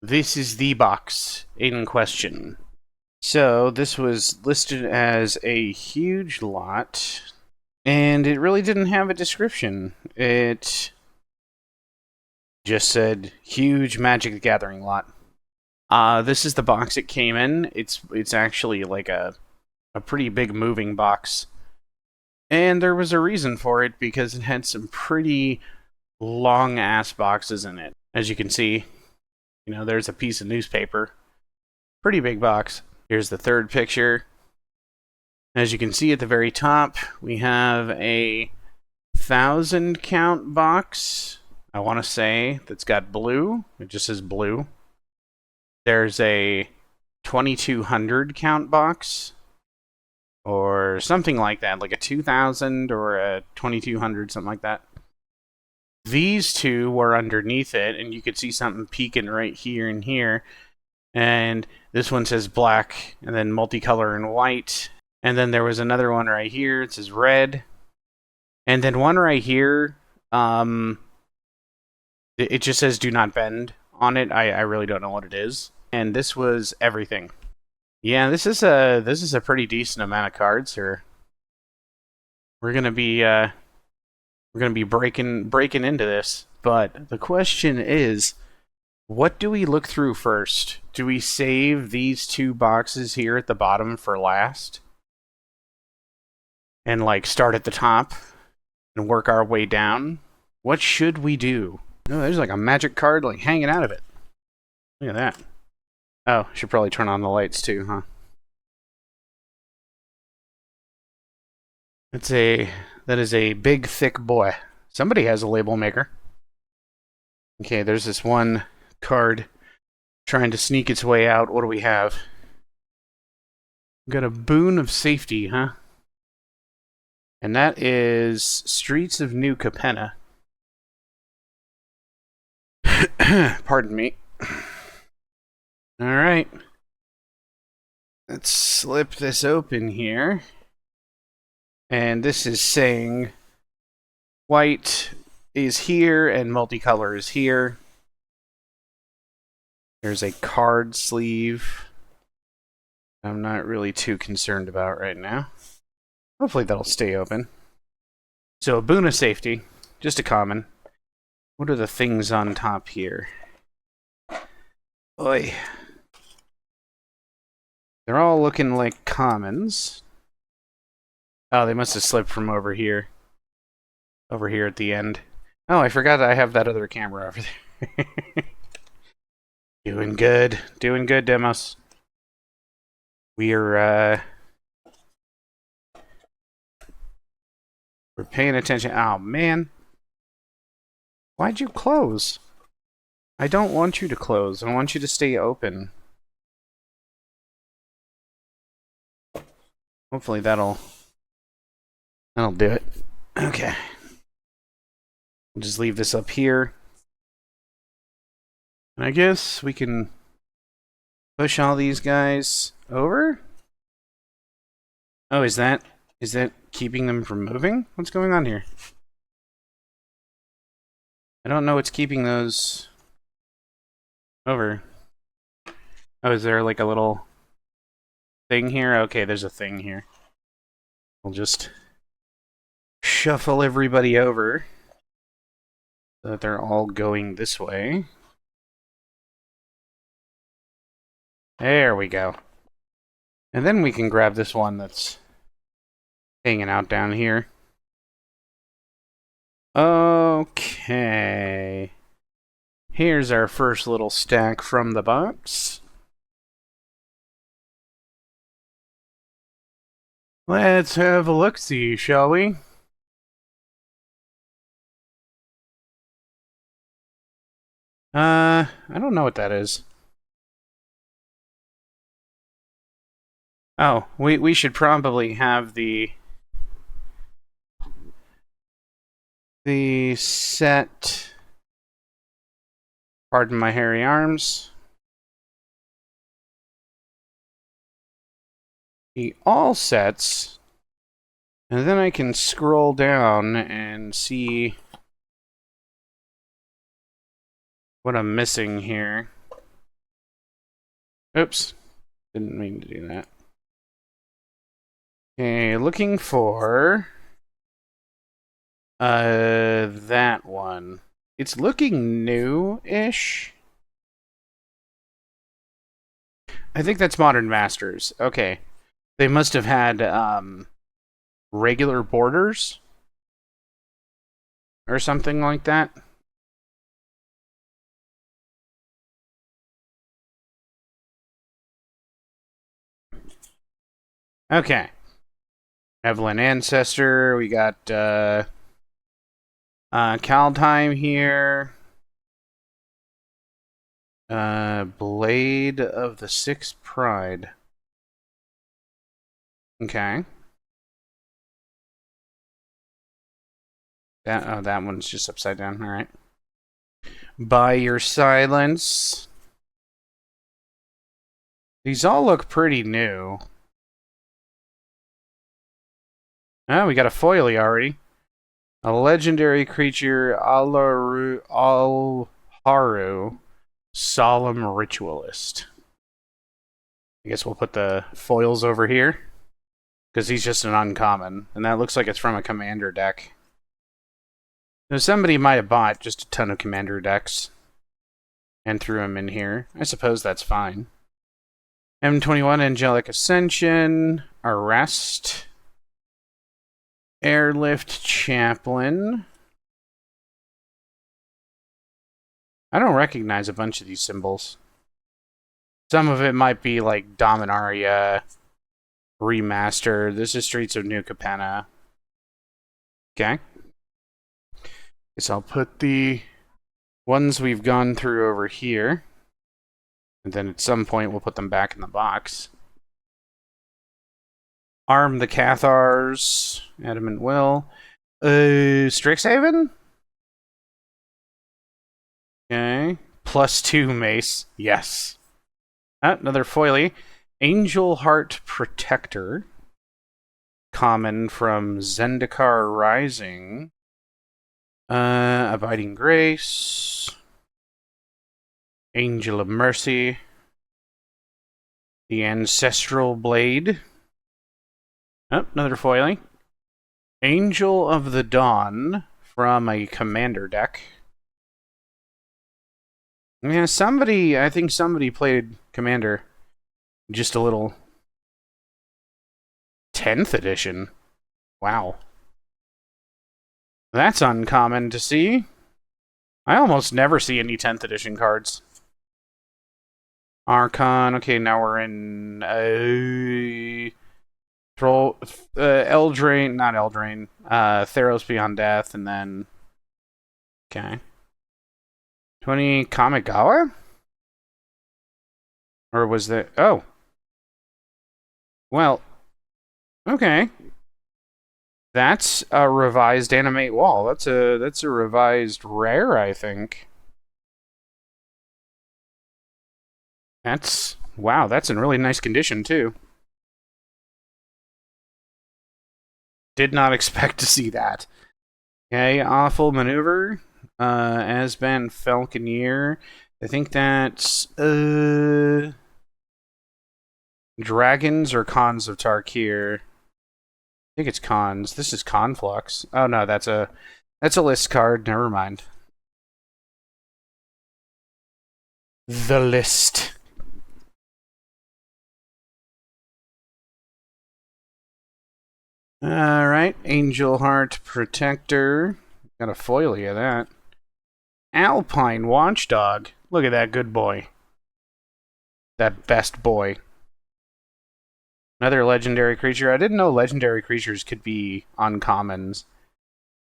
This is the box in question. So this was listed as a huge lot, and it really didn't have a description. It just said huge Magic the Gathering lot. This is the box it came in. It's actually like a pretty big moving box. And there was a reason for it because it had some pretty long ass boxes in it. As you can see, there's a piece of newspaper. Pretty big box. Here's the third picture. As you can see at the very top, we have a 1,000 count box, I want to say, that's got blue. It just says blue. There's a 2,200 count box, or something like that, like a 2,000 or a 2,200, something like that. These two were underneath it, and you could see something peeking right here and here. And this one says black, and then multicolor and white. And then there was another one right here. It says red. And then one right here, it just says do not bend on it. I really don't know what it is. And this was everything. Yeah, this is a pretty decent amount of cards here. We're gonna be breaking into this. But the question is, what do we look through first? Do we save these two boxes here at the bottom for last? And start at the top and work our way down? What should we do? Oh, there's like a magic card hanging out of it. Look at that. Oh, should probably turn on the lights too, huh? That is a big thick boy. Somebody has a label maker. Okay, there's this one card trying to sneak its way out. What do we have? We've got a boon of safety, huh? And that is Streets of New Capenna. Pardon me. Alright. Let's slip this open here. And this is saying white is here and multicolor is here. There's a card sleeve I'm not really too concerned about right now. Hopefully that'll stay open. So a boon of safety, just a common. What are the things on top here? Oi. They're all looking like commons. Oh, they must have slipped from over here. Over here at the end. Oh, I forgot I have that other camera over there. Doing good. Doing good, Demos. We're paying attention. Oh, man. Why'd you close? I don't want you to close. I want you to stay open. Hopefully that'll do it. Okay. We'll just leave this up here. And I guess we can push all these guys over? Oh, is that keeping them from moving? What's going on here? I don't know what's keeping those over. Oh, is there like a little thing here? Okay, there's a thing here. We'll just shuffle everybody over so that they're all going this way. There we go. And then we can grab this one that's hanging out down here. Okay. Here's our first little stack from the box. Let's have a look-see, shall we? I don't know what that is. Oh, we should probably have the set. Pardon my hairy arms. The all sets, and then I can scroll down and see what I'm missing here. Oops. Didn't mean to do that. Okay, looking for that one. It's looking new-ish. I think that's Modern Masters. Okay. They must have had regular borders or something like that. Okay. Evelyn Ancestor. We got Kaldheim here. Blade of the Sixth Pride. Okay. That one's just upside down. All right. By Your Silence. These all look pretty new. Oh, we got a foily already. A legendary creature, Alharu, Solemn Ritualist. I guess we'll put the foils over here, because he's just an uncommon, and that looks like it's from a commander deck. Now, somebody might have bought just a ton of commander decks and threw them in here. I suppose that's fine. M21 Angelic Ascension, Arrest, Airlift Chaplain. I don't recognize a bunch of these symbols. Some of it might be like Dominaria Remastered. This is Streets of New Capenna. Okay. Guess I'll put the ones we've gone through over here. And then at some point we'll put them back in the box. Arm the Cathars. Adamant Will. Strixhaven? Okay. +2 mace. Yes. Another foily. Angel Heart Protector. Common from Zendikar Rising. Abiding Grace. Angel of Mercy. The Ancestral Blade. Another foily. Angel of the Dawn from a commander deck. Yeah, I think somebody played Commander. Just a little 10th edition. Wow. That's uncommon to see. I almost never see any 10th edition cards. Archon. Okay, now we're in Eldraine, not Eldraine. Theros Beyond Death, and then okay. 20 Kamigawa? Or was there... Oh. Well. Okay. That's a revised Animate Wall. That's a revised rare, I think. Wow, that's in really nice condition, too. Did not expect to see that. Okay, Awful Maneuver. Asban Falconeer. I think that's Dragons or Cons of Tarkir. I think it's Cons. This is Conflux. Oh no, that's a list card. Never mind. The list. Alright, Angel Heart Protector. Got a foily of that. Alpine Watchdog. Look at that good boy. That best boy. Another legendary creature. I didn't know legendary creatures could be uncommons.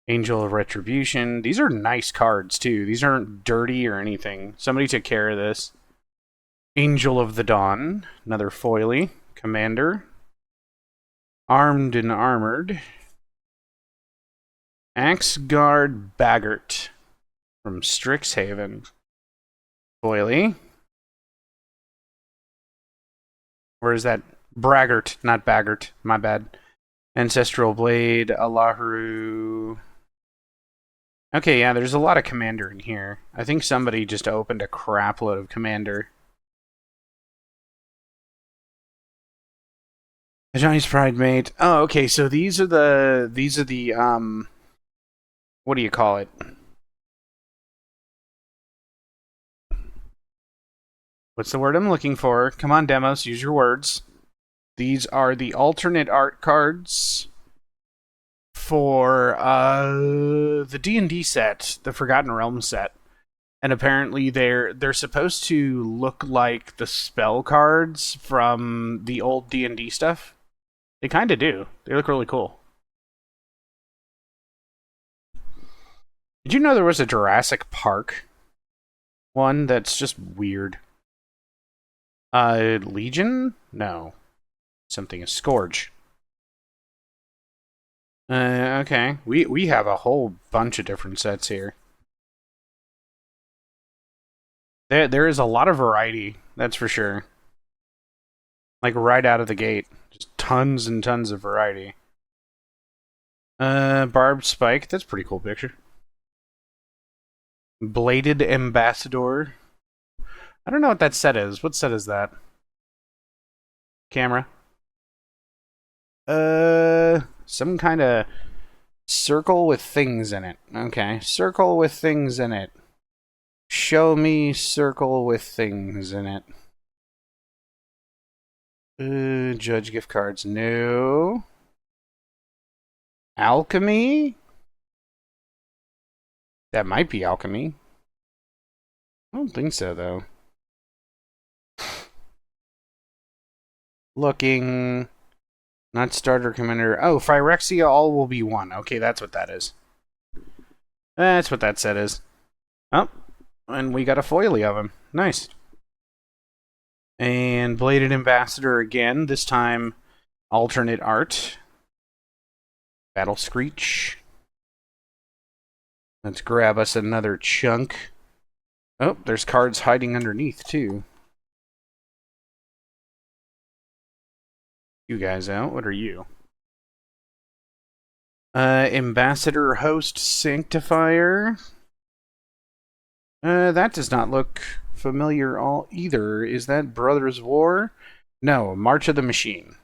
Angel of Retribution. These are nice cards, too. These aren't dirty or anything. Somebody took care of this. Angel of the Dawn. Another foily. Commander. Armed and Armored. Axeguard Baggart from Strixhaven. Foily. Where is that? Braggart, not Baggart. My bad. Ancestral Blade, Alharu. Okay, yeah, there's a lot of Commander in here. I think somebody just opened a crap load of Commander. A Johnny's Pride mate. Oh, okay. So these are the what do you call it? What's the word I'm looking for? Come on, Demos, use your words. These are the alternate art cards for the D&D set, the Forgotten Realms set. And apparently they're supposed to look like the spell cards from the old D&D stuff. They kind of do. They look really cool. Did you know there was a Jurassic Park one that's just weird? Legion? No. Something, a Scourge. Okay. We have a whole bunch of different sets here. There is a lot of variety, that's for sure. Like right out of the gate. Just tons and tons of variety. Barbed Spike, that's a pretty cool picture. Bladed Ambassador. I don't know what that set is. What set is that? Camera. Some kind of circle with things in it. Okay, circle with things in it. Show me circle with things in it. Judge gift cards. No. Alchemy? That might be alchemy. I don't think so, though. Looking. Not starter commander. Oh, Phyrexia, all will be one. Okay, that's what that is. That's what that set is. Oh, and we got a foily of him. Nice. And Bladed Ambassador again, this time alternate art. Battle Screech. Let's grab us another chunk. Oh, there's cards hiding underneath, too. You guys out. What are you? Ambassador Host Sanctifier. That does not look familiar all either. Is that Brothers War? No, March of the Machine.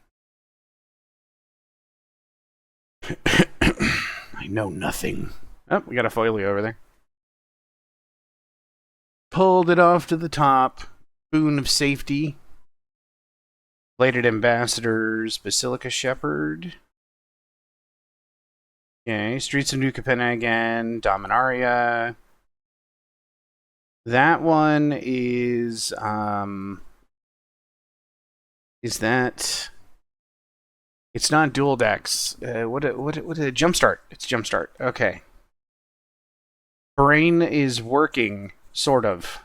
I know nothing. Oh, we got a foily over there. Pulled it off to the top. Boon of Safety. Bladed Ambassadors, Basilica Shepherd. Okay, Streets of New Capenna again, Dominaria. That one is that? It's not dual decks. What a Jumpstart. It's Jumpstart. Okay. Brain is working, sort of.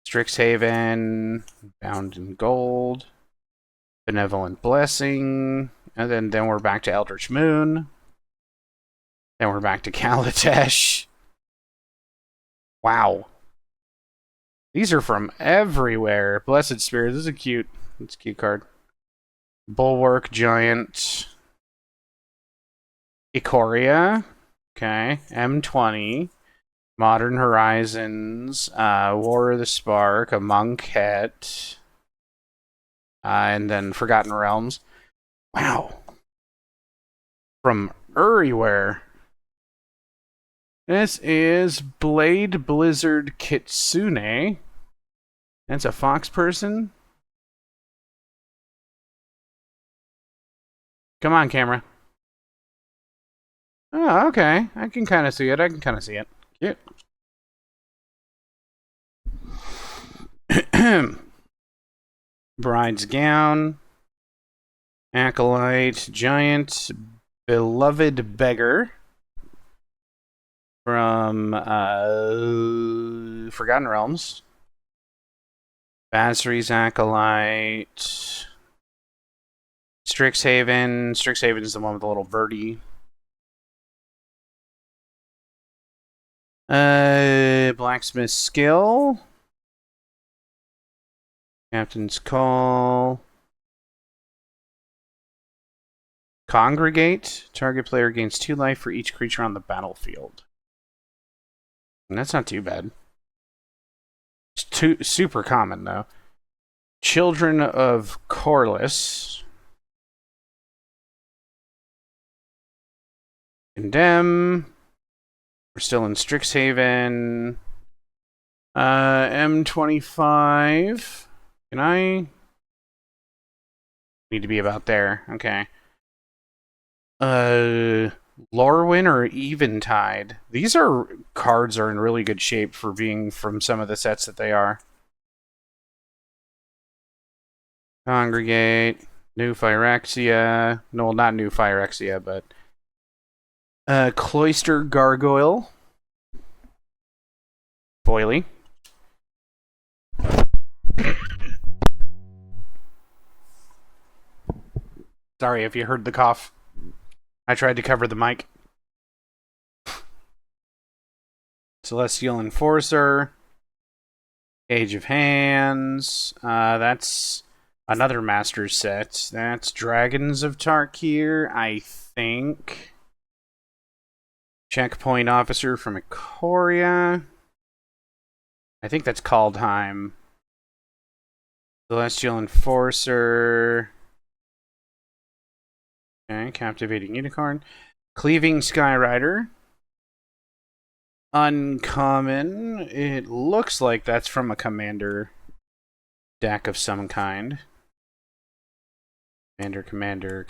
Strixhaven, Bound in Gold, Benevolent Blessing, and then we're back to Eldritch Moon. Then we're back to Kaladesh. Wow. These are from everywhere. Blessed Spirit, this is cute. It's a cute card. Bulwark Giant. Ikoria. Okay. M20. Modern Horizons, War of the Spark, a Monkette, and then Forgotten Realms. Wow. From everywhere. This is Blade Blizzard Kitsune. That's a fox person. Come on, camera. Oh, okay. I can kind of see it. Cute. Bride's Gown, Acolyte, Giant, Beloved Beggar from Forgotten Realms, Basri's Acolyte, Strixhaven. Strixhaven is the one with the little birdie. Blacksmith Skill. Captain's Call. Congregate. Target player gains 2 life for each creature on the battlefield. And that's not too bad. It's super common, though. Children of Corliss. Condemn. We're still in Strixhaven. M25. Can I? Need to be about there. Okay. Lorwyn or Eventide. These cards are in really good shape for being from some of the sets that they are. Congregate. New Phyrexia. No, not New Phyrexia, but Cloister Gargoyle. Foily. Sorry if you heard the cough. I tried to cover the mic. Celestial Enforcer. Age of Hands. That's another Master's set. That's Dragons of Tarkir, I think. Checkpoint Officer from Ikoria. I think that's Kaldheim. Celestial Enforcer. Okay, Captivating Unicorn. Cleaving Skyrider. Uncommon. It looks like that's from a Commander deck of some kind. Commander.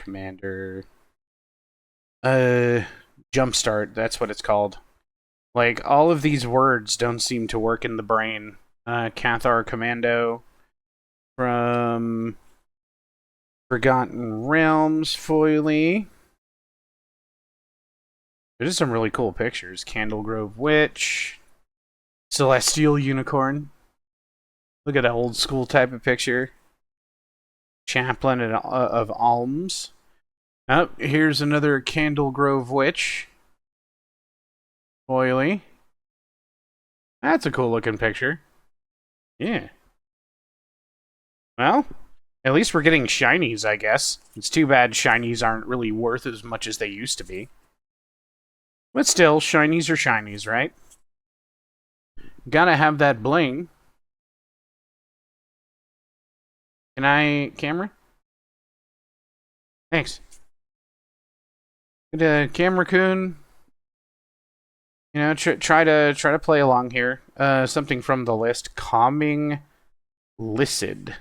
Jumpstart, that's what it's called. Like, all of these words don't seem to work in the brain. Cathar Commando from Forgotten Realms, foily. There's some really cool pictures. Candlegrove Witch. Celestial Unicorn. Look at that old school type of picture. Chaplain of Alms. Oh, here's another Candlegrove Witch. Foily. That's a cool looking picture. Yeah. Well, at least we're getting shinies, I guess. It's too bad shinies aren't really worth as much as they used to be. But still, shinies are shinies, right? Gotta have that bling. Can I... camera? Thanks. Camera-kun. You know, try to play along here. Something from the list. Calming Lycid.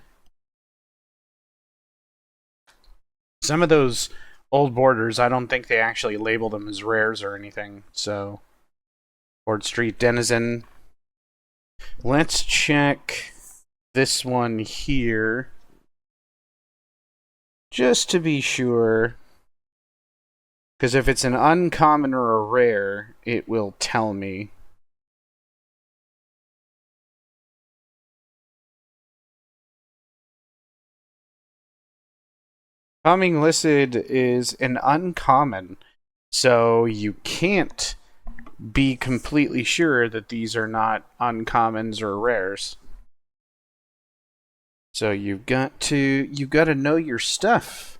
Some of those old borders, I don't think they actually label them as rares or anything. So, Ford Street Denizen. Let's check this one here. Just to be sure. Because if it's an uncommon or a rare, it will tell me. Calming Lycid is an uncommon, so you can't be completely sure that these are not uncommons or rares. So you've got to know your stuff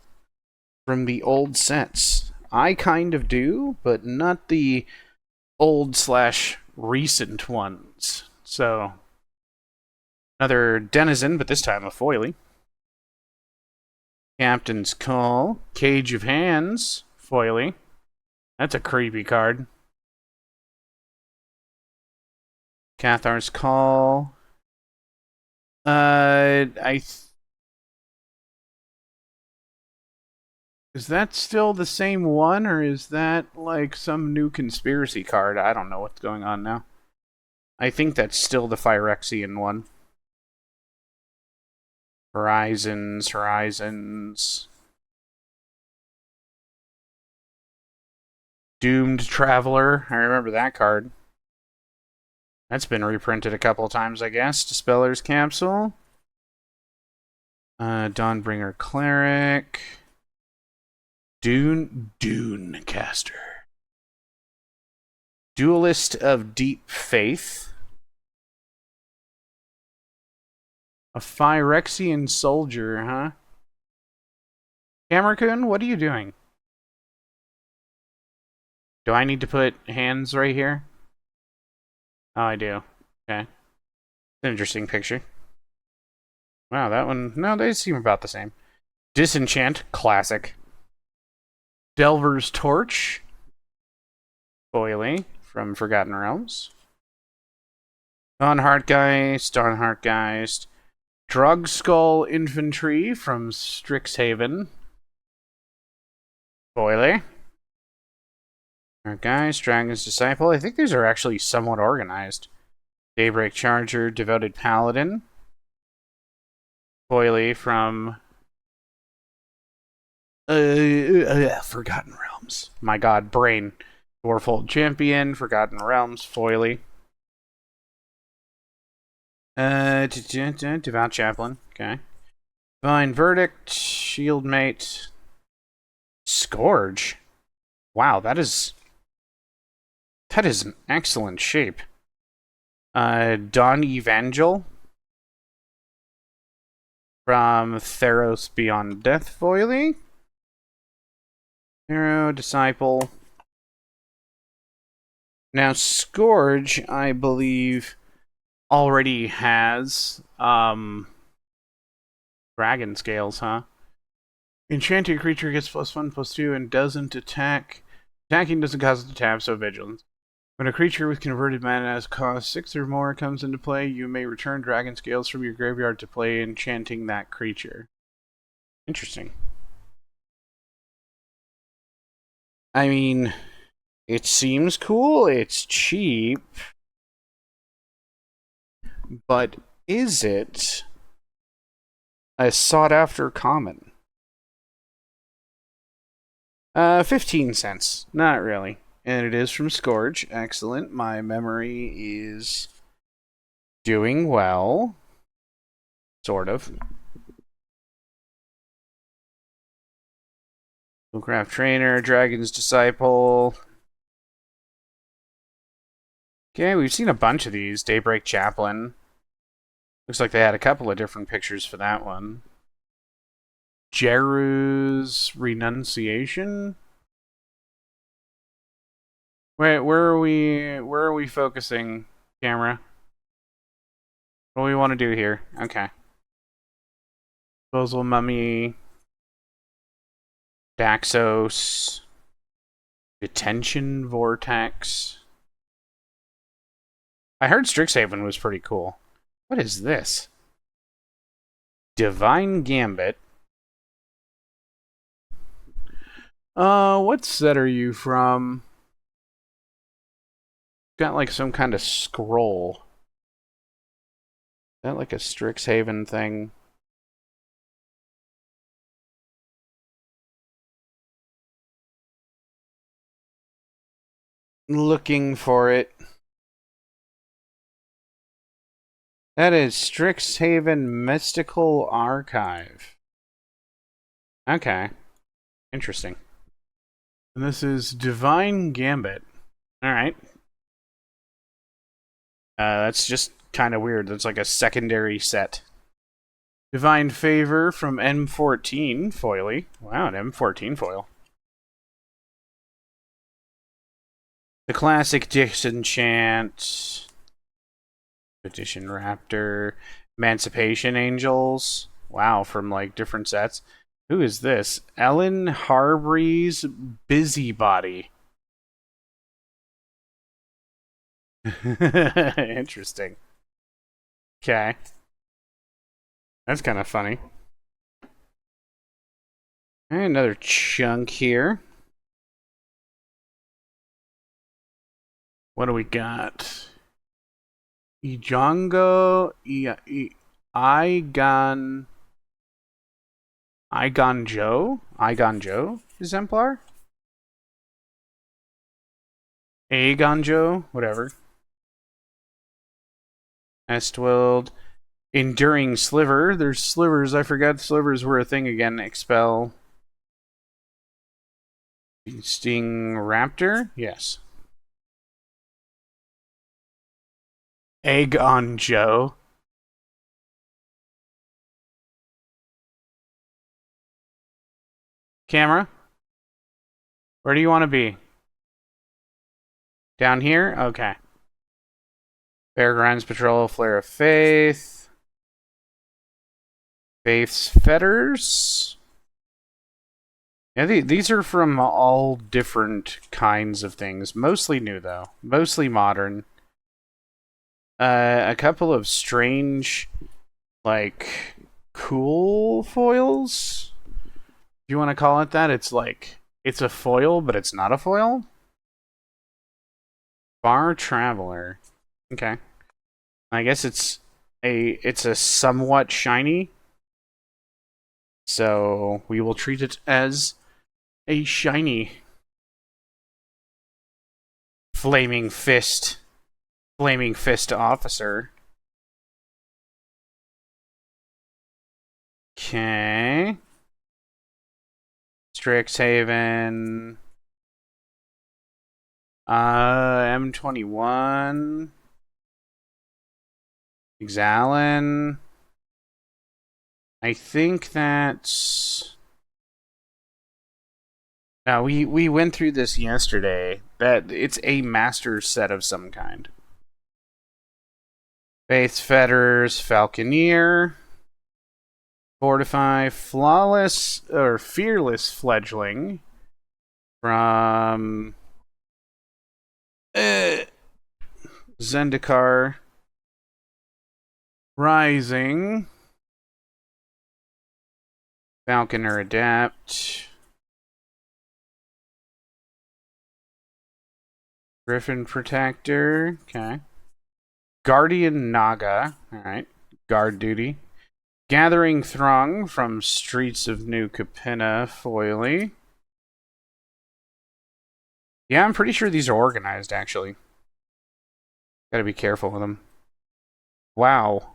from the old sets. I kind of do, but not the old/recent ones. So another Denizen, but this time a foily. Captain's Call. Cage of Hands. Foily. That's a creepy card. Cathar's Call. Is that still the same one, or is that like some new conspiracy card? I don't know what's going on now. I think that's still the Phyrexian one. Horizons. Doomed Traveler. I remember that card. That's been reprinted a couple times, I guess. Dispeller's Capsule. Dawnbringer Cleric. Dune Caster. Duelist of Deep Faith. A Phyrexian Soldier, huh? Cameron, what are you doing? Do I need to put hands right here? Oh, I do. Okay. Interesting picture. Wow, that one... No, they seem about the same. Disenchant, classic. Delver's Torch. Foily from Forgotten Realms. Donhartgeist. Drugskull Infantry from Strixhaven. Foily. Alright, guys. Dragon's Disciple. I think these are actually somewhat organized. Daybreak Charger, Devoted Paladin. Foily from Forgotten Realms. My god, brain. Dwarfold Champion, Forgotten Realms, Foily. Devout Chaplain, okay. Divine Verdict, Shieldmate, Scourge. Wow, that is an excellent shape. Dawn Evangel from Theros Beyond Death, Foily. Hero, Disciple. Now, Scourge, I believe, already has dragon scales, huh? Enchanted creature gets +1/+2 and doesn't attack. Attacking doesn't cause it to tap, so vigilance. When a creature with converted mana as cost 6 or more comes into play, you may return dragon scales from your graveyard to play, enchanting that creature. Interesting. I mean, it seems cool, it's cheap, but is it a sought-after common? 15 cents. Not really. And it is from Scourge. Excellent. My memory is doing well. Sort of. Craft Trainer, Dragon's Disciple. Okay, we've seen a bunch of these. Daybreak Chaplain. Looks like they had a couple of different pictures for that one. Jeru's Renunciation. Wait, where are we focusing, camera? What do we want to do here? Okay. Disposal Mummy. Daxos. Detention Vortex. I heard Strixhaven was pretty cool. What is this? Divine Gambit. What set are you from? Got like some kind of scroll. Is that like a Strixhaven thing? Looking for it. That is Strixhaven Mystical Archive. Okay. Interesting. And this is Divine Gambit. Alright. That's just kind of weird. That's like a secondary set. Divine Favor from M14 Foily. Wow, an M14 foil. The classic Disenchant. Petition Raptor. Emancipation Angels. Wow, from like different sets. Who is this? Ellen Harbury's Busybody. Interesting. Okay. That's kind of funny. And another chunk here. What do we got? Ijongo, Igon Joe Exemplar? Aegon Joe? Whatever. Estwild. Enduring Sliver. There's slivers. I forgot slivers were a thing again. Expel. Sting Raptor? Yes. Aegon Joe. Camera? Where do you want to be? Down here? Okay. Fairgrounds Patrol, Flare of Faith. Faith's Fetters. Yeah, these are from all different kinds of things. Mostly new, though. Mostly modern. A couple of strange, like, cool foils. If you want to call it that, it's like it's a foil, but it's not a foil. Far Traveler. Okay. I guess it's a somewhat shiny, so we will treat it as a shiny flaming fist officer. Okay. Strixhaven. M21. Exalin. I think that's... Now, we went through this yesterday. That it's a master set of some kind. Faith Fetters, Falconeer. Fortify, Flawless, or Fearless Fledgling. From... Zendikar. Rising. Falconer Adapt. Griffin Protector. Okay. Guardian Naga. Alright. Guard duty. Gathering Throng from Streets of New Capenna. Foily. Yeah, I'm pretty sure these are organized, actually. Gotta be careful with them. Wow.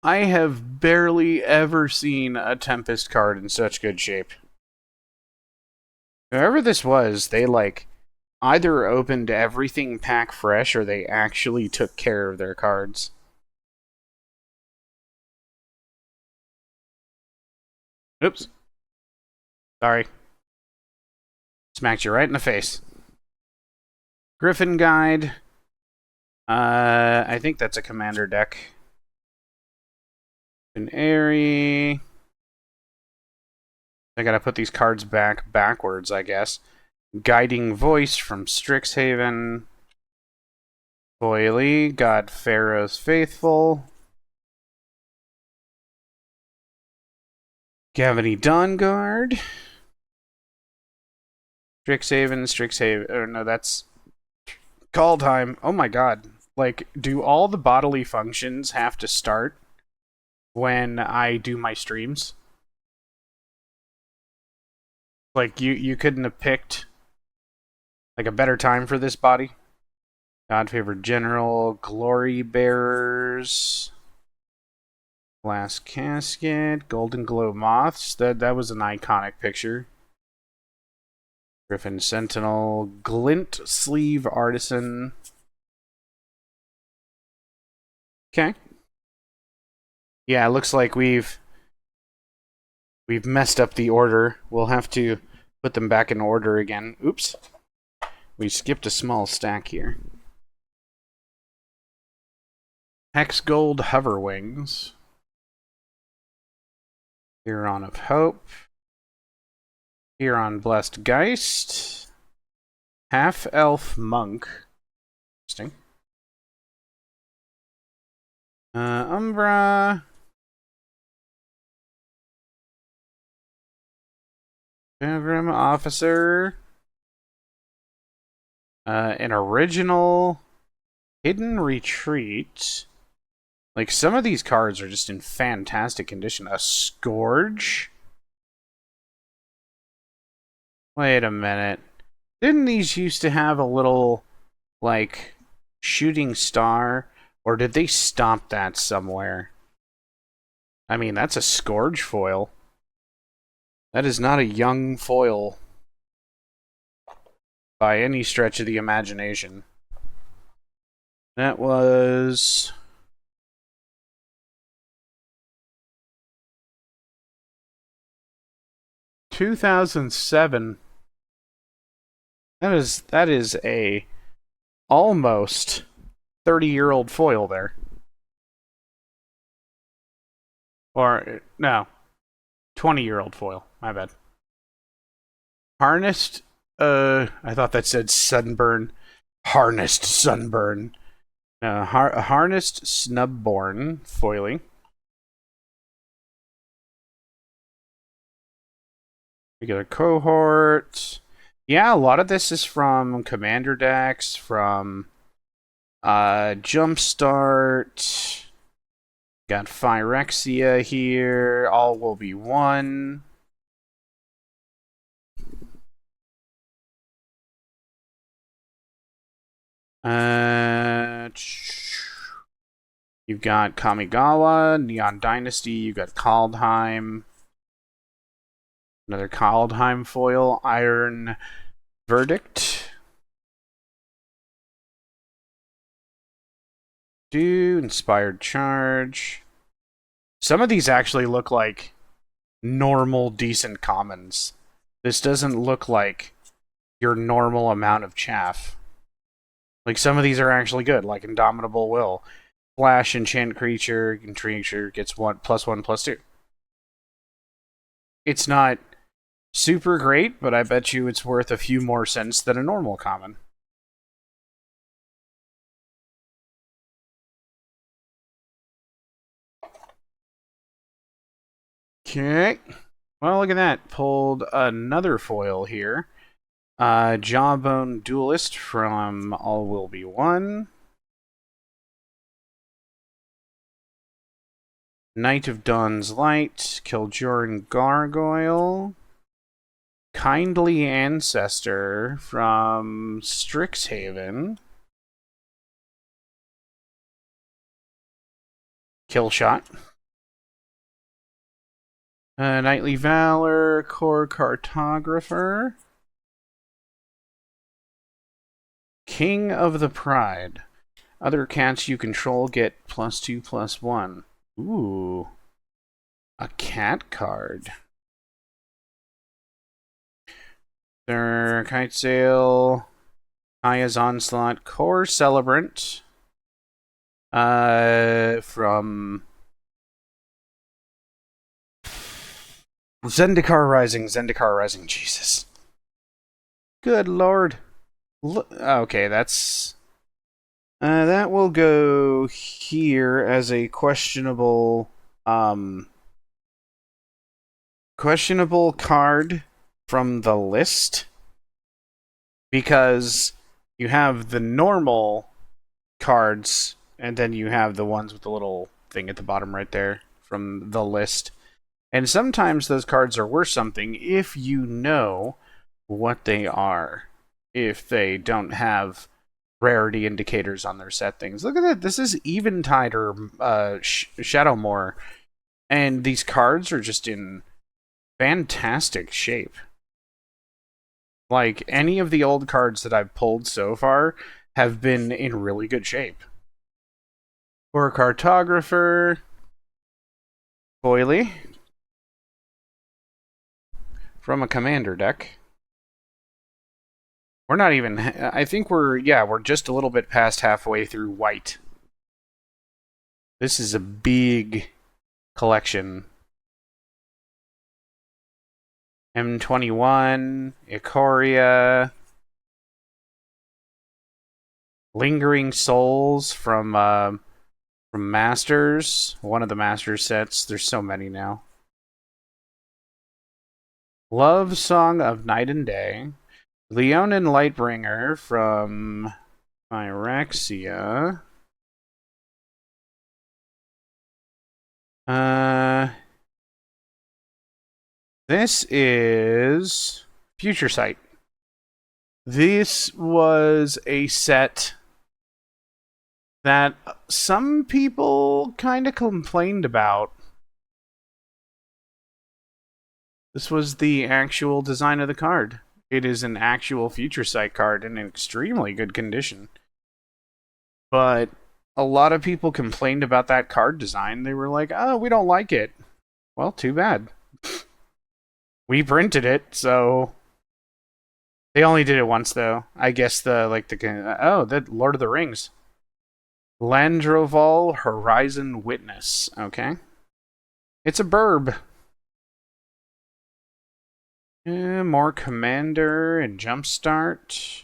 I have barely ever seen a Tempest card in such good shape. Whoever this was, they like either opened everything pack fresh or they actually took care of their cards. Oops. Sorry. Smacked you right in the face. Griffin Guide. I think that's a commander deck. An Airy. I gotta put these cards backwards, I guess. Guiding Voice from Strixhaven. Foily. God Pharaoh's Faithful. Gavany Dawnguard. Strixhaven. Oh, no, that's Call Time. Oh my god. Like, do all the bodily functions have to start when I do my streams? Like, you couldn't have picked, like, a better time for this body? God-favored General, Glory Bearers, Glass Casket, Golden Glow Moths. That was an iconic picture. Griffin Sentinel, Glint Sleeve Artisan. Okay. Yeah, it looks like we've messed up the order. We'll have to put them back in order again. Oops. We skipped a small stack here. Hex Gold Hoverwings. Huron of Hope. Huron Blessed Geist. Half Elf Monk. Interesting. Umbra. Avram Officer. An original Hidden Retreat. Like, some of these cards are just in fantastic condition. A Scourge? Wait a minute. Didn't these used to have a little, like, shooting star? Or did they stomp that somewhere? I mean, that's a Scourge foil. That is not a young foil by any stretch of the imagination. That was... ...2007. That is a almost 30-year-old foil there. Or, no, 20-year-old foil. My bad. Harnessed, I thought that said sunburn. Harnessed sunburn. Harnessed snubborn foiling. Regular cohort. Yeah, a lot of this is from Commander decks, from Jumpstart. Got Phyrexia here. All will be one. You've got Kamigawa, Neon Dynasty. You've got Kaldheim. Another Kaldheim foil. Iron Verdict. Inspired Charge. Some of these actually look like normal, decent commons. This doesn't look like your normal amount of chaff. Like, some of these are actually good, like Indomitable Will. Flash, enchant creature gets 1/1/2. It's not super great, but I bet you it's worth a few more cents than a normal common. Okay. Well, look at that. Pulled another foil here. Jawbone Duelist from All Will Be One. Knight of Dawn's Light. Kil'jaeden Gargoyle. Kindly Ancestor from Strixhaven. Killshot. Knightly Valor. Core Cartographer. King of the Pride. Other cats you control get +2/+1. Ooh. A cat card. Kite Sail. Aya's Onslaught. Core Celebrant. From Zendikar Rising. Jesus. Good lord. Okay, that's... that will go here as a questionable card from the list, because you have the normal cards and then you have the ones with the little thing at the bottom right there from the list. And sometimes those cards are worth something if you know what they are. If they don't have rarity indicators on their set things. Look at that. This is Eventide or Shadowmoor. And these cards are just in fantastic shape. Like, any of the old cards that I've pulled so far have been in really good shape. Or Cartographer. Foily. From a Commander deck. We're not even... I think we're just a little bit past halfway through white. This is a big collection. M21, Ikoria, Lingering Souls from Masters, one of the Masters sets. There's so many now. Love Song of Night and Day, Leonin Lightbringer from Phyrexia. This is Future Sight. This was a set that some people kind of complained about. This was the actual design of the card. It is an actual Future Sight card in extremely good condition. But a lot of people complained about that card design. They were like, oh, we don't like it. Well, too bad. We printed it, so... They only did it once, though. I guess the Lord of the Rings. Landroval Horizon Witness. Okay. It's a burb. More Commander and Jumpstart.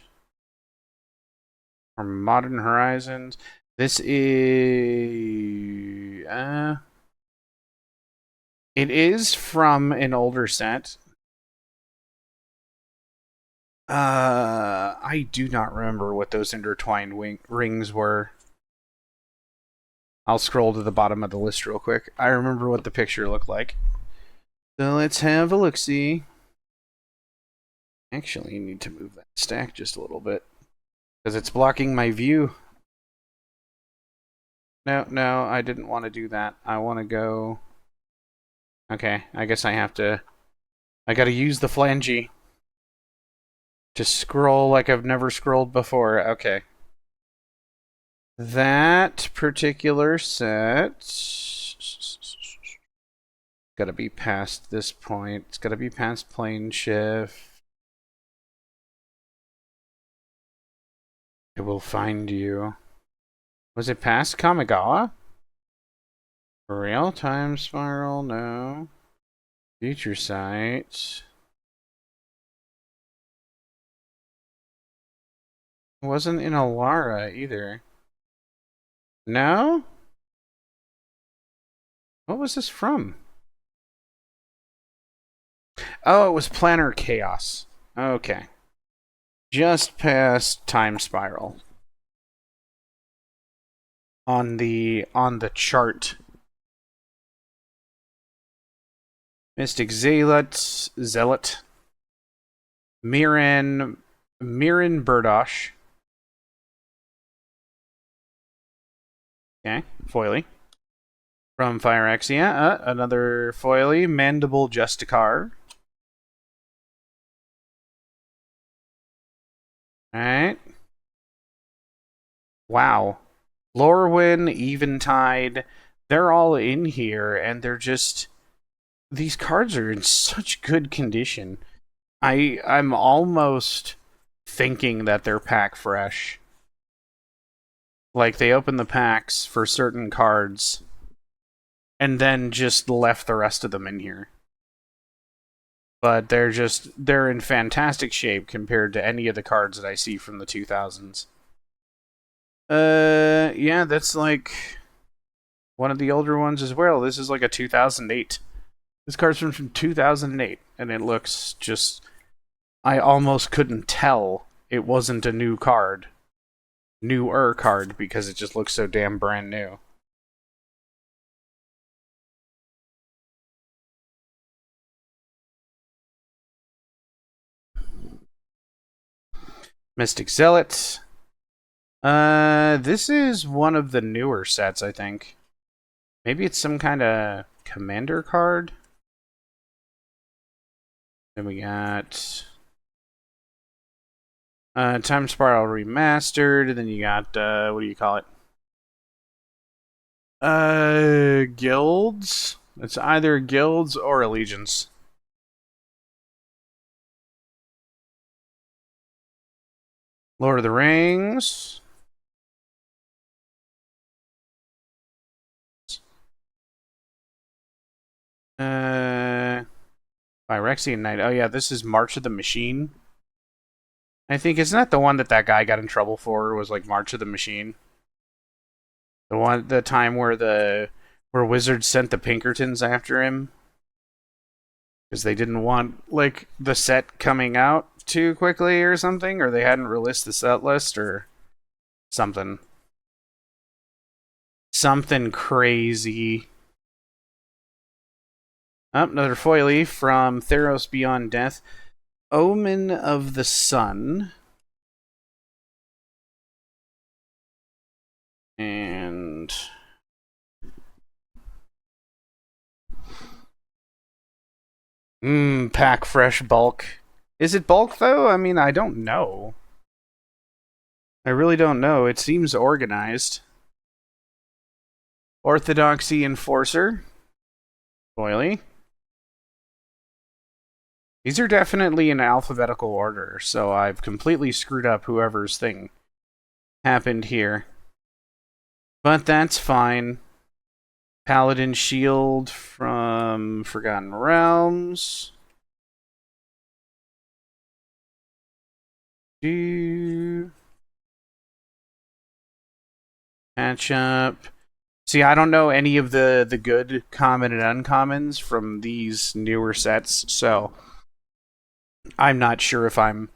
Or Modern Horizons. This is... it is from an older set. I do not remember what those intertwined rings were. I'll scroll to the bottom of the list real quick. I remember what the picture looked like. So let's have a look-see. Actually, you need to move that stack just a little bit, because it's blocking my view. No, I didn't want to do that. I want to go... Okay, I guess I have to... I gotta use the flangey to scroll like I've never scrolled before. Okay. That particular set... Gotta be past this point. It's gotta be past plane shift. It will find you. Was it past Kamigawa? Real-time spiral? No. Future sight. It wasn't in Alara either. No? What was this from? Oh, it was Planar Chaos. Okay. Just past Time Spiral. On the chart. Mystic Zealot. Mirren Burdosh. Okay, foily. From Phyrexia, another foily, Mandible Justicar. Alright. Wow. Lorwyn, Eventide, they're all in here, and they're just... These cards are in such good condition. I'm almost thinking that they're pack fresh. Like, they open the packs for certain cards, and then just left the rest of them in here. But they're in fantastic shape compared to any of the cards that I see from the 2000s. Yeah, that's like one of the older ones as well. This is like a 2008. This card's from 2008, and it looks just... I almost couldn't tell it wasn't a new card. Newer card, because it just looks so damn brand new. Mystic Zealot. This is one of the newer sets, I think. Maybe it's some kind of commander card. Then we got Time Spiral Remastered, and then you got what do you call it? Guilds. It's either guilds or allegiance. Lord of the Rings. Phyrexian Knight. Oh yeah, this is March of the Machine. I think isn't that the one that guy got in trouble for? Was like March of the Machine. The time where Wizards sent the Pinkertons after him because they didn't want like the set coming out too quickly or something, or they hadn't released the set list or something. Something crazy. Oh, another foily from Theros Beyond Death. Omen of the Sun. And... pack fresh bulk. Is it bulk, though? I mean, I don't know. I really don't know. It seems organized. Orthodoxy Enforcer. Foily. These are definitely in alphabetical order, so I've completely screwed up whoever's thing happened here. But that's fine. Paladin Shield from Forgotten Realms. Do catch up. See, I don't know any of the good common and uncommons from these newer sets, so I'm not sure if I'm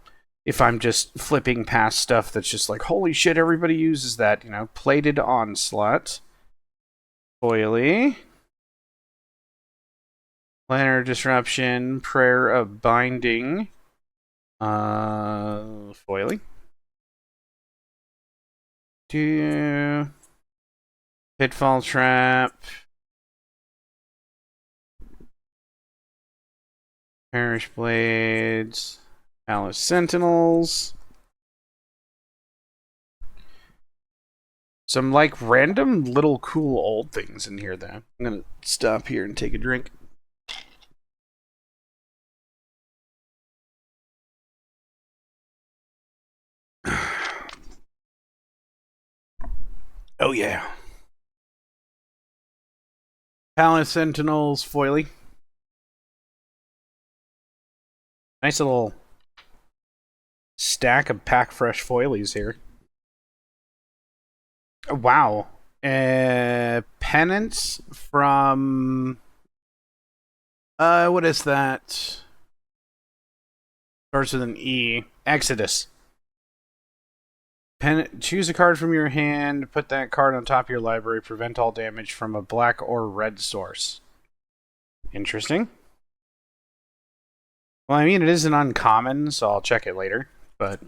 just flipping past stuff that's just like, holy shit, everybody uses that, you know. Plated Onslaught. Foily. Planner Disruption. Prayer of Binding. Foily. Pitfall Trap. Parish Blades. Palace Sentinels. Some like random little cool old things in here though. I'm gonna stop here and take a drink. Oh yeah. Palace Sentinels foily. Nice little stack of pack fresh foilies here. Wow. Penance from what is that? Starts with an E. Exodus. Choose a card from your hand, put that card on top of your library, prevent all damage from a black or red source. Interesting. Well, I mean, it is an uncommon, so I'll check it later, but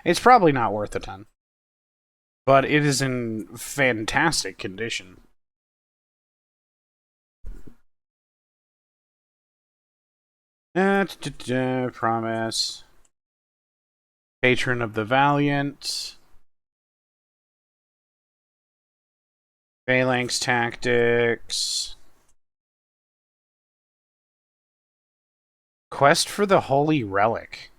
it's probably not worth a ton. But it is in fantastic condition. Promise. Patron of the Valiant. Phalanx Tactics. Quest for the Holy Relic.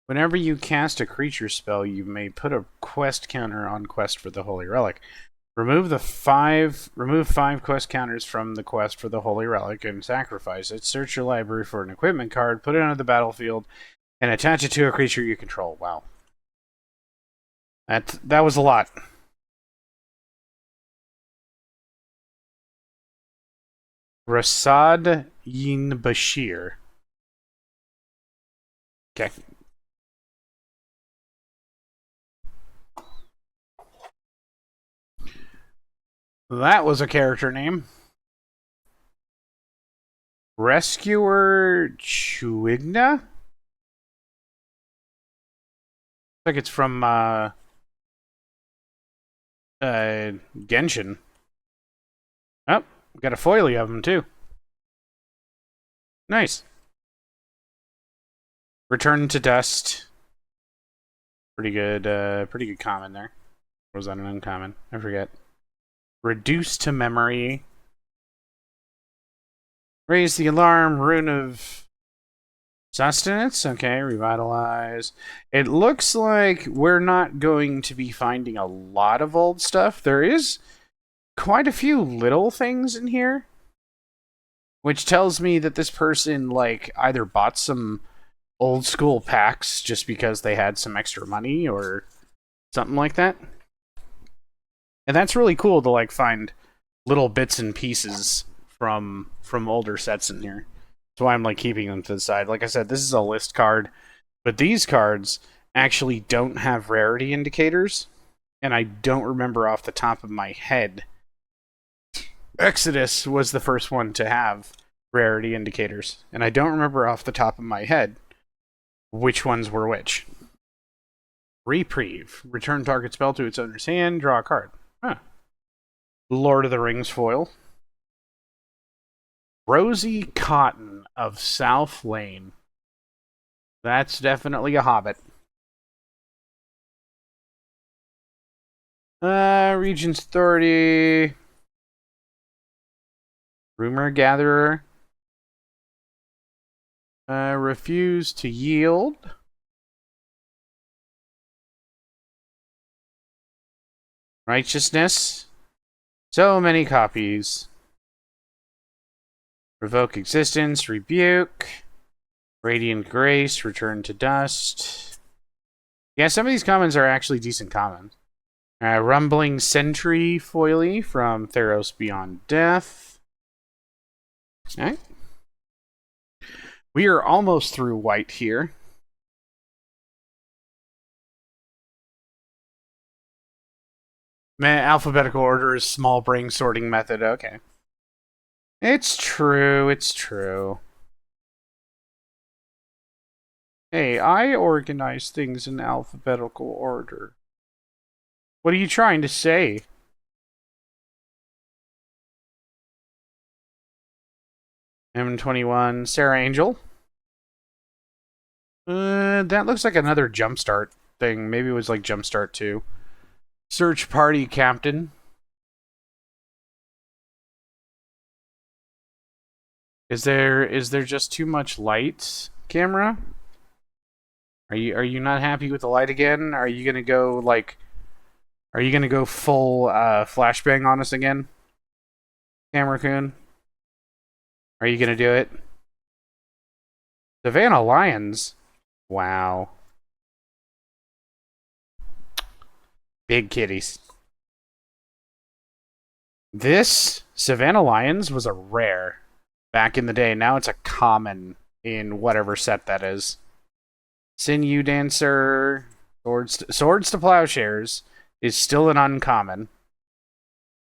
Whenever you cast a creature spell, you may put a quest counter on Quest for the Holy Relic. Remove 5 quest counters from the Quest for the Holy Relic and sacrifice it. Search your library for an equipment card, put it onto the battlefield, and attach it to a creature you control. Wow. That was a lot. Rasad Yin Bashir. Okay. That was a character name. Rescuer Chuigna? Like it's from Genshin. Oh, got a foily of them too. Nice. Return to Dust. Pretty good common there. Or was that an uncommon? I forget. Reduce to Memory. Raise the Alarm. Rune of Sustenance. Okay, Revitalize. It looks like we're not going to be finding a lot of old stuff. There is quite a few little things in here, which tells me that this person like either bought some old school packs just because they had some extra money or something like that. And that's really cool to like find little bits and pieces from older sets in here. That's why I'm like keeping them to the side. Like I said, this is a list card, but these cards actually don't have rarity indicators, and I don't remember off the top of my head. Exodus was the first one to have rarity indicators, and I don't remember off the top of my head which ones were which. Reprieve. Return target spell to its owner's hand. Draw a card. Huh. Lord of the Rings foil. Rosie Cotton of South Lane. That's definitely a hobbit. Regent's Authority. Rumor Gatherer. Refuse to Yield. Righteousness. So many copies. Revoke Existence. Rebuke. Radiant Grace, Return to Dust. Yeah, some of these commons are actually decent commons. Rumbling Sentry Foily from Theros Beyond Death. Okay. We are almost through white here. Man, alphabetical order is small brain sorting method. Okay. It's true. It's true. Hey, I organize things in alphabetical order. What are you trying to say? M21, Sarah Angel. That looks like another Jumpstart thing. Maybe it was like Jumpstart 2. Search Party Captain. Is there just too much light, camera? Are you not happy with the light again? Are you gonna go like? Are you gonna go full flashbang on us again, Camera Coon? Are you gonna do it? Savannah Lions. Wow. Big kitties. This Savannah Lions was a rare back in the day. Now it's a common in whatever set that is. Sinew Dancer, Swords to Plowshares is still an uncommon.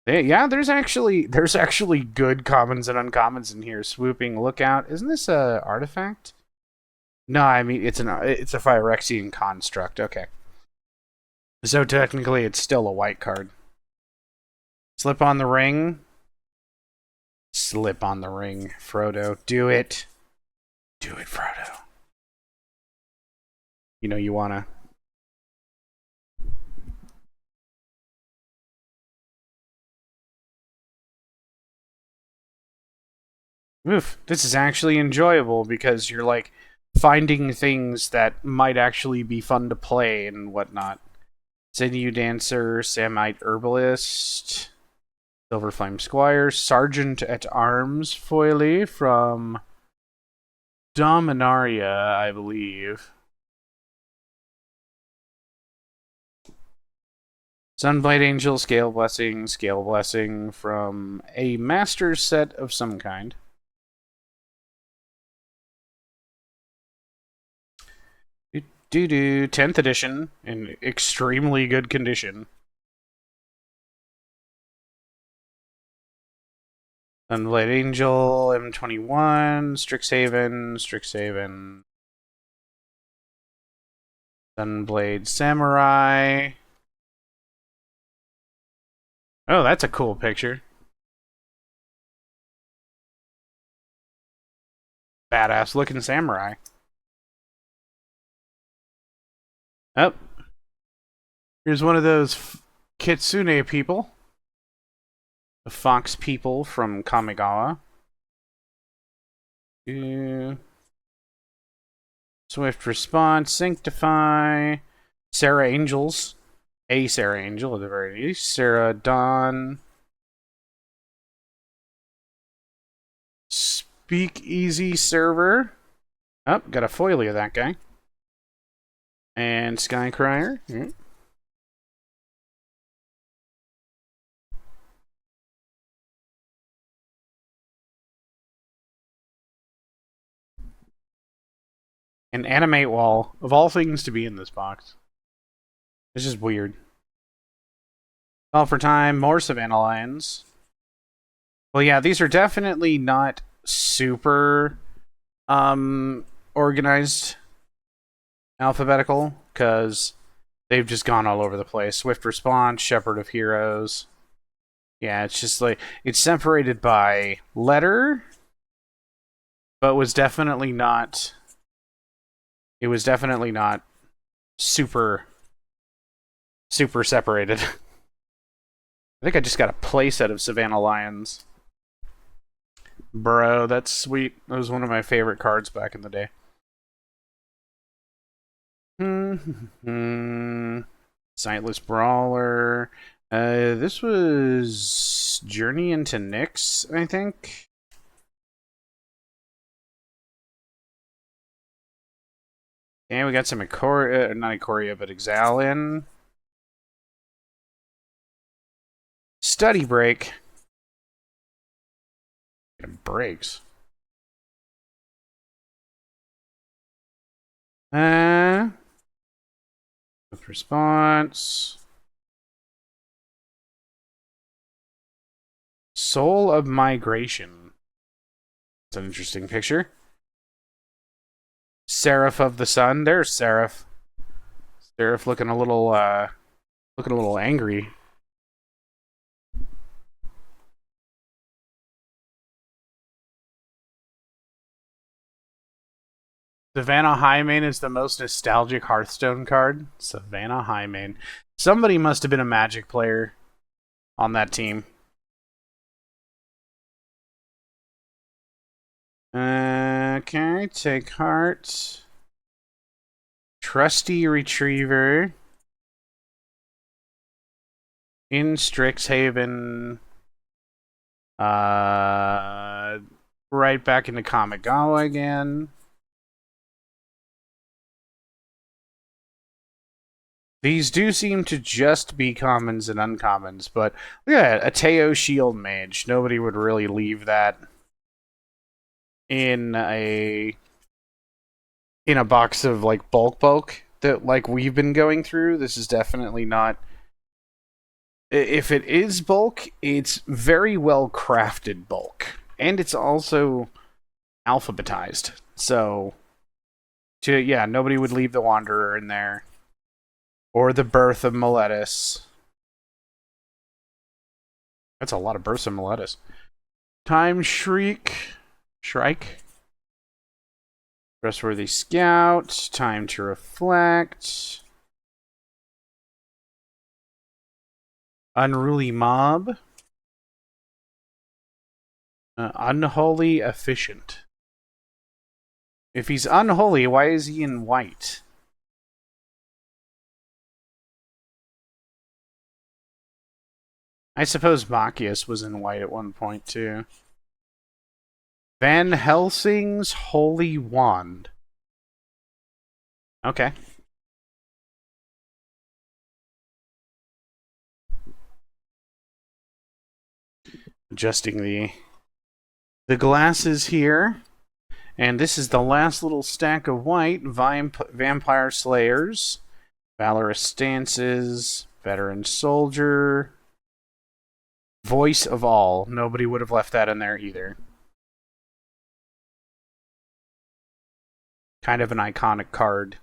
Yeah, there's actually good commons and uncommons in here. Swooping Lookout. Isn't this a artifact? No, I mean it's a Phyrexian construct. Okay. So technically it's still a white card. Slip on the Ring. Slip on the Ring, Frodo. Do it. Do it, Frodo. You know you wanna. Oof, this is actually enjoyable because you're like finding things that might actually be fun to play and whatnot. Sinew Dancer, Samite Herbalist, Silverflame Squire, Sergeant at Arms Foily from Dominaria, I believe. Sunblade Angel, Scale Blessing from a master set of some kind. Do 10th edition in extremely good condition. Sunblade Angel, M21, Strixhaven. Sunblade Samurai. Oh, that's a cool picture. Badass looking samurai. Oh. Here's one of those Kitsune people. The fox people from Kamigawa. Swift Response, Sanctify, Sarah Angels. A Sarah Angel at the very least. Sarah Dawn. Speak Easy Server. Oh, got a foily of that guy. And Skycrier. An animate wall, of all things to be in this box. It's just weird. All for time, more Savannah Lions. Well, yeah, these are definitely not super organized alphabetical, because they've just gone all over the place. Swift Response, Shepherd of Heroes. Yeah, it's just like, it's separated by letter, but was definitely not... It was definitely not super separated. I think I just got a playset of Savannah Lions. Bro, that's sweet. That was one of my favorite cards back in the day. Sightless Brawler. This was Journey into Nyx, I think. Okay, we got some Ikoria, not Ikoria, but Exalin. Study break. It breaks. With response. Soul of Migration. It's an interesting picture. Seraph of the Sun. There's Seraph. Seraph looking a little angry. Savannah Highmane is the most nostalgic Hearthstone card. Savannah Highmane. Somebody must have been a Magic player on that team. Okay, take heart. Trusty Retriever. In Strixhaven. Right back into Kamigawa again. These do seem to just be commons and uncommons, but look at that, a Teo Shield Mage. Nobody would really leave that in a box of like bulk that like we've been going through. This is definitely not. If it is bulk, it's very well crafted bulk, and it's also alphabetized. So, nobody would leave the Wanderer in there. Or the Birth of Meletis. That's a lot of Births of Meletis. Time Shrike. Trustworthy Scout. Time to Reflect. Unruly Mob. Unholy Efficient. If he's unholy, why is he in white? I suppose Machias was in white at one point, too. Van Helsing's Holy Wand. Okay. Adjusting the glasses here. And this is the last little stack of white. Vampire Slayers. Valorous Stances. Veteran Soldier. Voice of All. Nobody would have left that in there either. Kind of an iconic card.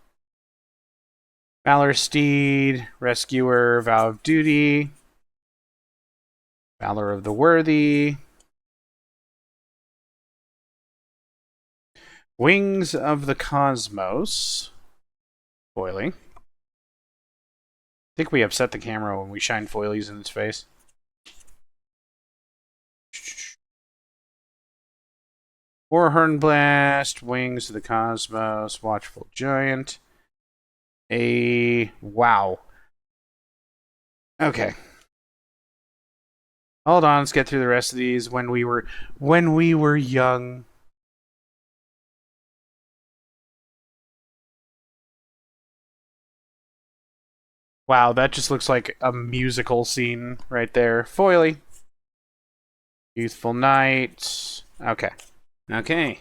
Valor Steed. Rescuer. Vow of Duty. Valor of the Worthy. Wings of the Cosmos. Foiling. I think we upset the camera when we shine foilies in its face. Warhorn Blast. Wings of the Cosmos. Watchful Giant. Wow. Okay. Hold on, let's get through the rest of these. When we were young. Wow, that just looks like a musical scene right there. Foily. Youthful Knight. Okay. Okay.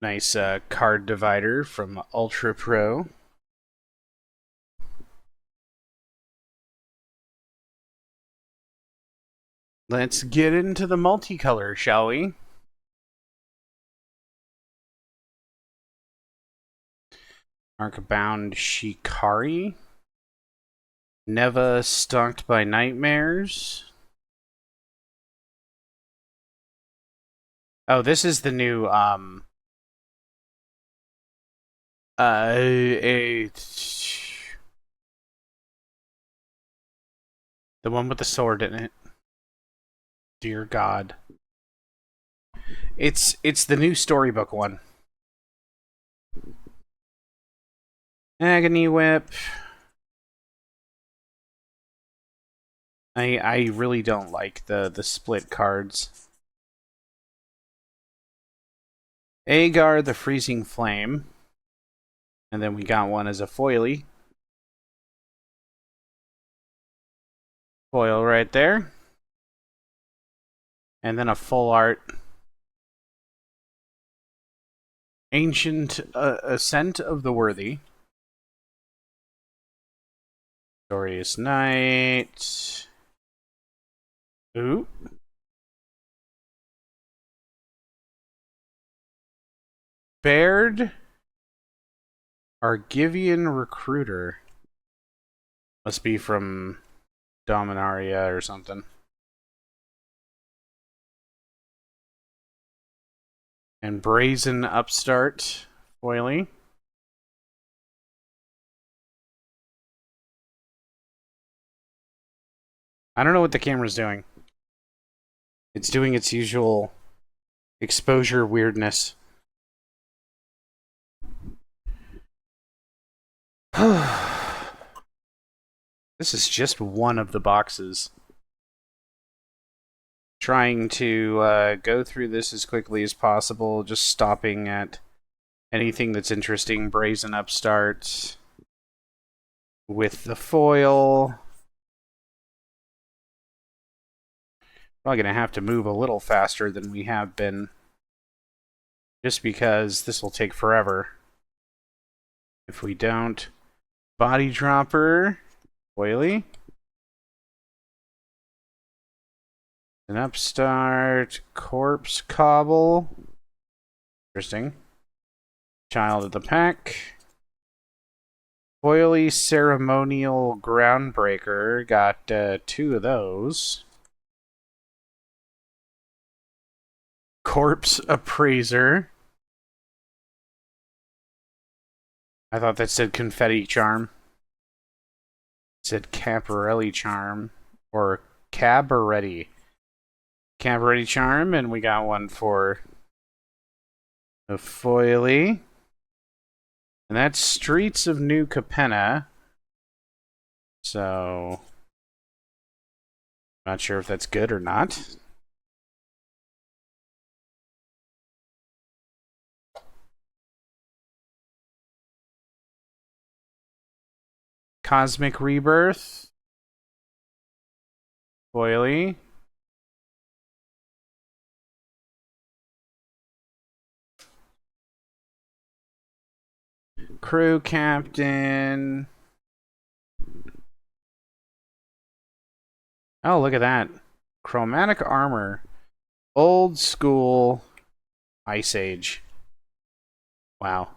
Nice card divider from Ultra Pro. Let's get into the multicolor, shall we? Arcbound Shikari. Neva Stalked by Nightmares. Oh, this is the new the one with the sword in it. Dear God. It's the new storybook one. Agony Whip. I really don't like the split cards. Agar the Freezing Flame. And then we got one as a foily. Foil right there. And then a full art. Ancient Ascent of the Worthy. Glorious Knight. Ooh. Baird Argivian Recruiter. Must be from Dominaria or something. And Brazen Upstart foily. I don't know what the camera's doing. It's doing its usual exposure weirdness. This is just one of the boxes. Trying to go through this as quickly as possible, just stopping at anything that's interesting. Brazen Upstart with the foil. Probably going to have to move a little faster than we have been, just because this will take forever. If we don't. Body Dropper. Foily. An Upstart. Corpse Cobble. Interesting. Child of the Pack. Foily Ceremonial Groundbreaker. Got 2 of those. Corpse Appraiser. I thought that said Confetti Charm. It said Caparelli Charm. Or Cabaretti. Cabaretti Charm, and we got one for the foily. And that's Streets of New Capenna. So, not sure if that's good or not. Cosmic Rebirth. Foily. Crew Captain. Oh, look at that. Chromatic Armor. Old School Ice Age. Wow.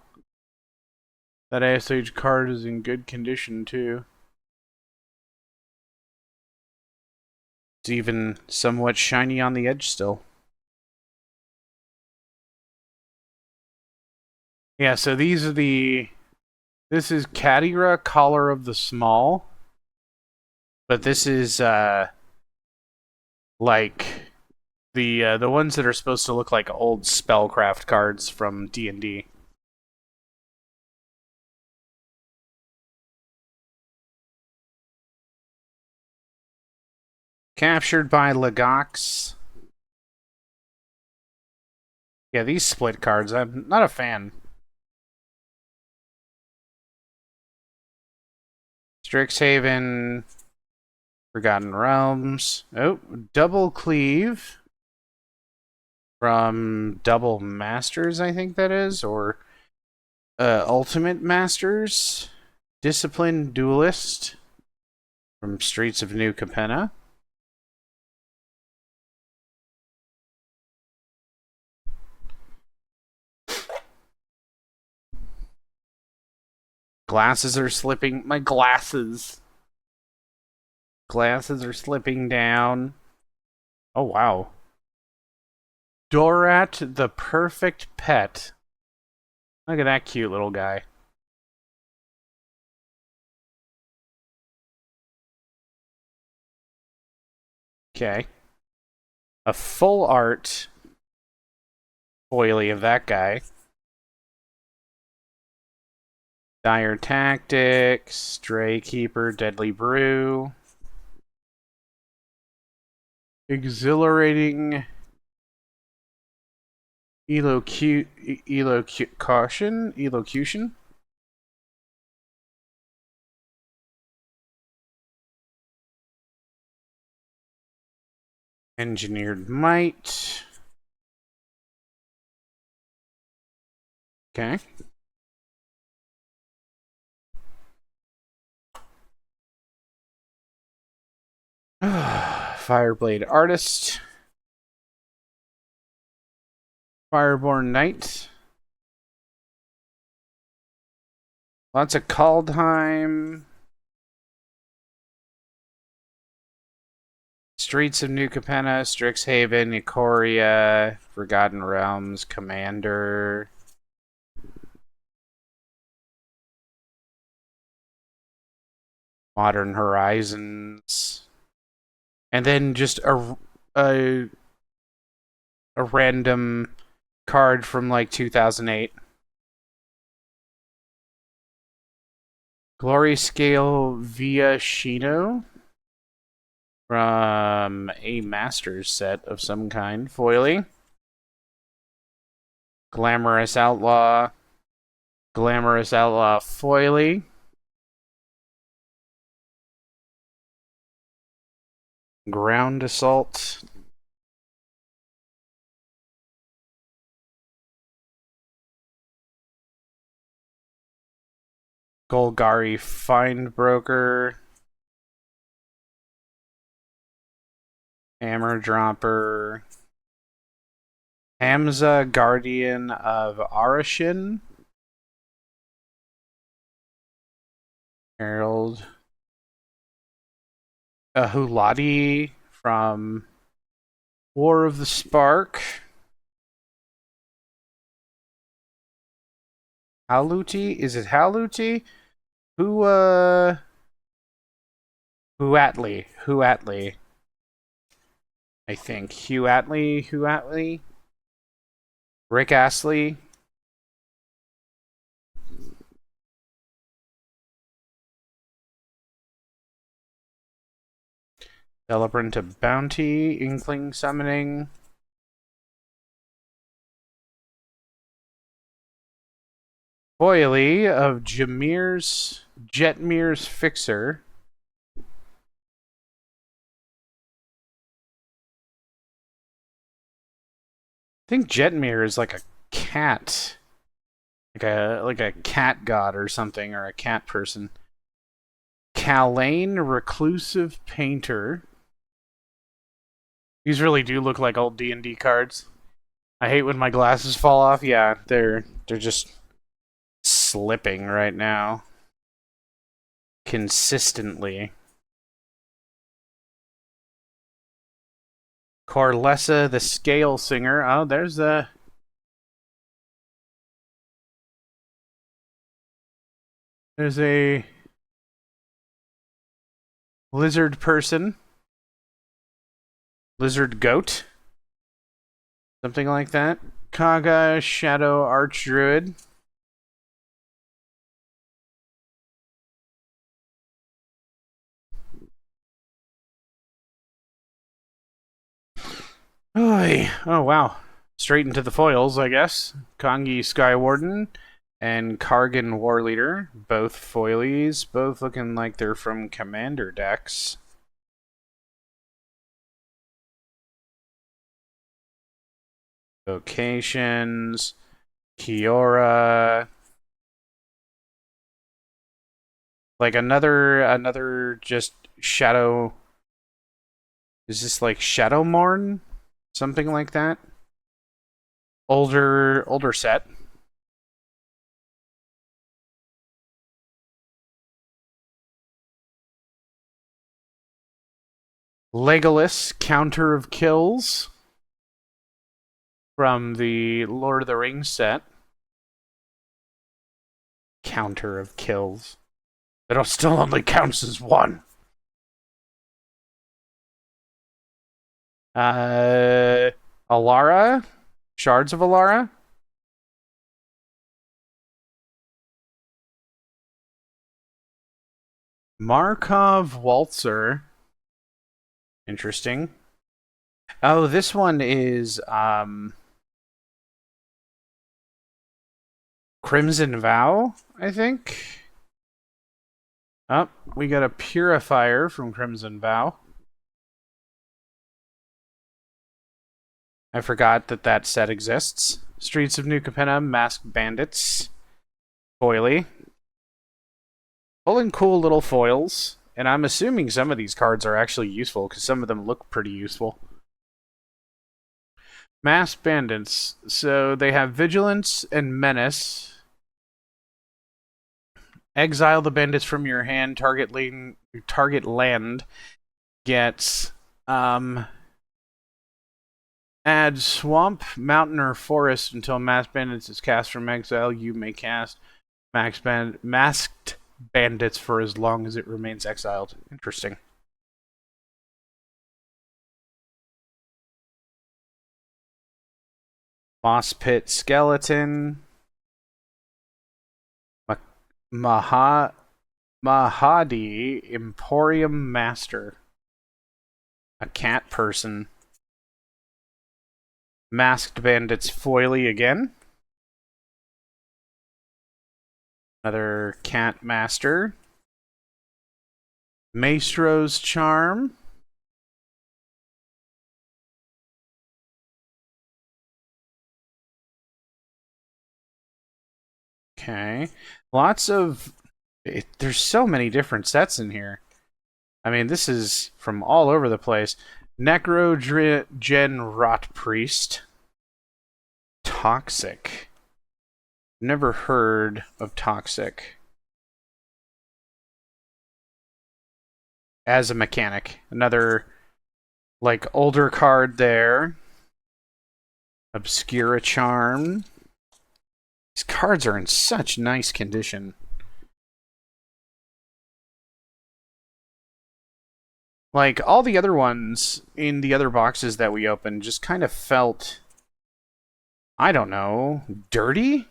That Ice Age card is in good condition, too. It's even somewhat shiny on the edge still. Yeah, so these are the... This is Kadira, Collar of the Small. But this is, like... The ones that are supposed to look like old spellcraft cards from D&D. Captured by Legox. Yeah, these split cards, I'm not a fan. Strixhaven. Forgotten Realms. Oh, Double Cleave. From Double Masters, I think that is. Or Ultimate Masters. Disciplined Duelist. From Streets of New Capenna. Glasses are slipping. My glasses. Glasses are slipping down. Oh, wow. Dorat, the Perfect Pet. Look at that cute little guy. Okay. A full art foily of that guy. Dire Tactics, Stray Keeper, Deadly Brew. Exhilarating Elocution. Engineered might. Okay. Fireblade Artist. Fireborn Knight. Lots of Kaldheim. Streets of New Capenna, Strixhaven, Ikoria, Forgotten Realms, Commander. Modern Horizons. And then just a random card from like 2008. Glory Scale via Shino from a Masters set of some kind. Foily. Glamorous Outlaw. Glamorous Outlaw Foily. Ground Assault. Golgari Findbroker. Hammer Dropper. Hamza, Guardian of Arashin. Herald. Hulati from War of the Spark. Haluti? Is it Haluti? Huatley. I think. Huatley? Rick Astley? Celebrant of Bounty, Inkling Summoning. Foily of Jetmir's Fixer. I think Jetmir is like a cat. Like a cat god or something, or a cat person. Kalane, Reclusive Painter. These really do look like old D&D cards. I hate when my glasses fall off. Yeah, they're just slipping right now. Consistently. Corlessa, the Scale Singer. Oh, there's a... There's a... Lizard person. Lizard goat. Something like that. Kaga, Shadow Archdruid. Oh, wow. Straight into the foils, I guess. Kongi Skywarden and Kargan Warleader. Both foilies. Both looking like they're from Commander decks. Vocations. Kiora. Like another just Shadow... Is this like Shadowmourne? Something like that? Older set. Legolas, Counter of Kills. From the Lord of the Rings set. Counter of Kills. That still only counts as one. Alara? Shards of Alara? Markov Waltzer. Interesting. Oh, this one is Crimson Vow, I think. Oh, we got a Purifier from Crimson Vow. I forgot that that set exists. Streets of New Capenna, Masked Bandits, Foily. Pulling cool little foils, and I'm assuming some of these cards are actually useful because some of them look pretty useful. Masked Bandits. So they have Vigilance and Menace. Exile the bandits from your hand. Target land gets add swamp, mountain, or forest until Masked Bandits is cast from exile. You may cast Masked Bandits for as long as it remains exiled. Interesting. Moss Pit Skeleton. Mahadi Emporium Master. A cat person. Masked Bandits Foily again. Another cat master. Maestro's Charm. Okay. Lots of... there's so many different sets in here. I mean, this is from all over the place. Necrogen Rot Priest. Toxic. Never heard of Toxic. As a mechanic. Another, like, older card there. Obscura Charm. These cards are in such nice condition. Like, all the other ones in the other boxes that we opened just kind of felt, I don't know, dirty?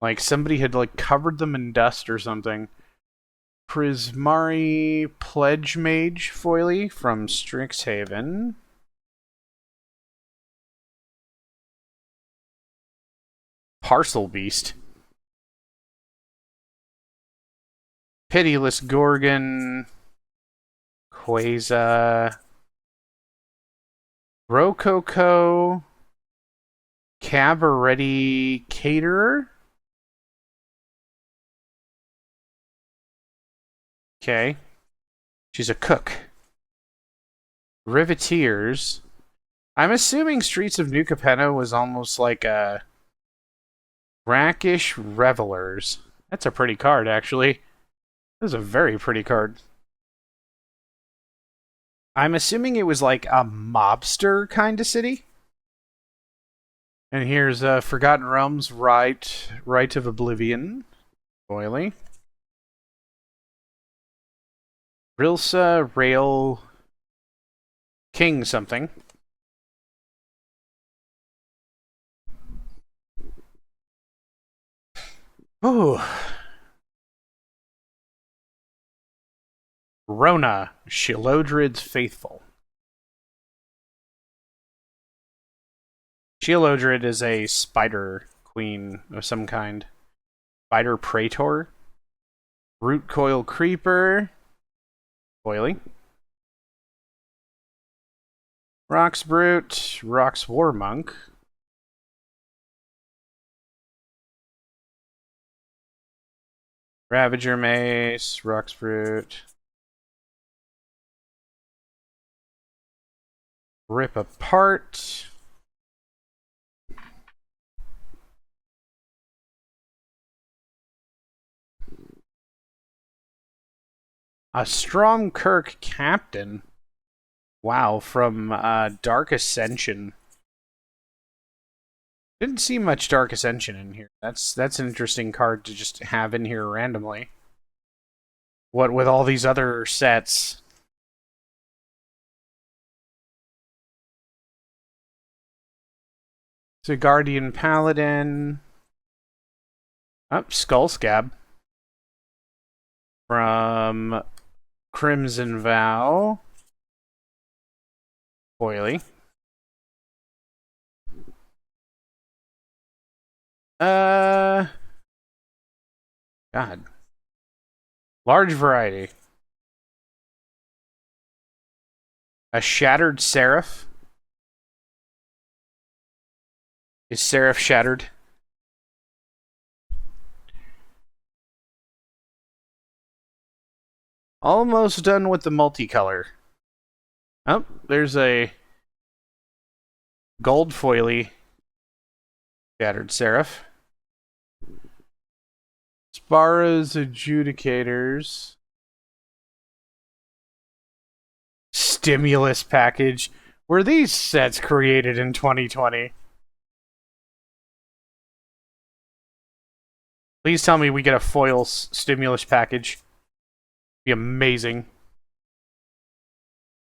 Like somebody had, like, covered them in dust or something. Prismari Pledge Mage Foily from Strixhaven. Parcel Beast. Pitiless Gorgon. Quasar. Rococo. Cabaret Caterer. Okay. She's a cook. Riveteers. I'm assuming Streets of New Capenna was almost like a Brackish Revelers. That's a pretty card, actually. That's a very pretty card. I'm assuming it was like a mobster kind of city. And here's Forgotten Realms, Rite of Oblivion. Oily. Rilsa Rail King something. Ooh. Rona, Sheolodrid's Faithful. Sheolodrid is a spider queen of some kind. Spider Praetor. Root Coil Creeper. Oily. Rox Brute. Rox Warmonk. Ravager Mace. Rox Brute. Rip Apart. A Stromkirk Captain. Wow, from Dark Ascension. Didn't see much Dark Ascension in here. That's an interesting card to just have in here randomly. What with all these other sets? So Guardian Paladin. Oh, Skull Scab. From Crimson Vow. Oily. God. Large variety. A Shattered Seraph. Is Seraph shattered? Almost done with the multicolor. Oh, there's a gold foily shattered Seraph. Sparrow's Adjudicators. Stimulus package. Were these sets created in 2020? Please tell me we get a foil stimulus package. Be amazing.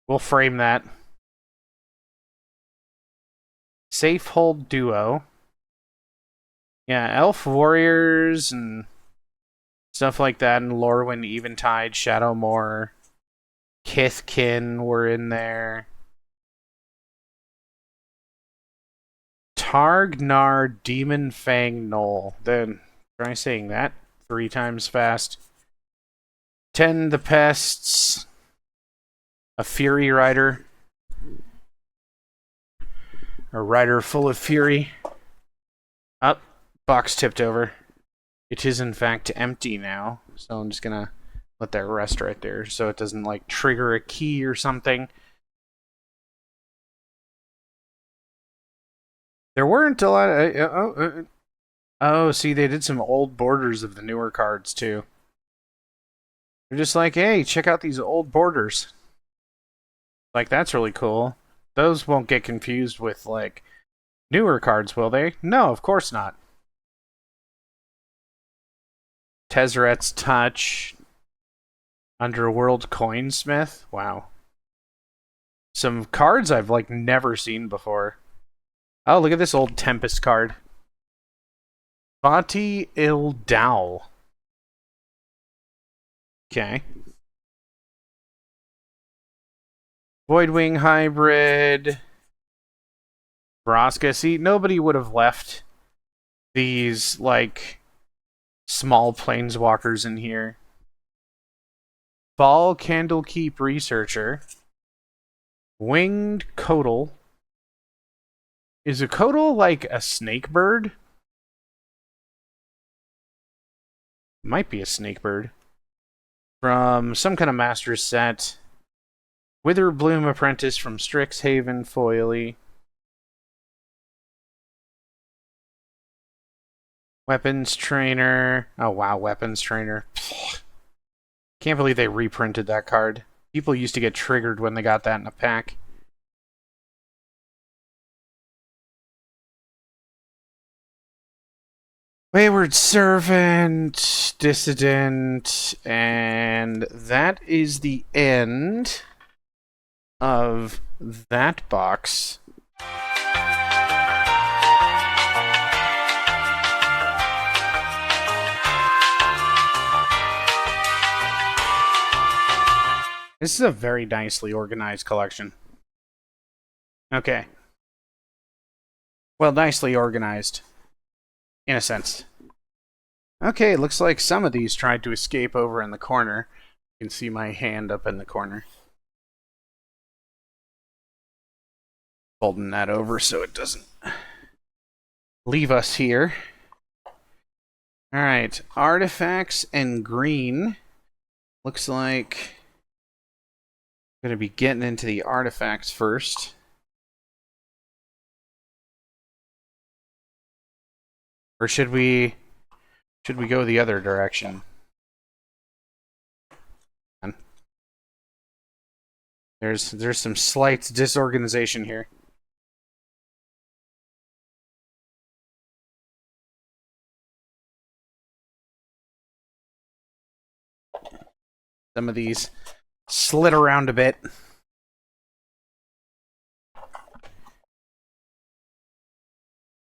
We'll frame that. Safe Hold Duo. Yeah, Elf Warriors and stuff like that, and Lorwyn Eventide, Shadowmoor, Kithkin were in there. Targnar Demon Fang Knoll. Then try saying that 3 times fast. 10 the Pests. A Fury Rider. A rider full of fury. Up. Box tipped over. It is in fact empty now. So I'm just gonna let that rest right there so it doesn't like trigger a key or something. There weren't a lot of... Oh, see, they did some old borders of the newer cards, too. They're just like, hey, check out these old borders. Like, that's really cool. Those won't get confused with, like, newer cards, will they? No, of course not. Tezzeret's Touch. Underworld Coinsmith. Wow. Some cards I've, like, never seen before. Oh, look at this old Tempest card. Bati Il Dao. Okay. Voidwing Hybrid. Vraska. See, nobody would have left these, like, small planeswalkers in here. Ball Candlekeep Researcher. Winged Codal. Is a Codal like a snake bird? Might be a snake bird. From some kind of master set. Witherbloom Apprentice from Strixhaven Foily. Weapons Trainer. Oh wow, Weapons Trainer. Can't believe they reprinted that card. People used to get triggered when they got that in a pack. Wayward Servant, Dissident, and that is the end of that box. This is a very nicely organized collection. Okay. Well, nicely organized. In a sense. Okay, looks like some of these tried to escape over in the corner. You can see my hand up in the corner. Folding that over so it doesn't leave us here. Alright, artifacts and green. Looks like I'm going to be getting into the artifacts first. Or should we go the other direction? There's some slight disorganization here. Some of these slid around a bit.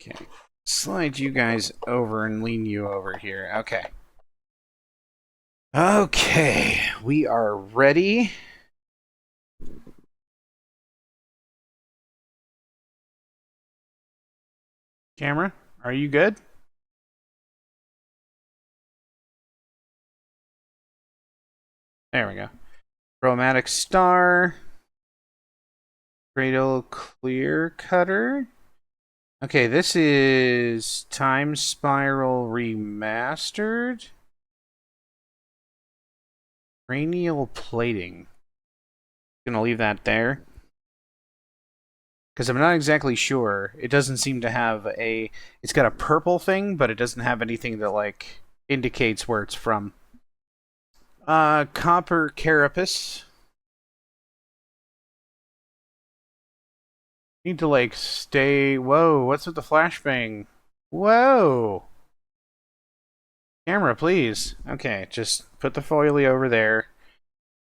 Okay. Slide you guys over and lean you over here. Okay. Okay, we are ready. Camera, are you good? There we go. Chromatic Star. Cradle Clear Cutter. Okay, this is Time Spiral Remastered. Cranial Plating. Gonna leave that there. Because I'm not exactly sure. It doesn't seem to have a... It's got a purple thing, but it doesn't have anything that, like, indicates where it's from. Copper Carapace. Need to, like, stay... Whoa, what's with the flashbang? Whoa! Camera, please. Okay, just put the foilie over there.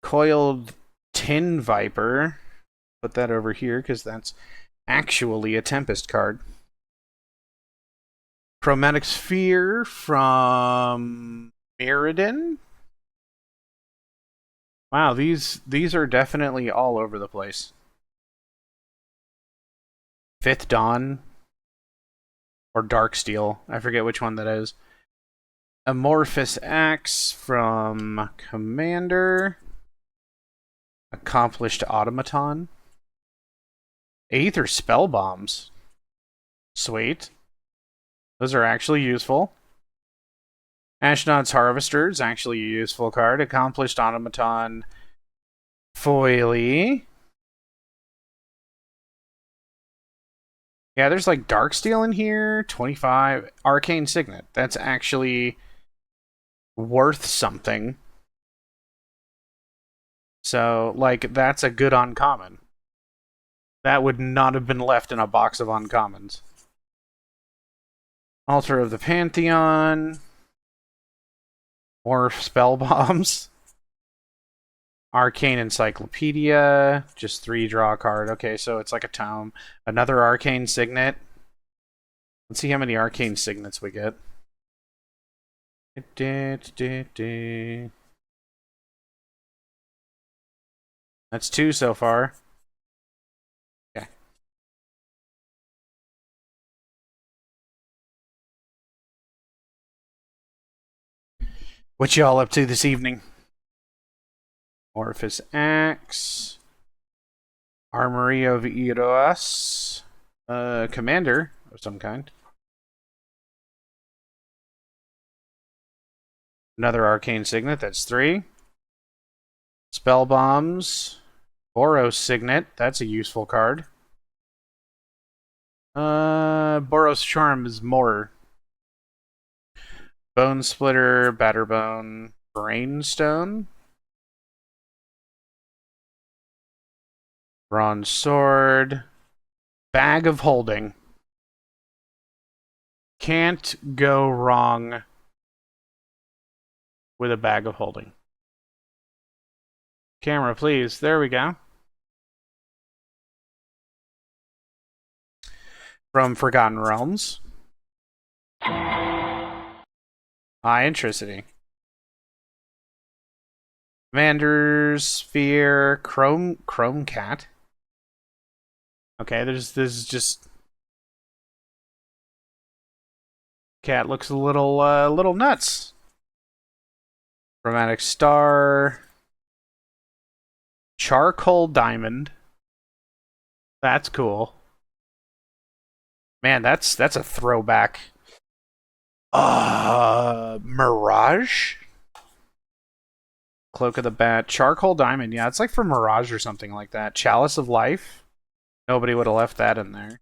Coiled Tin Viper. Put that over here, because that's actually a Tempest card. Chromatic Sphere from Mirrodin. Wow, these are definitely all over the place. Fifth Dawn or Darksteel. I forget which one that is. Amorphous Axe from Commander. Accomplished Automaton. Aether Spell Bombs. Sweet. Those are actually useful. Ashnod's Harvester is actually a useful card. Accomplished Automaton. Foily. Yeah, there's like Darksteel in here. 25. Arcane Signet. That's actually worth something. So, like, that's a good uncommon. That would not have been left in a box of uncommons. Altar of the Pantheon. More spell bombs. Arcane Encyclopedia. Just 3 draw a card. Okay, so it's like a tome. Another Arcane Signet. Let's see how many Arcane Signets we get. That's 2 so far. Okay. What y'all up to this evening? Orphis Axe. Armory of Eros. Commander of some kind. Another Arcane Signet, that's 3. Spell Bombs. Boros Signet, that's a useful card. Boros Charm is more. Bone Splitter, Batterbone, Brainstone. Bronze Sword. Bag of Holding. Can't go wrong with a Bag of Holding. Camera, please. There we go. From Forgotten Realms. Interesting. Commander's Sphere, Chrome Cat. Okay, this is just cat looks a little nuts. Chromatic Star, Charcoal Diamond. That's cool. Man, that's a throwback. Mirage? Cloak of the Bat. Charcoal Diamond. Yeah, it's like from Mirage or something like that. Chalice of Life. Nobody would have left that in there.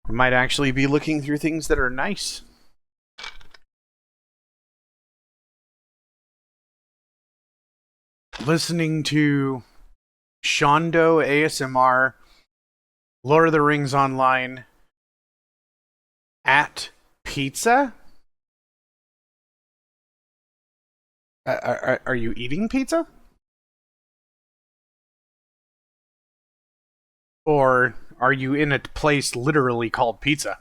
We might actually be looking through things that are nice. Listening to Shondo ASMR, Lord of the Rings Online, at pizza? Are you eating pizza? Or are you in a place literally called pizza?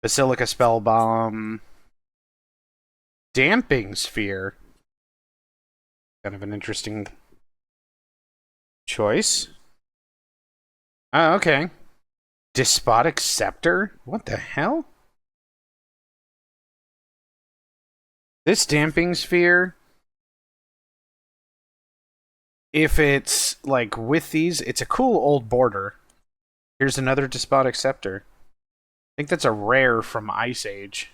Basilica Spell Bomb. Damping Sphere. Kind of an interesting choice. Oh, okay. Despotic Scepter? What the hell? This Damping Sphere If it's like with these, it's a cool old border. Here's another Despotic Scepter. I think that's a rare from Ice Age.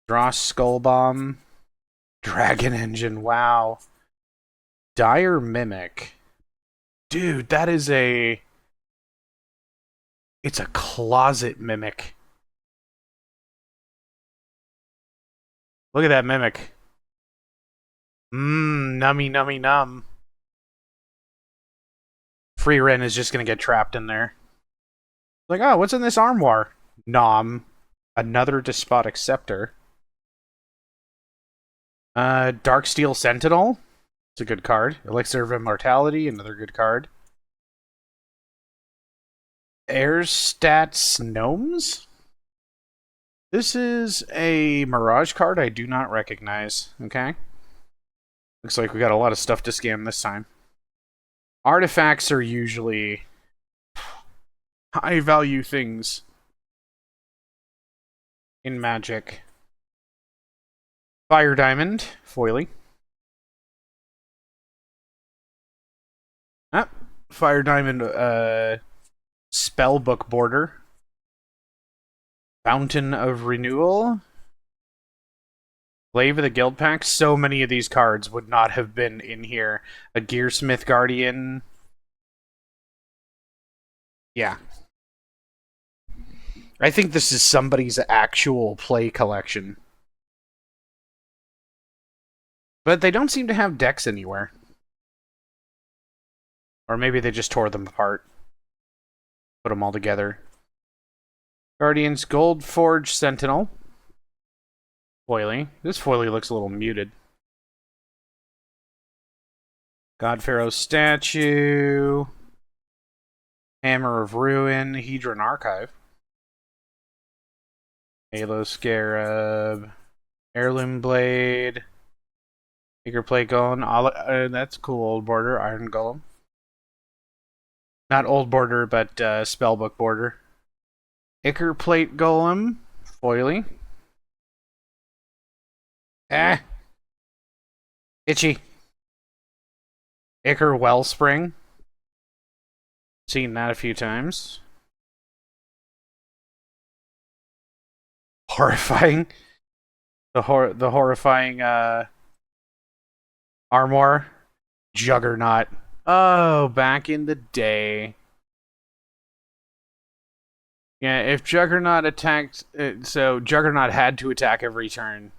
Dross Skull Bomb. Dragon Engine, wow. Dire Mimic. Dude, that is a... It's a closet mimic. Look at that mimic. Nummy nummy num. Free Ren is just gonna get trapped in there. Like, oh, what's in this armoire? Nom. Another Despotic Scepter. Darksteel Sentinel. It's a good card. Elixir of Immortality, another good card. Airstats Gnomes? This is a Mirage card I do not recognize. Okay. Looks like we got a lot of stuff to scam this time. Artifacts are usually high value things in Magic. Fire Diamond, foily. Ah, Fire Diamond, Spellbook Border. Fountain of Renewal. Glaive of the Guild Pack. So many of these cards would not have been in here. A Gearsmith Guardian. Yeah. I think this is somebody's actual play collection. But they don't seem to have decks anywhere. Or maybe they just tore them apart. Put them all together. Guardians Gold Forge Sentinel. Foily. This foily looks a little muted. God Pharaoh Statue. Hammer of Ruin. Hedron Archive. Halo Scarab. Heirloom Blade. Acre Plate Golem. That's a cool old border. Iron Golem. Not old border, but Spellbook border. Ichor Plate Golem. Foily. Itchy. Ichor Wellspring. Seen that a few times. Horrifying. The horrifying Armor. Juggernaut. Oh, back in the day. Yeah, if Juggernaut attacked... so, Juggernaut had to attack every turn.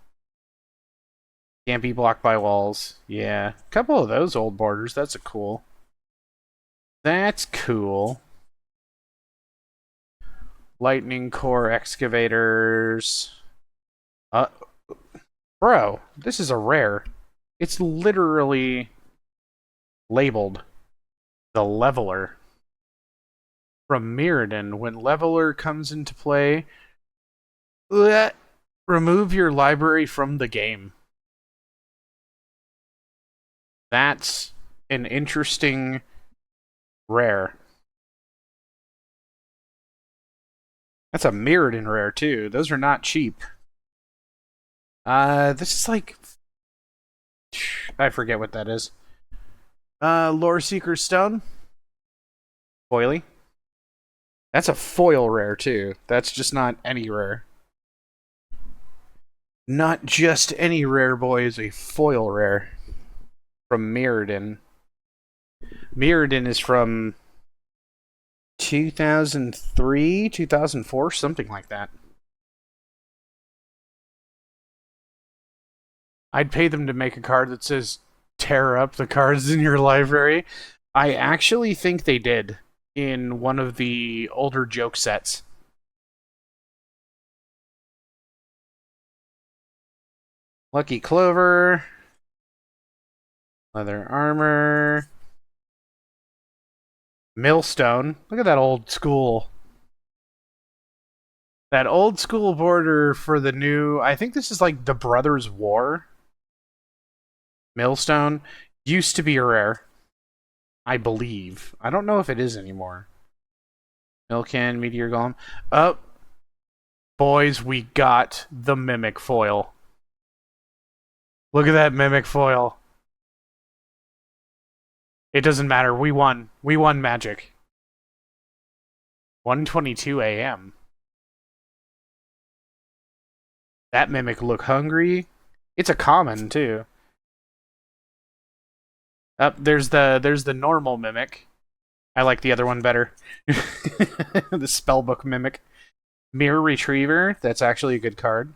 Can't be blocked by walls. Yeah. A couple of those old borders. That's a cool. That's cool. Lightning Core Excavators. Bro, this is a rare. It's literally labeled the Leveler. From Mirrodin, when Leveler comes into play, remove your library from the game. That's an interesting rare. That's a Mirrodin rare, too. Those are not cheap. This is like... I forget what that is. Lore Seeker Stone. Foily. That's a foil rare, too. That's just not any rare. Not just any rare, boys. A foil rare. From Mirrodin. Mirrodin is from 2003, 2004, something like that. I'd pay them to make a card that says tear up the cards in your library. I actually think they did in one of the older joke sets. Lucky Clover. Leather Armor. Millstone. Look at that old school. That old school border for the new... I think this is like the Brothers' War. Millstone. Used to be a rare. I believe. I don't know if it is anymore. Milcan, Meteor Golem. Oh. Boys, we got the Mimic foil. Look at that Mimic foil. It doesn't matter. We won. We won Magic. 1:22 a.m. That mimic look hungry. It's a common too. Up there's the normal mimic. I like the other one better. The spellbook mimic. Mirror Retriever. That's actually a good card.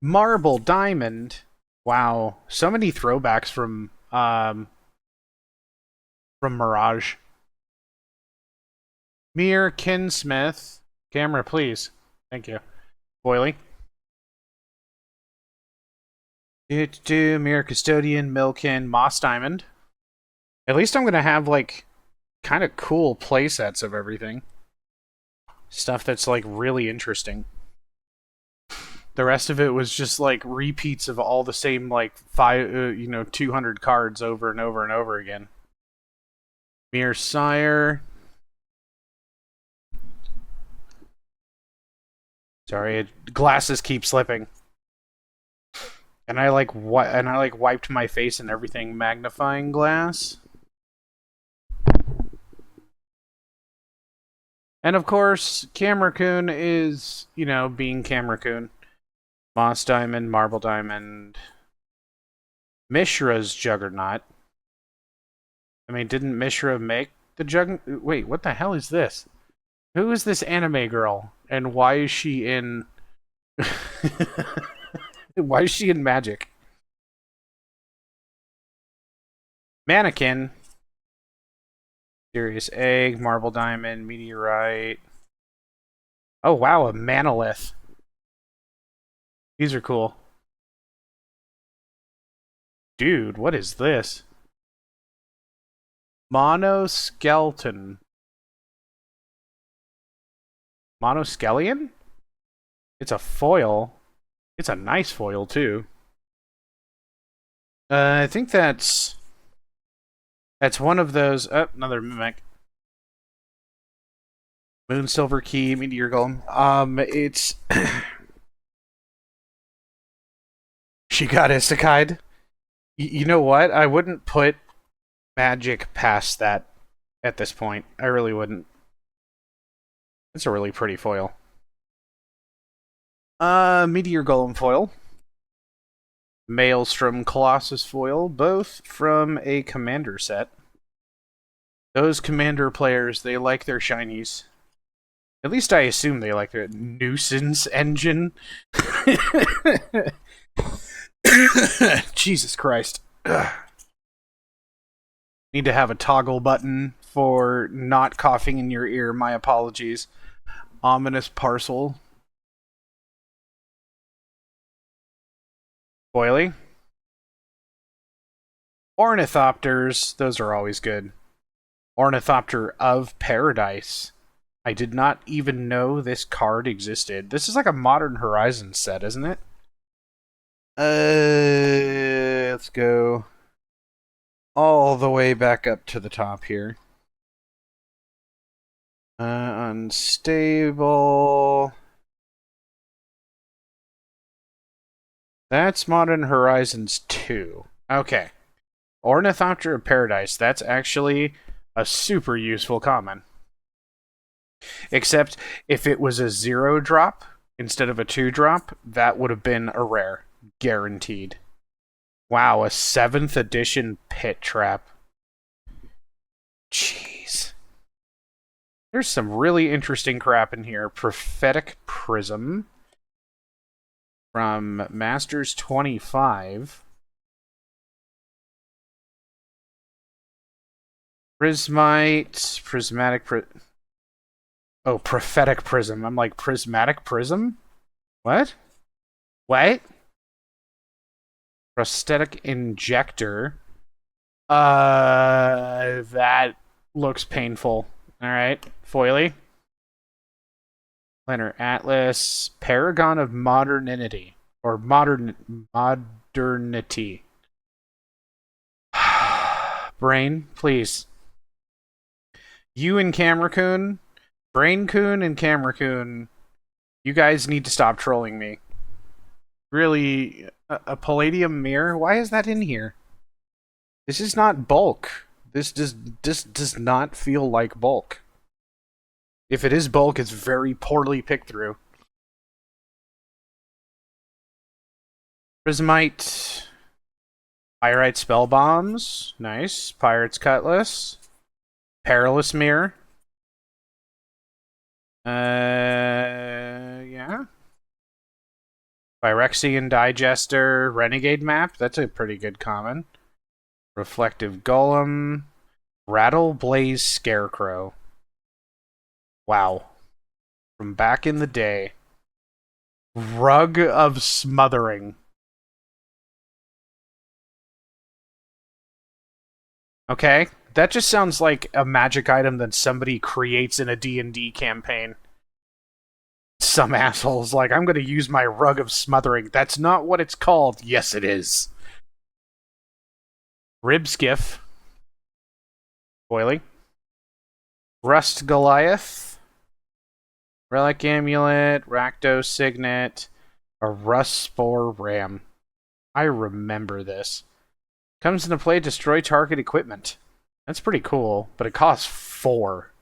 Marble Diamond. Wow, so many throwbacks from Mirage. Mir Kinsmith. Camera, please. Thank you. Boily. Mir Custodian, Milkin, Moss Diamond. At least I'm gonna have like kind of cool play sets of everything. Stuff that's like really interesting. The rest of it was just like repeats of all the same like 200 cards over and over and over again. Mir Sire. Sorry, glasses keep slipping. And I wiped my face and everything. Magnifying glass. And of course, Camera-kun is, being Camera-kun. Moss Diamond, Marble Diamond. Mishra's Juggernaut. I mean, didn't Mishra make the Juggernaut? Wait, what the hell is this? Who is this anime girl? And why is she in... Why is she in Magic? Mannequin. Serious Egg, Marble Diamond, Meteorite. Oh, wow, a Manolith. These are cool. Dude, what is this? Monoskeleton. Monoskelion? It's a foil. It's a nice foil, too. I think that's one of those... Oh, another Mimic. Moon Silver Key, Meteor Golem. It's... She got isekai'd. You know what? I wouldn't put Magic past that at this point. I really wouldn't. It's a really pretty foil. Meteor Golem foil. Maelstrom Colossus foil, both from a Commander set. Those Commander players, they like their shinies. At least I assume they like their Nuisance Engine. Jesus Christ. Need to have a toggle button for not coughing in your ear. My apologies. Ominous Parcel. Boily. Ornithopters. Those are always good. Ornithopter of Paradise. I did not even know this card existed. This is like a Modern Horizons set, isn't it? Let's go all the way back up to the top here. Unstable. That's Modern Horizons 2. Okay. Ornithopter of Paradise. That's actually a super useful common. Except if it was a 0-drop instead of a 2-drop, that would have been a rare. Guaranteed. Wow, a 7th edition Pit Trap. Jeez. There's some really interesting crap in here. Prophetic Prism. From Masters 25. Prismite. Oh, Prophetic Prism. I'm like, Prismatic Prism? What? What? Prosthetic Injector. That looks painful. Alright. Foily. Planner Atlas. Paragon of Modernity. Or Modernity. Brain, please. You and Camera-kun. Brain-kun and Camera-kun. You guys need to stop trolling me. Really, a Palladium Mirror? Why is that in here? This is not bulk. This does not feel like bulk. If it is bulk, it's very poorly picked through. Prismite. Pyrite Spell Bombs. Nice. Pirate's Cutlass. Perilous Mirror. Yeah. Phyrexian Digester. Renegade Map. That's a pretty good common. Reflective Golem. Rattle Blaze Scarecrow. Wow. From back in the day. Rug of Smothering. Okay, that just sounds like a magic item that somebody creates in a D&D campaign. Some asshole's like, I'm going to use my Rug of Smothering. That's not what it's called. Yes, it is. Rib Skiff. Boiling. Rust Goliath. Relic Amulet. Rakdos Signet. A Rust Spore Ram. I remember this. Comes into play, destroy target equipment. That's pretty cool, but it costs 4.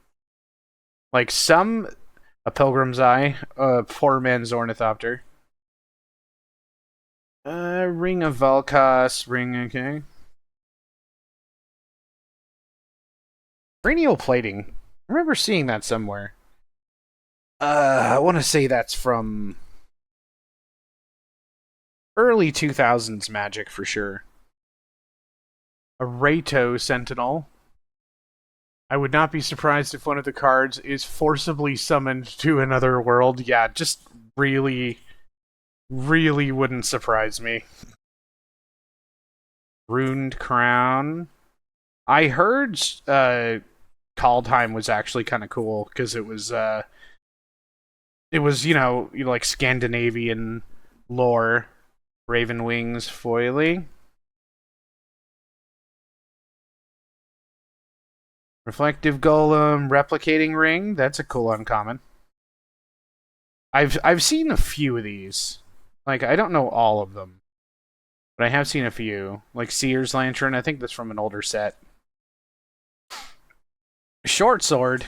Like a Pilgrim's Eye, a poor man's Ornithopter. Ring of Valkos, okay. Cranial Plating. I remember seeing that somewhere. I want to say that's from early 2000s Magic for sure. A Rato Sentinel. I would not be surprised if one of the cards is forcibly summoned to another world. Yeah, just really, really wouldn't surprise me. Runed Crown. I heard Kaldheim was actually kind of cool because it was like Scandinavian lore. Raven Wings Foily. Reflective Golem, Replicating Ring. That's a cool uncommon. I've seen a few of these. Like, I don't know all of them. But I have seen a few. Like Seer's Lantern. I think that's from an older set. Short Sword.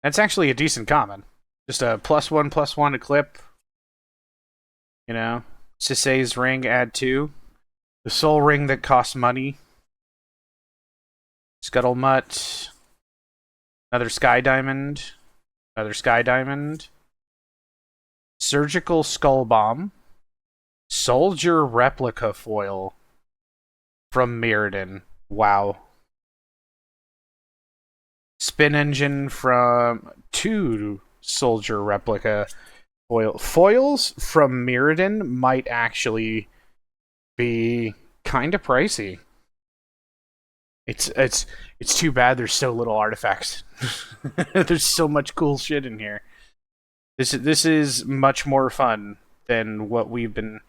That's actually a decent common. Just a +1/+1 equip. You know. Sisei's Ring, add 2. The Soul Ring that costs money. Scuttlemutt. Another Sky Diamond. Another Sky Diamond. Surgical Skull Bomb. Soldier Replica Foil. From Mirrodin. Wow. Spin Engine from 2 Soldier Replica foils from Mirrodin might actually be kind of pricey. It's too bad there's so little artifacts. There's so much cool shit in here. This is much more fun than what we've been,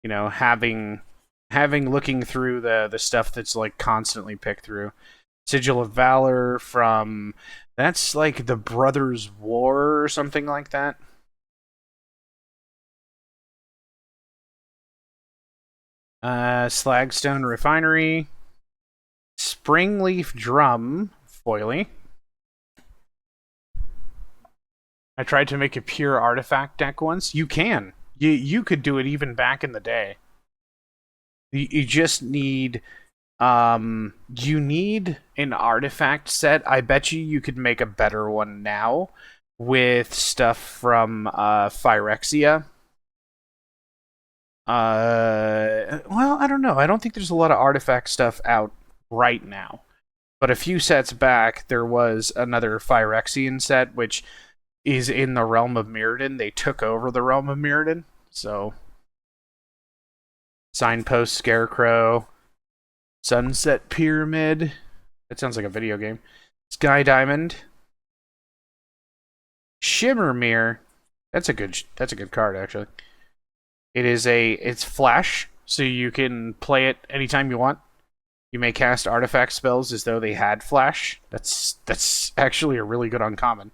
having looking through the stuff that's like constantly picked through. Sigil of Valor from that's like the Brothers' War or something like that. Slagstone Refinery. Springleaf Drum Foily. I tried to make a pure artifact deck once. You can. You could do it even back in the day. You just need you need an artifact set. I bet you could make a better one now with stuff from Phyrexia. Well, I don't know. I don't think there's a lot of artifact stuff out right now. But a few sets back, there was another Phyrexian set, which is in the realm of Mirrodin. They took over the realm of Mirrodin. So, Signpost Scarecrow, Sunset Pyramid. That sounds like a video game. Sky Diamond, Shimmer Mirror. That's a good card actually. It's flash, so you can play it anytime you want. You may cast artifact spells as though they had flash. That's actually a really good uncommon.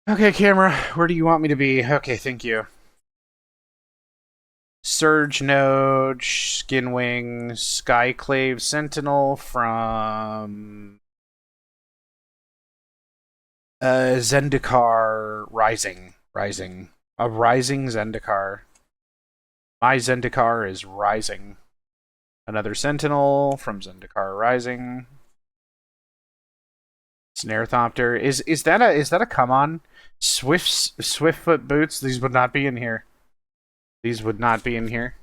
Okay, camera, where do you want me to be? Okay, thank you. Surge Node, Skinwing, Skyclave Sentinel from Zendikar Rising. A rising Zendikar. My Zendikar is rising. Another Sentinel from Zendikar Rising. Snarethopter. Is that a come on? Swiftfoot boots? These would not be in here. These would not be in here.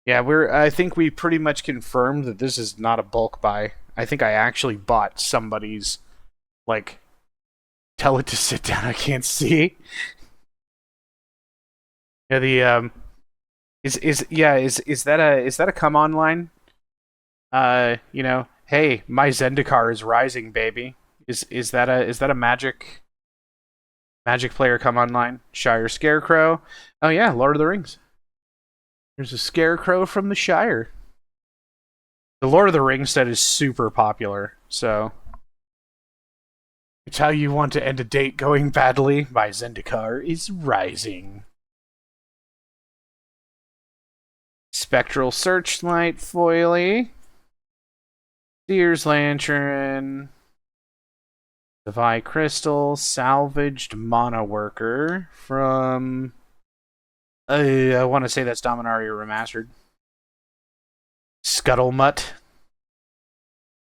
Yeah, I think we pretty much confirmed that this is not a bulk buy. I think I actually bought somebody's, like, tell it to sit down, I can't see. Yeah, the is that a come on line? You know, hey, my Zendikar is rising, baby. Is that a magic player come on line? Shire Scarecrow. Oh yeah, Lord of the Rings. There's a Scarecrow from the Shire. The Lord of the Rings set is super popular, so it's how you want to end a date going badly. My Zendikar is rising. Spectral Searchlight Foily. Seer's Lantern. Divine Crystal. Salvaged Mana Worker from... I want to say that's Dominaria Remastered. Scuttlemutt.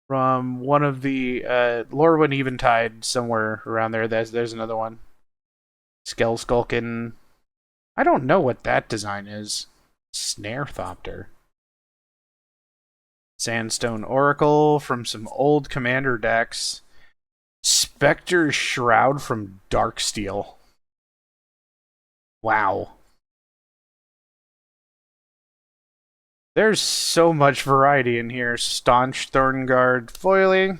From one of the... Lorwyn Eventide, somewhere around there. There's another one. Skellskulkin. I don't know what that design is. Snarethopter. Sandstone Oracle from some old Commander decks. Spectre Shroud from Darksteel. Wow. There's so much variety in here. Staunch Thornguard Foiling.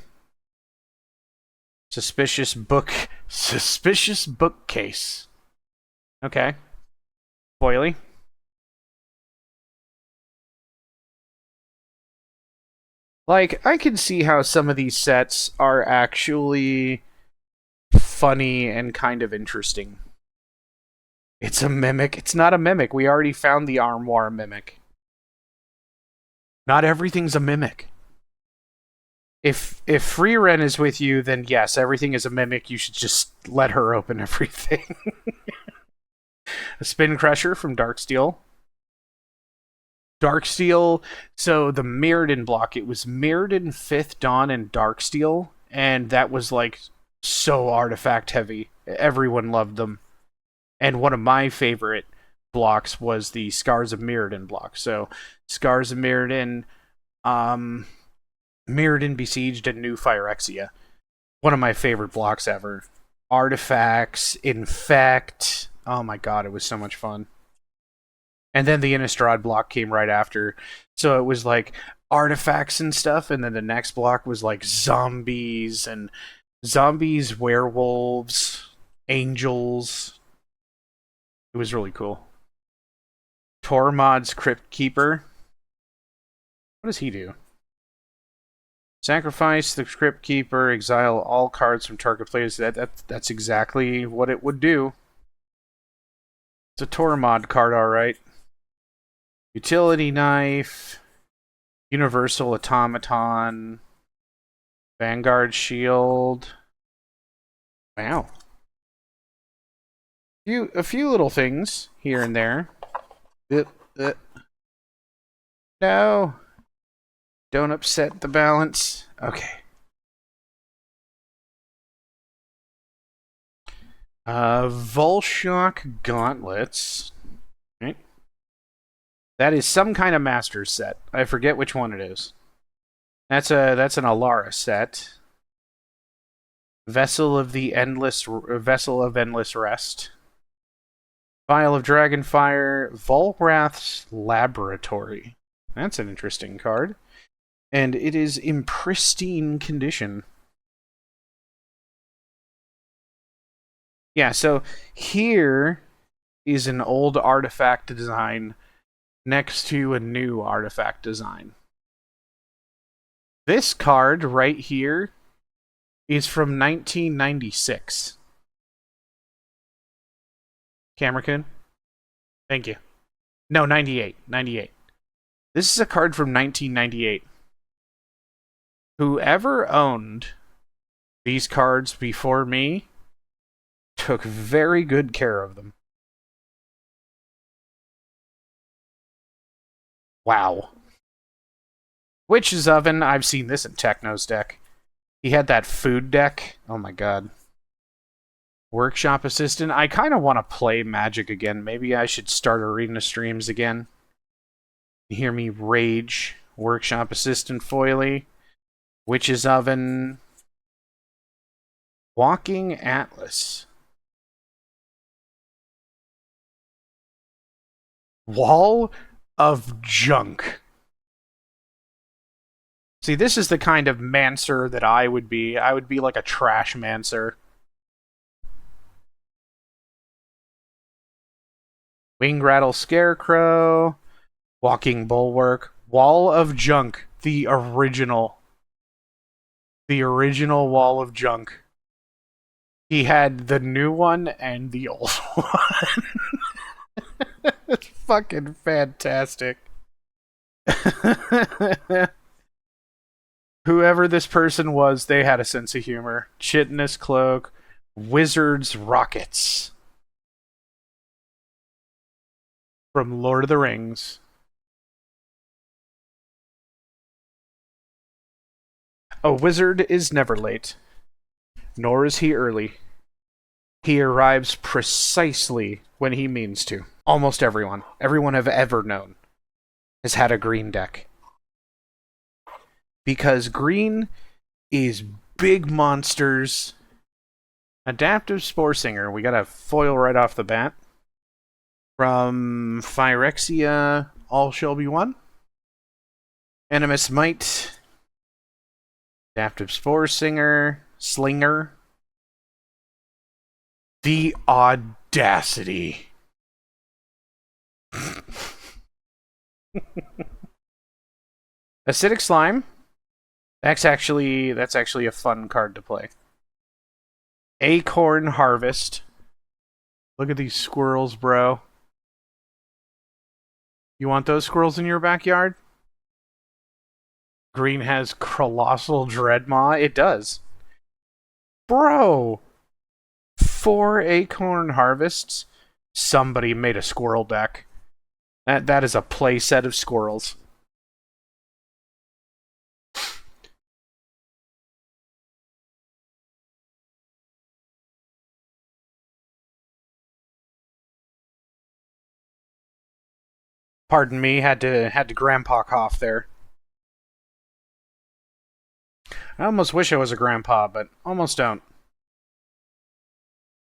Suspicious Bookcase. Okay. Foily. Like, I can see how some of these sets are actually funny and kind of interesting. It's a mimic. It's not a mimic. We already found the Armoire mimic. Not everything's a mimic. If Freeren is with you, then yes, everything is a mimic. You should just let her open everything. A Spin Crusher from Darksteel. Darksteel, so the Mirrodin block, it was Mirrodin, 5th Dawn, and Darksteel, and that was like so artifact heavy. Everyone loved them. And one of my favorite blocks was the Scars of Mirrodin block. So Scars of Mirrodin, Mirrodin Besieged, and New Phyrexia. One of my favorite blocks ever. Artifacts, Infect. Oh my god, it was so much fun. And then the Innistrad block came right after. So it was like artifacts and stuff, and then the next block was like zombies, werewolves, angels. It was really cool. Tormod's Crypt Keeper. What does he do? Sacrifice the Crypt Keeper, exile all cards from target players. That's exactly what it would do. It's a Tormod card, alright. Utility Knife, Universal Automaton, Vanguard Shield. Wow. A few little things here and there. No. Don't upset the balance. Okay. Volshock Gauntlets. Right. That is some kind of Masters set. I forget which one it is. That's an Alara set. Vessel of Endless Rest. Vial of Dragonfire. Volrath's Laboratory. That's an interesting card. And it is in pristine condition. Yeah, so here is an old artifact design next to a new artifact design. This card right here is from 1996. Cameron, thank you. No, 98. 98. This is a card from 1998. Whoever owned these cards before me took very good care of them. Wow. Witch's Oven, I've seen this in Techno's deck. He had that food deck. Oh my god. Workshop Assistant. I kind of want to play Magic again. Maybe I should start arena streams again. You hear me rage. Workshop Assistant foily. Witch's Oven. Walking Atlas. Wall of Junk. See, this is the kind of mancer that I would be. I would be like a trash mancer. Wing Rattle Scarecrow. Walking Bulwark. Wall of Junk. The original. The original Wall of Junk. He had the new one and the old one. It's fucking fantastic. Whoever this person was, they had a sense of humor. Chitinous Cloak. Wizard's Rockets. From Lord of the Rings. A wizard is never late, nor is he early. He arrives precisely when he means to. Almost everyone I've ever known, has had a green deck. Because green is big monsters. Adaptive Spore Singer, we got a foil right off the bat. From Phyrexia, all shall be one. Animus Might. Adaptive Spore Singer. Slinger. The audacity. Acidic Slime. That's actually a fun card to play. Acorn Harvest. Look at these squirrels, bro. You want those squirrels in your backyard? Green has Colossal Dreadmaw. It does. Bro! 4 Acorn Harvests? Somebody made a squirrel deck. That is a play set of squirrels. Pardon me, had to grandpa cough there. I almost wish I was a grandpa, but almost don't.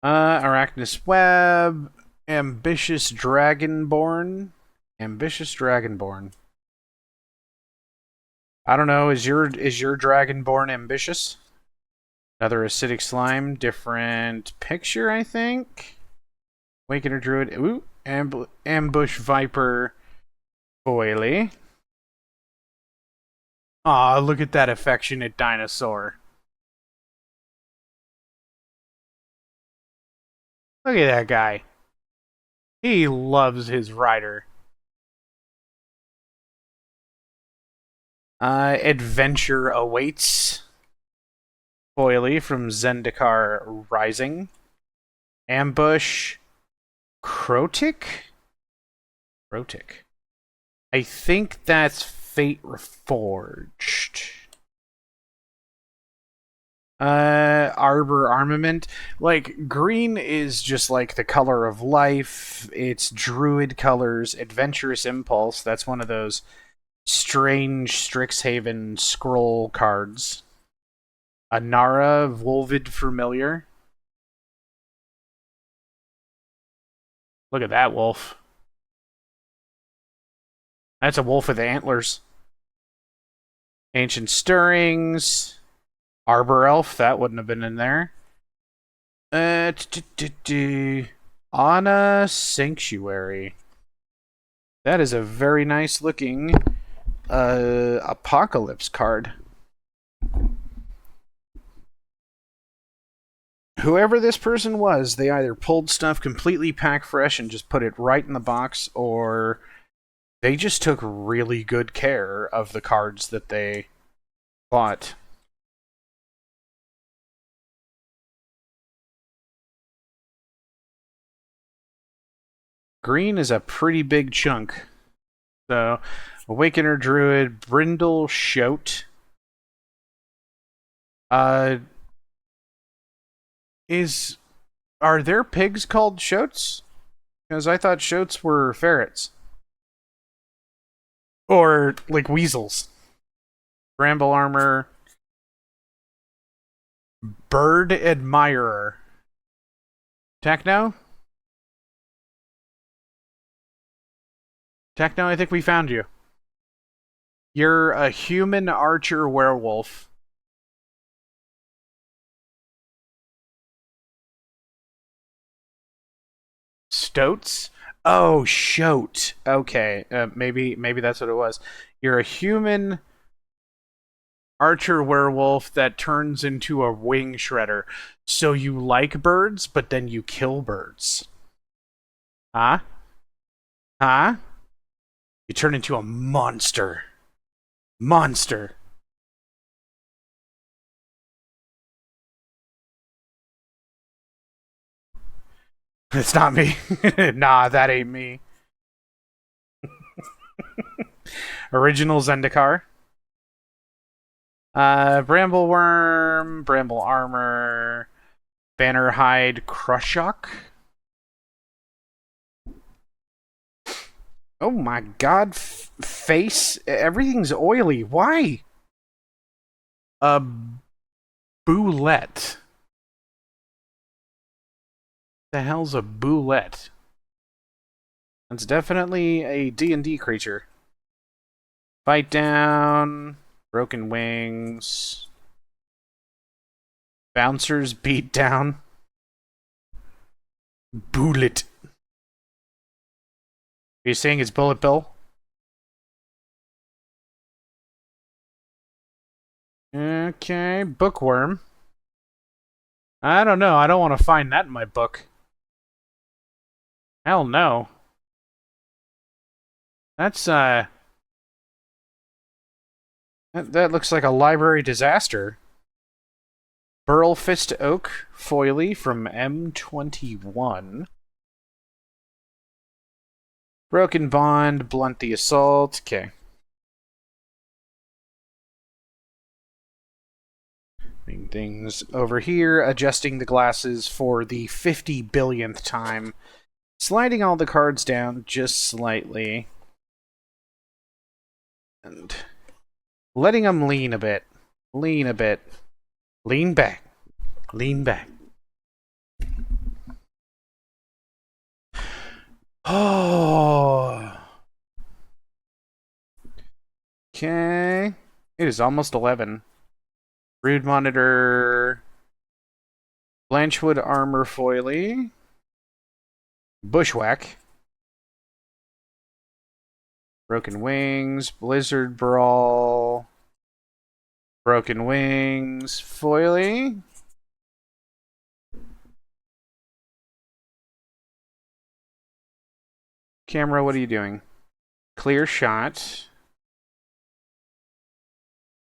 Arachnus Web, Ambitious Dragonborn. Ambitious Dragonborn. I don't know, is your Dragonborn ambitious? Another Acidic Slime, different picture, I think. Awakener Druid. Ooh, Ambush Viper Foily. Aw, look at that affectionate dinosaur. Look at that guy. He loves his rider. Adventure Awaits. Foily from Zendikar Rising. Ambush. Crotic? Crotic. I think that's Fate Reforged. Arbor Armament. Like, green is just like the color of life. It's druid colors. Adventurous Impulse. That's one of those strange Strixhaven scroll cards. Anara Volvid Familiar. Look at that wolf. That's a wolf with antlers. Ancient Stirrings. Arbor Elf, that wouldn't have been in there. Anna Sanctuary. That is a very nice looking Apocalypse card. whoever this person was, they either pulled stuff completely pack fresh and just put it right in the box, or they just took really good care of the cards that they bought. Green is a pretty big chunk. So, Awakener Druid, Brindle Shoat. Uh, are there pigs called Shoats? Because I thought Shoats were ferrets. Or, like, weasels. Bramble Armor. Bird Admirer. Techno? Techno, I think we found you. You're a human archer werewolf. Stoats? Oh, shoat. Okay, maybe that's what it was. You're a human archer werewolf that turns into a wing shredder. So you like birds, but then you kill birds. Huh? Huh? You turn into a monster. Monster. It's not me. Nah, that ain't me. Original Zendikar. Brambleworm, Bramble Armor, Bannerhide Crushok. Oh my god, face. Everything's oily. Why? A boulette. The hell's a boulette? That's definitely a D&D creature. Bite down. Broken wings. Bouncers beat down. Bullet. Are you saying it's Bullet Bill? Okay, Bookworm. I don't know. I don't want to find that in my book. Hell no. That's, that looks like a library disaster. Burlfist Oak Foily from M21. Broken Bond, Blunt the Assault. Okay. Things over here, adjusting the glasses for the 50 billionth time. Sliding all the cards down just slightly. And letting them lean a bit. Lean a bit. Lean back. Lean back. Oh. Okay. It is almost 11. Brood Monitor. Blanchwood Armor Foily. Bushwhack. Broken Wings. Blizzard Brawl. Broken Wings. Foily. Camera, what are you doing? Clear Shot.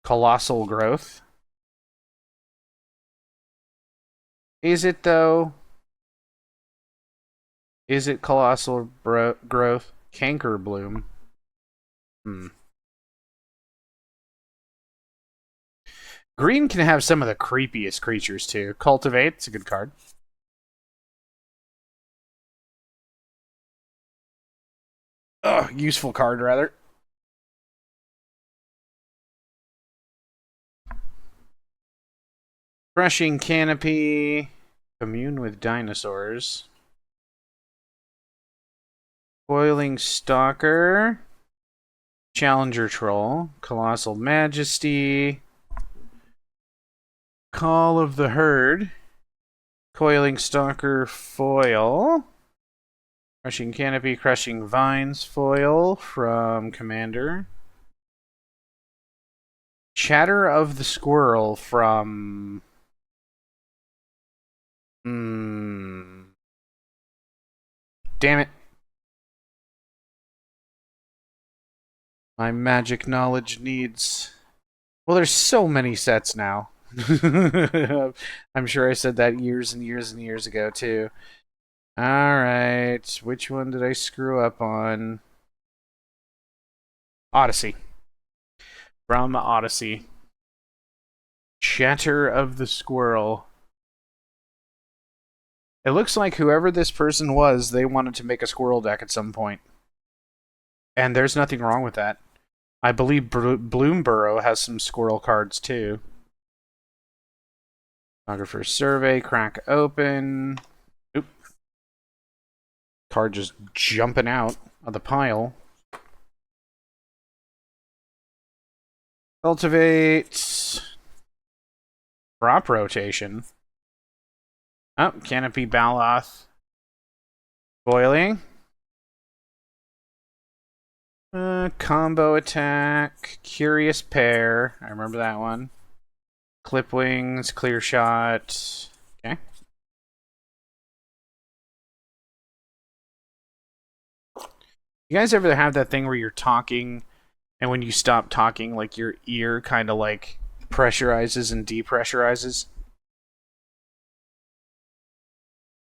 Colossal Growth. Is it, though? Is it Colossal Growth? Canker Bloom. Green can have some of the creepiest creatures, too. Cultivate, it's a good card. Ugh, useful card, rather. Crushing Canopy. Commune with Dinosaurs. Boiling Stalker. Challenger Troll. Colossal Majesty. Call of the Herd. Coiling Stalker Foil. Crushing Canopy, Crushing Vines Foil from Commander. Chatter of the Squirrel from Hmm. Damn it. My magic knowledge needs... Well, there's so many sets now. I'm sure I said that years and years and years ago, too. Alright. Which one did I screw up on? Odyssey. From Odyssey. Chatter of the Squirrel. It looks like whoever this person was, they wanted to make a squirrel deck at some point. And there's nothing wrong with that. I believe Bloomborough has some squirrel cards too. Photographer's Survey, crack open. Oop. Card just jumping out of the pile. Cultivate. Crop rotation. Oh, Canopy Baloth. Boiling. Combo attack. Curious Pair. I remember that one. Clip Wings. Clear Shot. Okay. You guys ever have that thing where you're talking, and when you stop talking, like your ear kind of like pressurizes and depressurizes?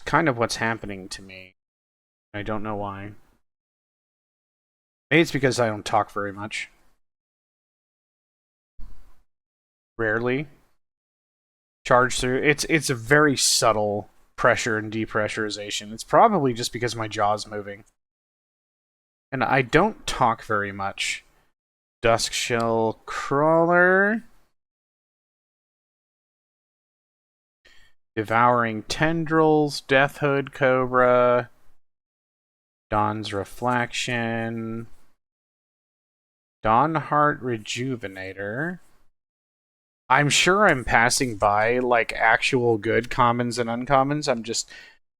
Kind of what's happening to me. I don't know why. Maybe it's because I don't talk very much. Rarely. Charge through. It's a very subtle pressure and depressurization. It's probably just because my jaw's moving. And I don't talk very much. Duskshell Crawler. Devouring Tendrils. Deathhood Cobra. Dawn's Reflection. Dawnheart Rejuvenator. I'm sure I'm passing by like actual good commons and uncommons. I'm just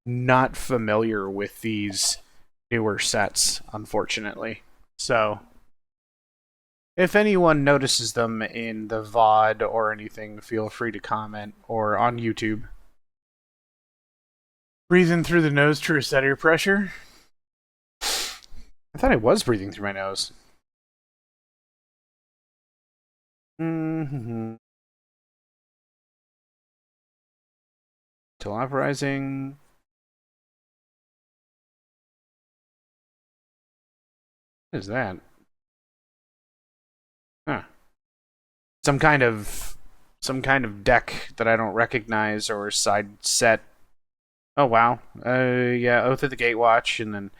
not familiar with these newer sets, unfortunately. So, if anyone notices them in the VOD or anything, feel free to comment, or on YouTube. Breathing through the nose to reset your pressure? I thought I was breathing through my nose. Mm-hmm. Till Uprising. What is that? Huh. Some kind of deck that I don't recognize, or side set. Oh wow. Yeah, Oath of the Gatewatch, and then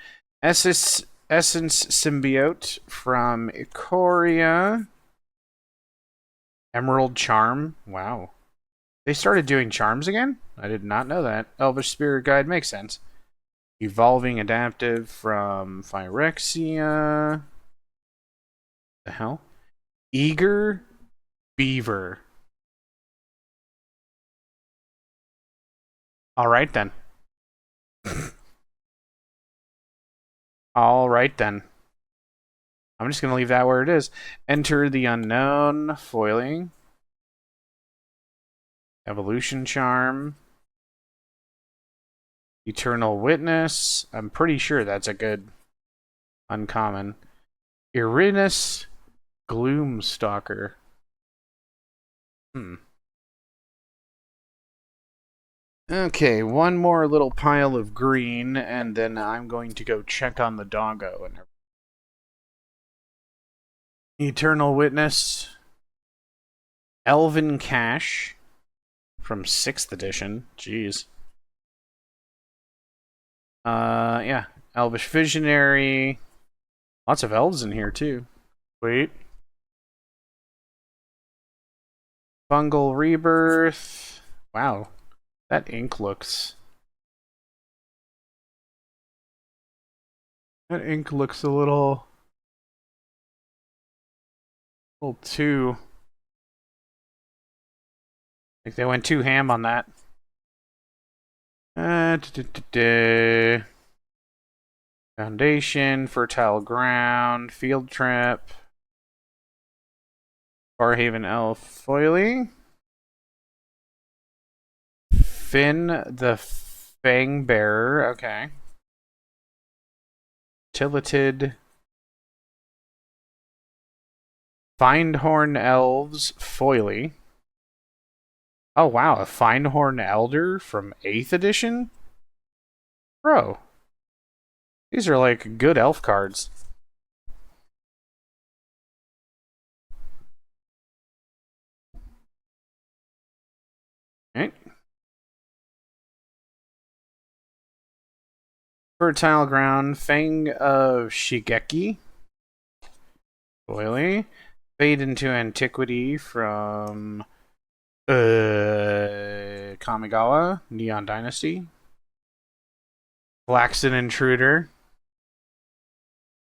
Essence Symbiote from Ikoria. Emerald Charm. Wow. They started doing charms again? I did not know that. Elvish Spirit Guide makes sense. Evolving Adaptive from Phyrexia. The hell? Eager Beaver. Alright then. Alright then. I'm just going to leave that where it is. Enter the Unknown. Foiling. Evolution Charm. Eternal Witness. I'm pretty sure that's a good uncommon. Irinus Gloomstalker. Okay, one more little pile of green, and then I'm going to go check on the doggo. And Eternal Witness. Elven Cache from 6th edition. Jeez. Yeah. Elvish Visionary. Lots of elves in here, too. Wait. Fungal Rebirth. Wow. That ink looks... That ink looks a little too... I think they went too ham on that. Foundation, Fertile Ground, Field Trip, Farhaven Elf Foiling, Finn the Fang Bearer. Okay. Tilleted. Findhorn Elves Foily. Oh wow, a Findhorn Elder from 8th edition? Bro. These are like good elf cards. Right. Fertile Ground, Fang of Shigeki. Foily. Fade into Antiquity from Kamigawa, Neon Dynasty. Flaxen Intruder.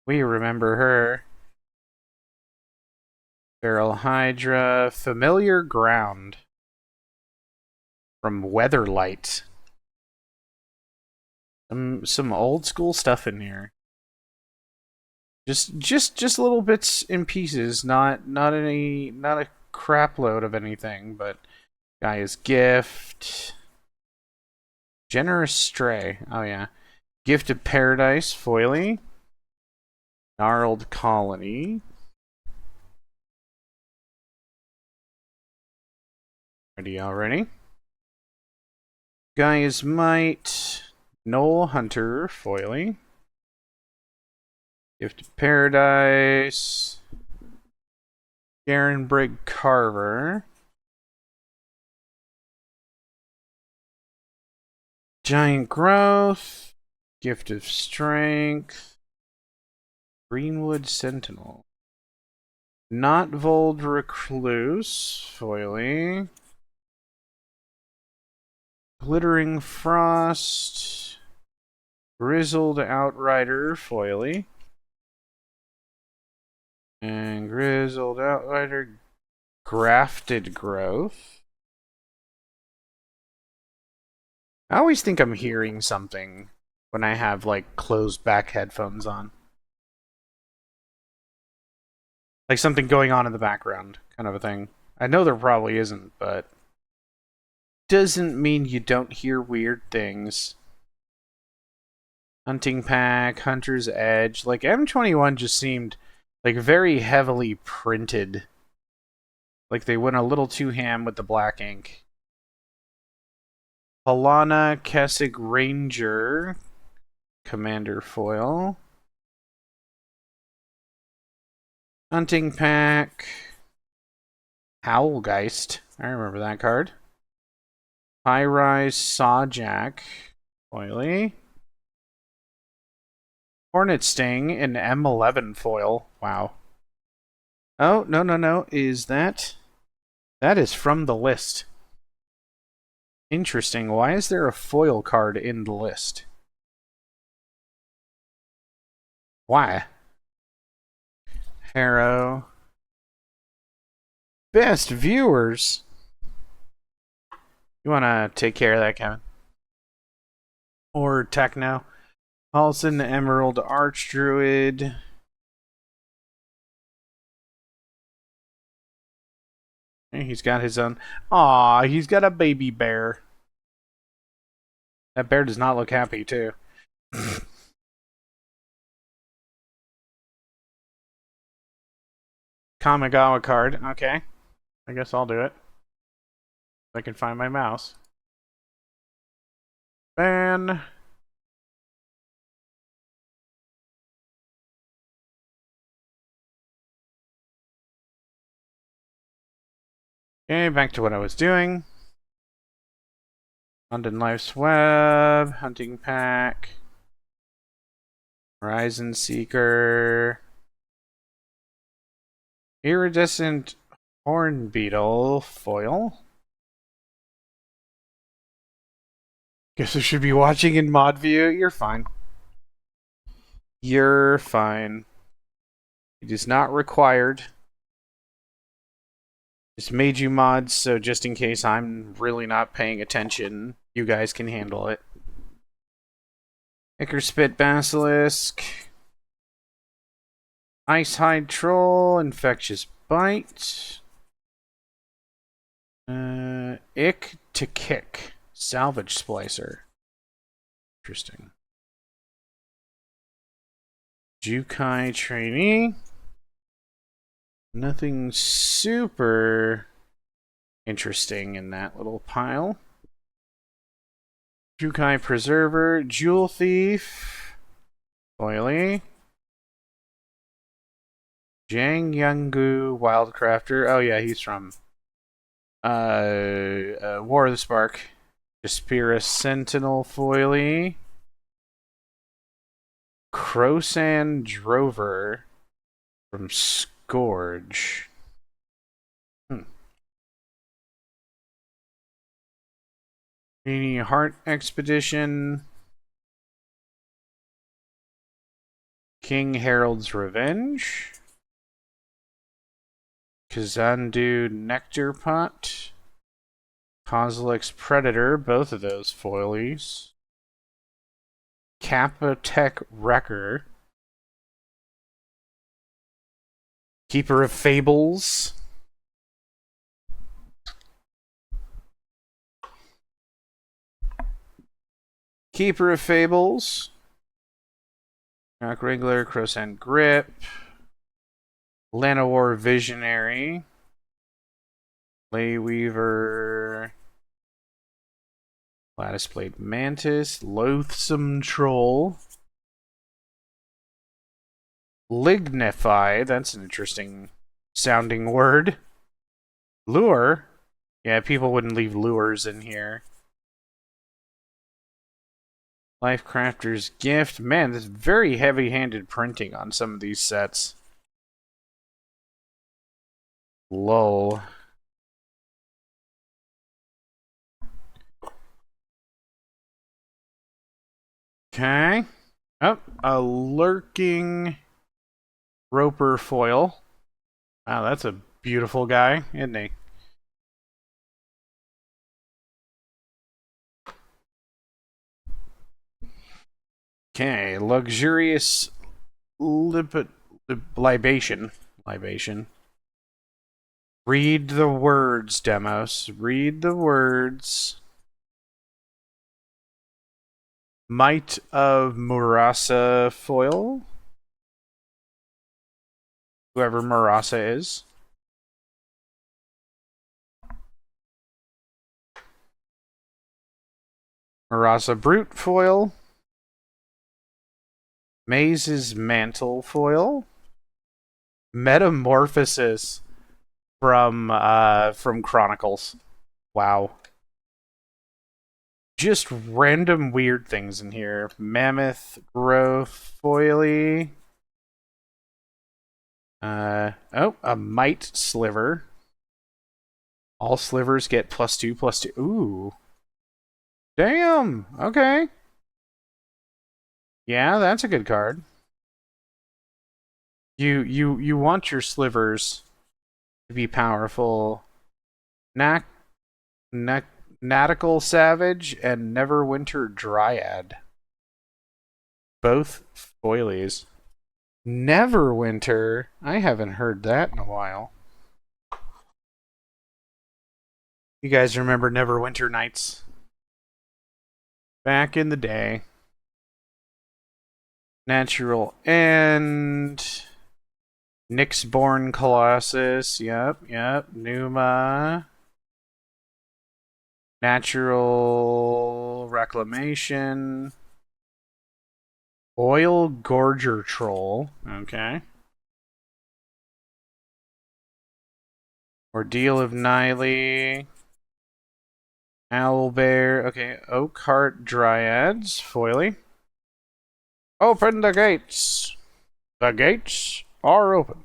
We remember her. Feral Hydra, Familiar Ground from Weatherlight. Some old school stuff in here. Just little bits and pieces, not a crap load of anything, but Gaia's Gift. Generous Stray. Oh yeah. Gift of Paradise, Foily. Gnarled Colony. Ready already? Gaia's Might. Knoll Hunter, Foily. Gift of Paradise. Garen Brigg Carver. Giant Growth. Gift of Strength. Greenwood Sentinel. Notvold Recluse, Foily. Glittering Frost. Grizzled Outrider, Foily. And Grizzled Outrider, Grafted Growth. I always think I'm hearing something when I have, like, closed back headphones on. Like something going on in the background, kind of a thing. I know there probably isn't, but doesn't mean you don't hear weird things. Hunting Pack, Hunter's Edge. Like, M21 just seemed like very heavily printed. Like they went a little too ham with the black ink. Halana Kessig Ranger, Commander Foil. Hunting Pack. Howlgeist. I remember that card. High Rise Sawjack. Foily. Hornet Sting in M11 foil. Wow. Oh, no. Is that... That is from the list. Interesting. Why is there a foil card in the list? Why? Harrow. Best viewers. You want to take care of that, Kevin? Or Techno. Paulson, Emerald Archdruid. He's got his own. Aw, he's got a baby bear. That bear does not look happy, too. Kamigawa card. Okay. I guess I'll do it. If I can find my mouse. Ban. Okay, back to what I was doing. London Life's Web, Hunting Pack, Horizon Seeker, Iridescent Horn Beetle foil. Guess I should be watching in mod view. You're fine. You're fine. It is not required. Just made you mods, so just in case I'm really not paying attention, you guys can handle it. Ickerspit Basilisk. Icehide Troll, Infectious Bite. Ick to Kick. Salvage splicer. Interesting. Jukai trainee. Nothing super interesting in that little pile. Jukai preserver. Jewel thief. Oily. Jang Youngu Wildcrafter. Oh yeah, he's from War of the Spark. Despira Sentinel Foily. Crosan Drover from Scourge. Any Heart Expedition. King Harold's Revenge. Kazandu Nectar Pot. Kozilek's Predator, both of those foilies. Kappa-Tech Wrecker. Keeper of Fables. Keeper of Fables. Rock Wrangler, Crosan Grip. Llanowar Visionary. Layweaver. Lattice Blade Mantis. Loathsome Troll. Lignify. That's an interesting sounding word. Lure. Yeah, people wouldn't leave lures in here. Lifecrafter's Gift. Man, this is very heavy-handed printing on some of these sets. Lol. Okay. Oh, a lurking Roper foil. Wow, that's a beautiful guy, isn't he? Okay, luxurious libation. Read the words, Demos. Read the words. Might of Murasa foil. Whoever Murasa is. Murasa Brute foil. Maze's Mantle foil. Metamorphosis from Chronicles. Wow. Just random weird things in here. Mammoth Growth foily. Oh, a Might Sliver. All slivers get +2/+2. Ooh. Damn. Okay. Yeah, that's a good card. You want your slivers to be powerful. Natical Savage and Neverwinter Dryad. Both foilies. Neverwinter? I haven't heard that in a while. You guys remember Neverwinter Nights? Back in the day. Natural End. Nyxborn Colossus. Yep. Numa. Natural Reclamation. Oil Gorger Troll. Okay. Ordeal of Nile. Owlbear. Okay. Oakheart Dryads. Foily. Open the gates. The gates are open.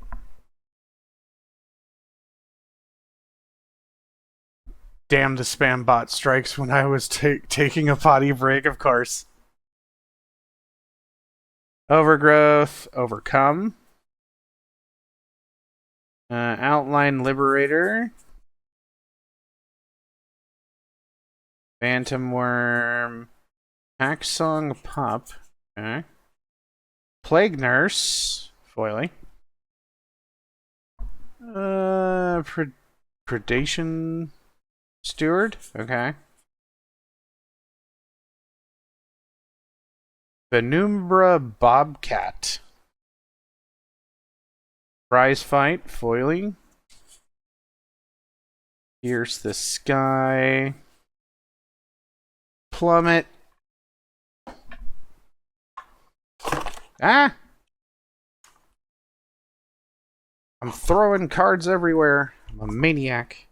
Damn, the spam bot strikes when I was taking a potty break, of course. Overgrowth. Overcome. Outline Liberator. Phantom Worm. Hacksong Pup. Okay. Plague Nurse. Foily. Predation Steward. Okay. Penumbra Bobcat. Prize fight, foiling. Pierce the sky. Plummet. Ah! I'm throwing cards everywhere. I'm a maniac.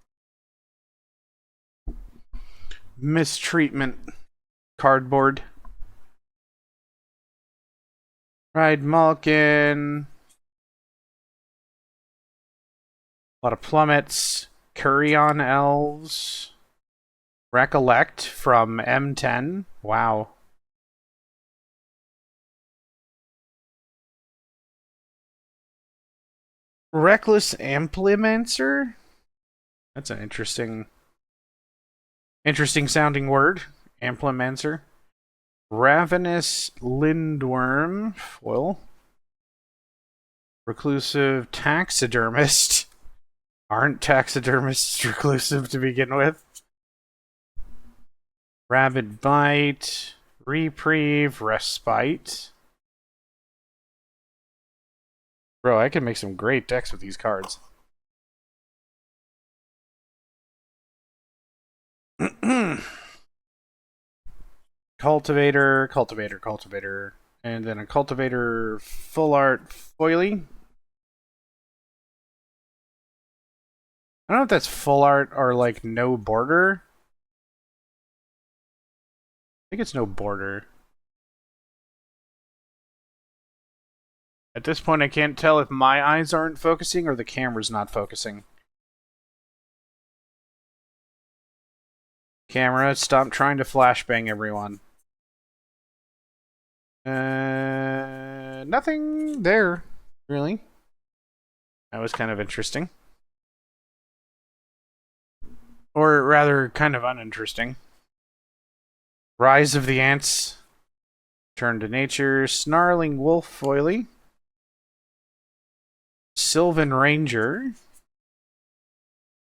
Mistreatment. Cardboard. Ride Malkin. A lot of plummets. Curion Elves. Recollect from M10. Wow. Reckless Amplimancer? That's an interesting sounding word. Amplimancer. Ravenous Lindworm. Foil. Reclusive Taxidermist. Aren't taxidermists reclusive to begin with? Rabid Bite. Reprieve. Respite. Bro, I can make some great decks with these cards. Cultivator, Cultivator, Cultivator. And then a Cultivator Full Art Foily. I don't know if that's full art or like no border. I think it's no border. At this point, I can't tell if my eyes aren't focusing or the camera's not focusing. Camera, stop trying to flashbang everyone. Nothing there, really. That was kind of interesting. Or rather, kind of uninteresting. Rise of the Ants. Turn to Nature. Snarling Wolf Foily. Sylvan Ranger.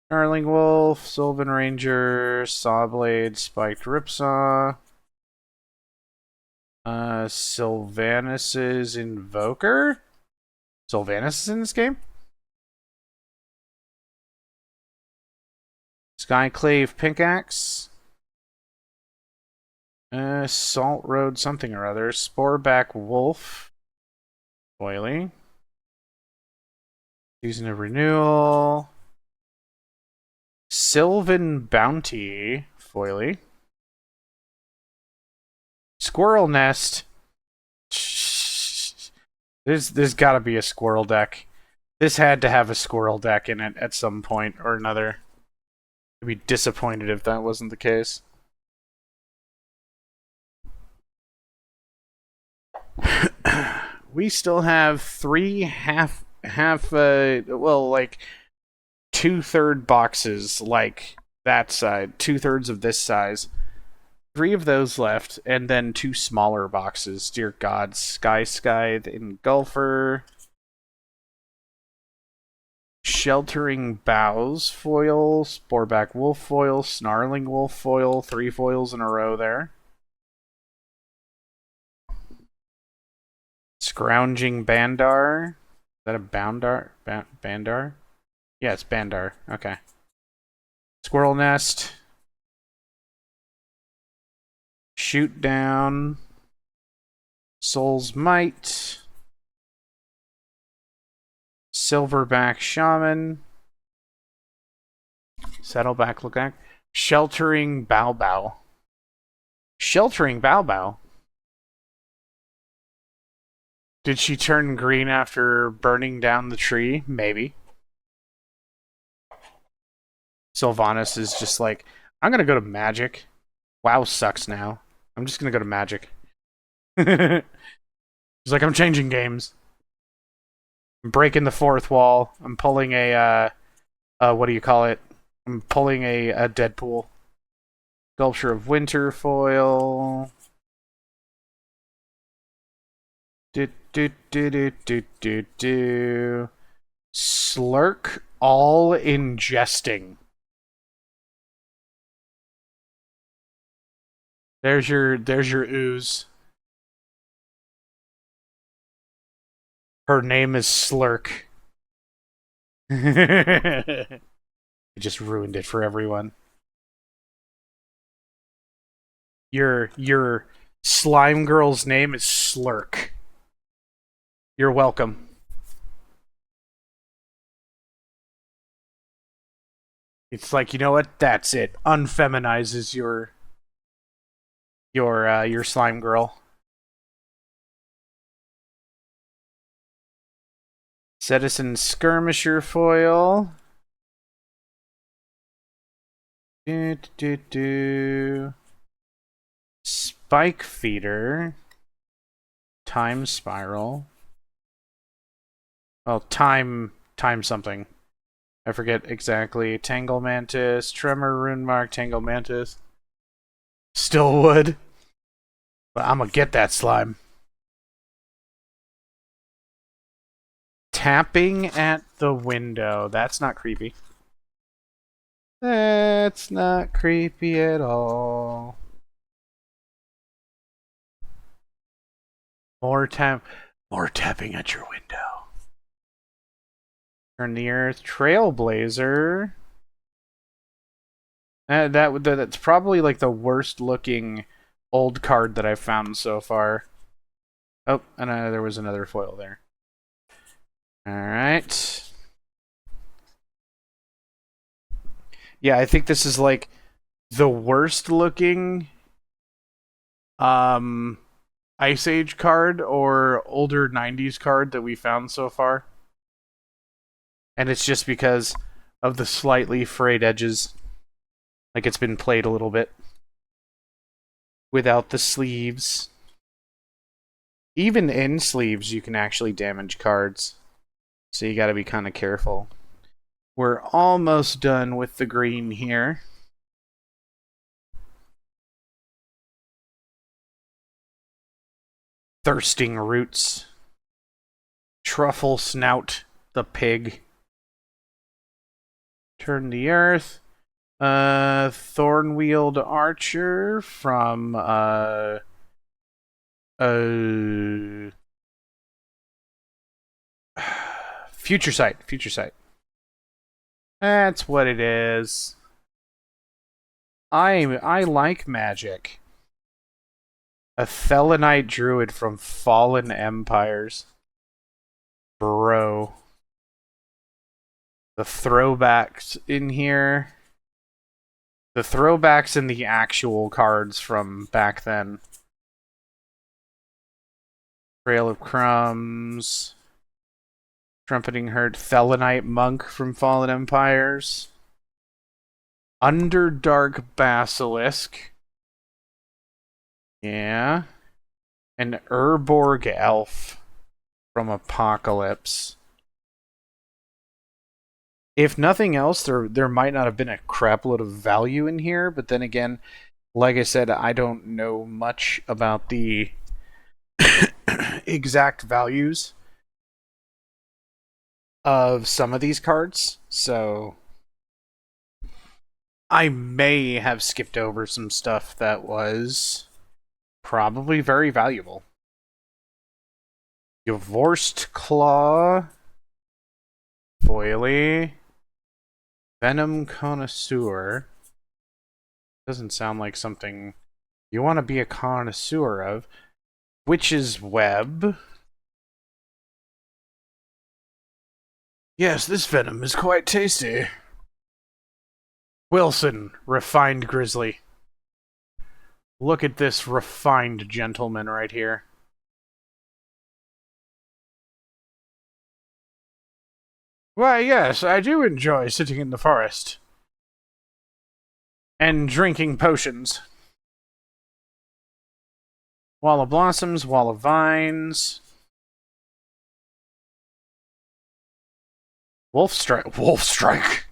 Snarling Wolf, Sylvan Ranger, Sawblade, Spiked Ripsaw. Sylvanus' Invoker? Sylvanus is in this game? Skyclave Pickaxe. Salt Road something or other. Sporeback Wolf. Foily. Season of Renewal. Sylvan Bounty. Foily. Squirrel Nest. There's gotta be a squirrel deck. This had to have a squirrel deck in it at some point or another. I'd be disappointed if that wasn't the case. We still have three like 2/3 boxes like that side, 2/3 of this size. 3 of those left, and then 2 smaller boxes. Dear God, Sky the Engulfer. Sheltering Boughs foil, Sporeback Wolf foil, Snarling Wolf foil, 3 foils in a row there. Scrounging Bandar. Is that a Boundar? Bandar? Yeah, it's Bandar. Okay. Squirrel Nest. Shoot Down. Soul's Might. Silverback Shaman. Saddleback Lookout. Sheltering Bao. Sheltering Bao. Did she turn green after burning down the tree? Maybe. Sylvanas is just like, I'm gonna go to Magic. WoW sucks now. I'm just gonna go to Magic. He's like, I'm changing games. I'm breaking the fourth wall. I'm pulling a, what do you call it? I'm pulling a Deadpool. Sculpture of Winter foil. Slurk all ingesting. There's your ooze. Her name is Slurk. I just ruined it for everyone. Your slime girl's name is Slurk. You're welcome. It's like, you know what? That's it. Unfeminizes your slime girl. Citizen skirmisher foil. Spike feeder. Time spiral. Oh, time something. I forget exactly. Tangle Mantis, Tremor, Rune Mark, Tangle Mantis. Still would. But I'm gonna get that slime. Tapping at the window. That's not creepy. That's not creepy at all. More tapping at your window. Turn the earth. Trailblazer. That's probably like the worst looking old card that I've found so far. Oh, and there was another foil there. Alright. Yeah, I think this is like the worst looking Ice Age card or older 90s card that we found so far. And it's just because of the slightly frayed edges. Like it's been played a little bit. Without the sleeves. Even in sleeves, you can actually damage cards. So you gotta be kind of careful. We're almost done with the green here. Thirsting Roots. Truffle Snout, the pig. Turn the Earth. Thorn-Wheeled Archer from Future Sight. That's what it is. I like magic. A Thelanite Druid from Fallen Empires. Bro. The throwbacks in here. The throwbacks in the actual cards from back then. Trail of Crumbs. Trumpeting Herd. Thelanite Monk from Fallen Empires. Underdark Basilisk. Yeah. An Urborg Elf from Apocalypse. If nothing else, there might not have been a crapload of value in here, but then again, like I said, I don't know much about the exact values of some of these cards, so I may have skipped over some stuff that was probably very valuable. Divorced Claw, Foily, Venom Connoisseur. Doesn't sound like something you want to be a connoisseur of. Witch's Web. Yes, this venom is quite tasty. Wilson, Refined Grizzly. Look at this refined gentleman right here. Why, yes, I do enjoy sitting in the forest. And drinking potions. Wall of Blossoms, Wall of Vines. Wolf Strike. Is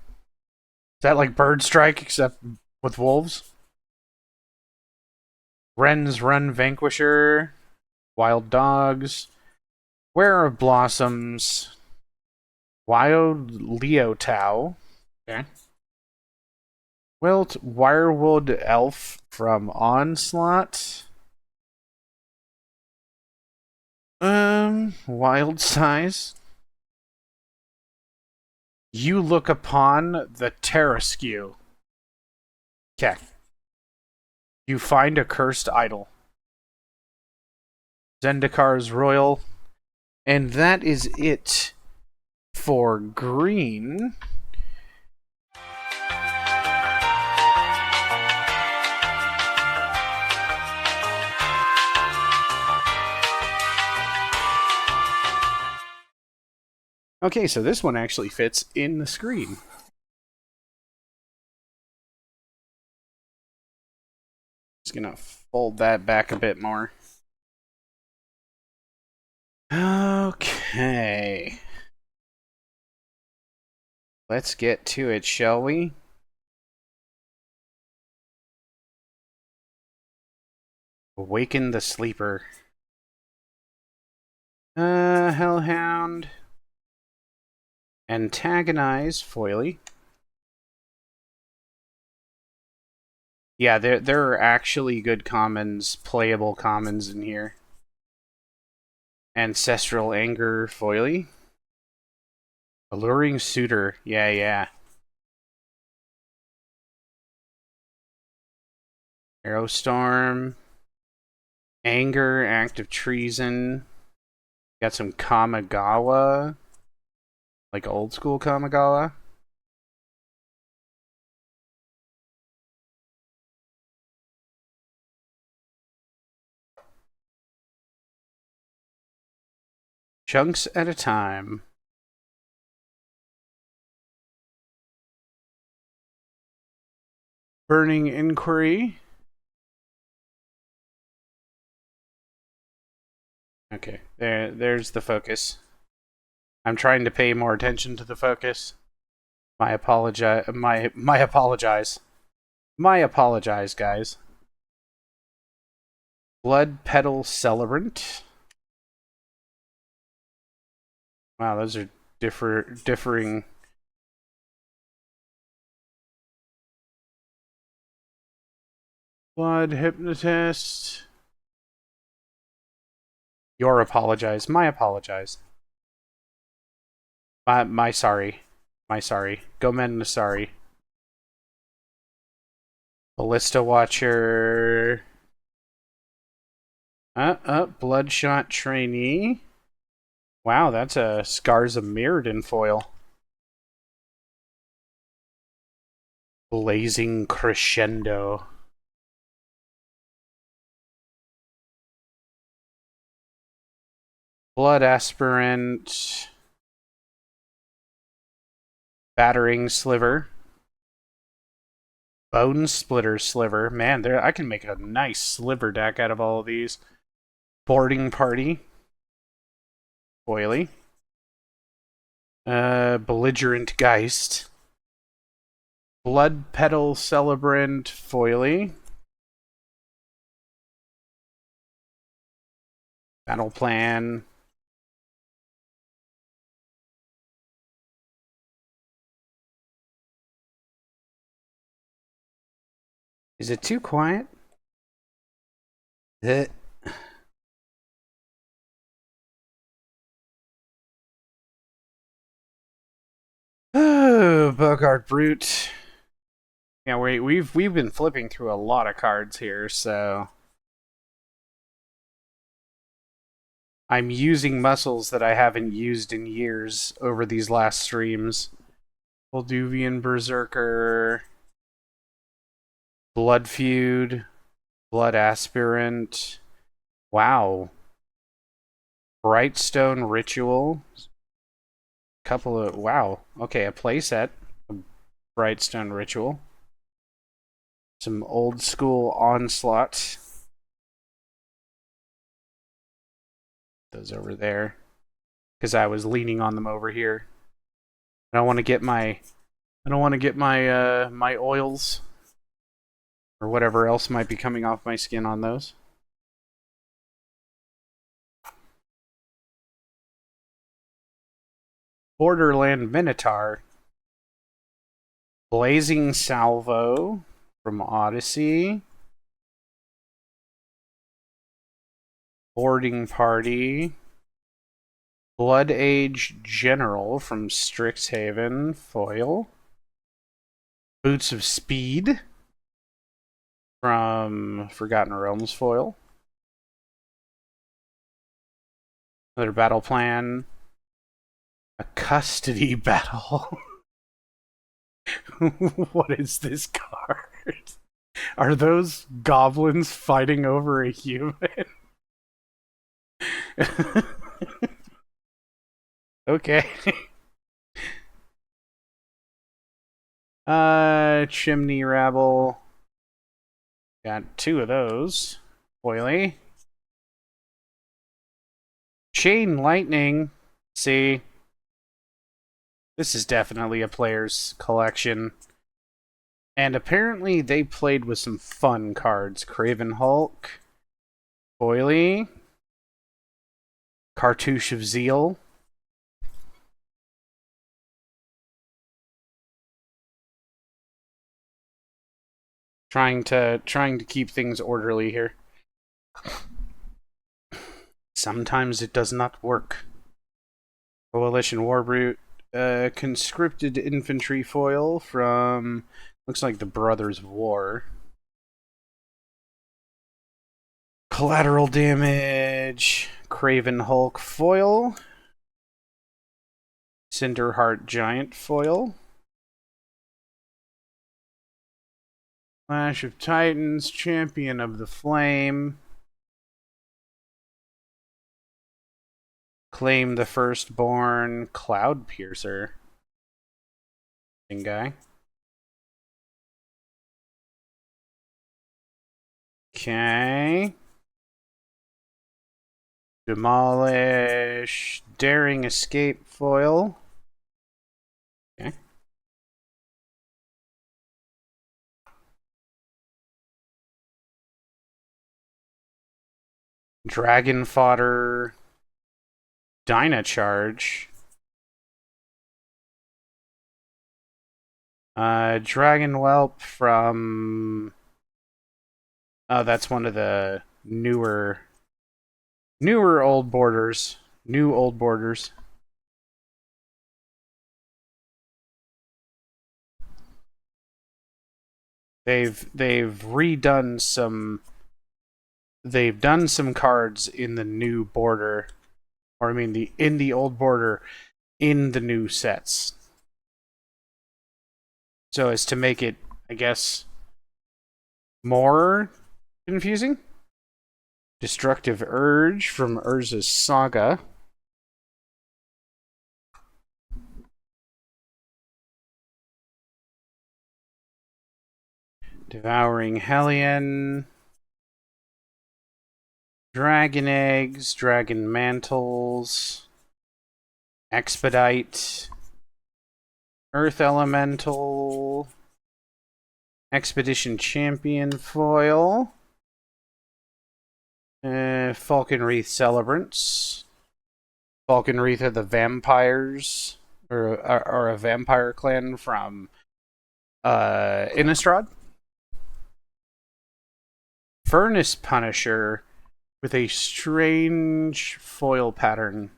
that like Bird Strike, except with wolves? Wren's Run Vanquisher. Wild Dogs. Wearer of Blossoms. Wild Leotau. Okay. Wilt Wirewood Elf from Onslaught. King, wild size. You look upon the Terraskew. Okay. You find a cursed idol. Zendikar's Royal. And that is it for green. Okay, so this one actually fits in the screen. Just gonna fold that back a bit more. Okay. Let's get to it, shall we? Awaken the Sleeper. Hellhound. Antagonize Foily. Yeah, there are actually good commons, playable commons in here. Ancestral Anger Foily. Alluring Suitor. Yeah. Arrowstorm. Anger, Act of Treason. Got some Kamigawa. Like old school Kamigawa. Chunks at a time. Burning Inquiry. Okay, there's the focus. I'm trying to pay more attention to the focus. My apologize, guys. Blood Petal Celebrant. Wow, those are differing. Blood Hypnotist. Your apologize. My apologize. My sorry. My sorry. Gomen sorry. Ballista Watcher. Bloodshot Trainee. Wow, that's a Scars of Mirrodin foil. Blazing Crescendo. Blood Aspirant. Battering Sliver. Bone Splitter Sliver. Man, I can make a nice sliver deck out of all of these. Boarding Party. Foily. Belligerent Geist. Blood Petal Celebrant Foily. Battle Plan. Is it too quiet? Oh, Bogart Brute. Yeah, we've been flipping through a lot of cards here, so I'm using muscles that I haven't used in years over these last streams. Volduvian Berserker, Blood Feud, Blood Aspirant. Wow. Brightstone Ritual. Couple of wow. Okay, a playset. Brightstone Ritual. Some old school Onslaught. Those over there. Because I was leaning on them over here. I don't want to get my my oils or whatever else might be coming off my skin on those. Borderland Minotaur. Blazing Salvo from Odyssey. Boarding Party. Blood Age General from Strixhaven, foil. Boots of Speed from Forgotten Realms, foil. Another battle plan. A custody battle. What is this card? Are those goblins fighting over a human? Okay. Chimney Rabble. Got two of those. Oily. Chain Lightning. See. This is definitely a player's collection. And apparently they played with some fun cards. Craven Hulk. Oily. Cartouche of Zeal. Trying to keep things orderly here. Sometimes it does not work. Coalition Warbrute, conscripted infantry foil from looks like the Brothers of War. Collateral damage, Craven Hulk foil. Cinderheart Giant foil. Clash of Titans, Champion of the Flame. Claim the Firstborn, Cloud Piercer. Guy. Okay. Demolish, Daring Escape foil. Okay. Dragon Fodder, Dynacharge. Dragon Whelp from... Oh, that's one of the newer old borders. New old borders. They've redone some... They've done some cards in the new border. Or I mean, in the old border, in the new sets. So as to make it, I guess, more confusing. Destructive Urge from Urza's Saga. Devouring Hellion. Dragon Eggs, Dragon Mantles. Expedite. Earth Elemental. Expedition Champion foil. Falcon Wreath Celebrants. Falcon Wreath are the vampires, or a vampire clan from Innistrad. Furnace Punisher with a strange foil pattern,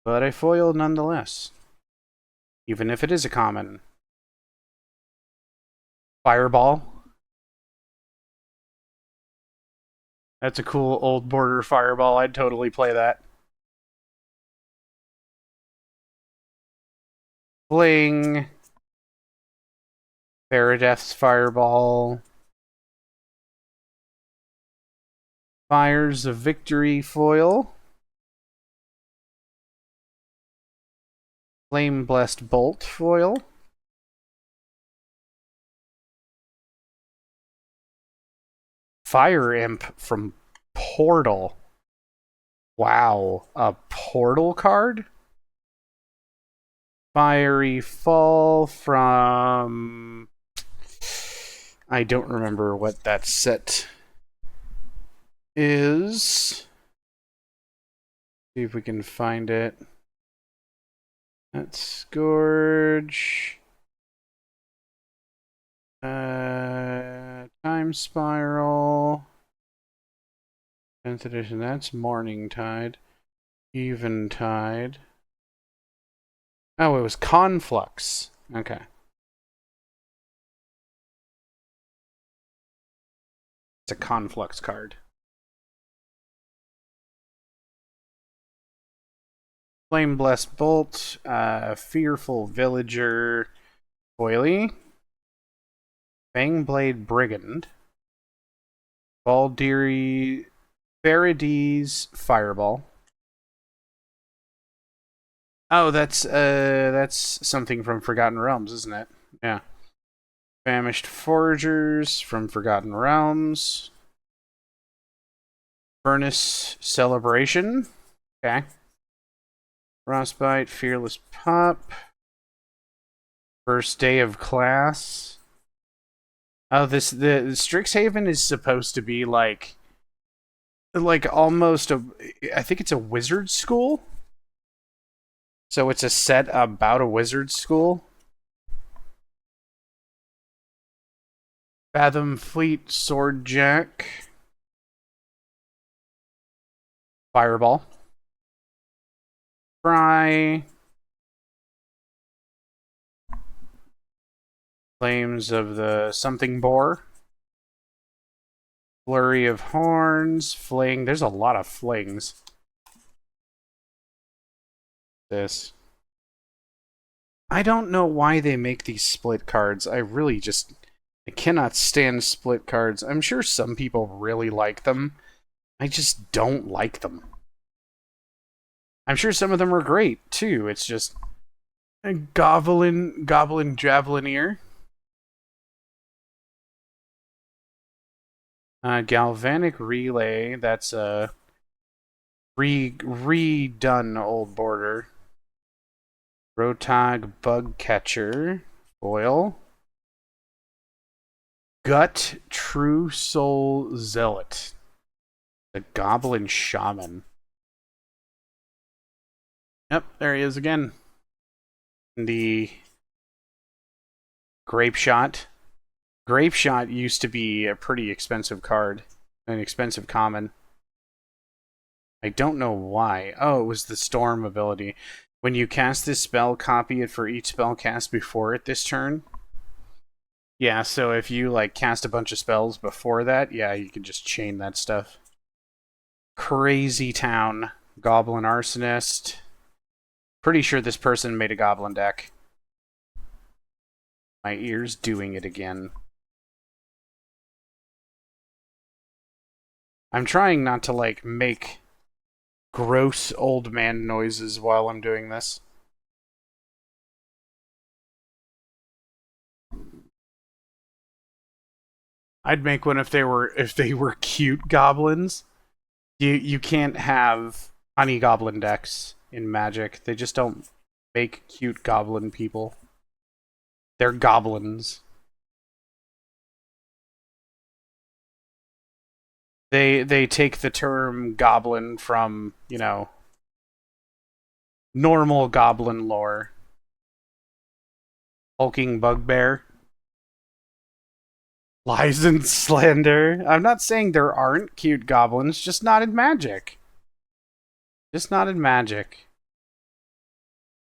but a foil nonetheless, even if it is a common. Fireball. That's a cool old border fireball. I'd totally play that. Fling. Paradeth's Fireball. Fires of Victory foil. Flame Blessed Bolt foil. Fire Imp from Portal. Wow, a Portal card? Fiery Fall from... I don't remember what that set is. See if we can find it. That's Scourge. Time Spiral. 10th edition, that's Morning Tide. Eventide. Oh, it was Conflux. Okay. It's a Conflux card. Flame Blessed Bolt, Fearful Villager, Foily, Fangblade Brigand, Baldiri, Faradee's Fireball. Oh, that's something from Forgotten Realms, isn't it? Yeah. Famished Foragers from Forgotten Realms. Furnace Celebration. Okay. Frostbite, Fearless Pup. First Day of Class. Oh, the Strixhaven is supposed to be like almost a. I think it's a wizard school. So it's a set about a wizard school. Fathom Fleet Sword Jack. Fireball. Fry. Flames of the Something Boar. Flurry of Horns. Fling. There's a lot of flings. This. I don't know why they make these split cards. I cannot stand split cards. I'm sure some people really like them. I just don't like them. I'm sure some of them are great too. It's just a Goblin Javelineer. Galvanic Relay. That's a redone old border. Rotag Bug Catcher. Foil. Gut True Soul Zealot. The Goblin Shaman. Yep, there he is again. The Grape Shot. Grape Shot used to be a pretty expensive card. An expensive common. I don't know why. Oh, it was the Storm ability. When you cast this spell, copy it for each spell cast before it this turn. Yeah, so if you like cast a bunch of spells before that, yeah, you can just chain that stuff. Crazy Town. Goblin Arsonist. Pretty sure this person made a goblin deck. My ear's doing it again. I'm trying not to, like, make gross old man noises while I'm doing this. I'd make one if they were cute goblins. You can't have honey goblin decks in Magic. They just don't make cute goblin people. They're goblins. They take the term goblin from, you know, normal goblin lore. Hulking bugbear. Lies and slander. I'm not saying there aren't cute goblins, just not in Magic. Just not in Magic.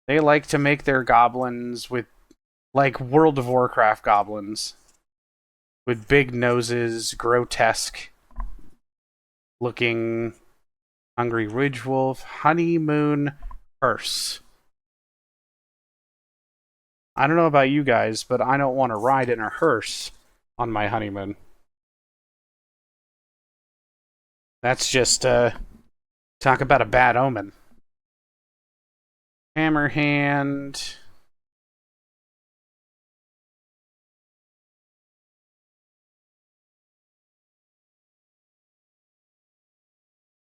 They like to make their goblins with, like, World of Warcraft goblins. With big noses, grotesque looking Hungry Ridge Wolf, Honeymoon Hearse. I don't know about you guys, but I don't want to ride in a hearse on my honeymoon. That's just, talk about a bad omen. Hammerhand.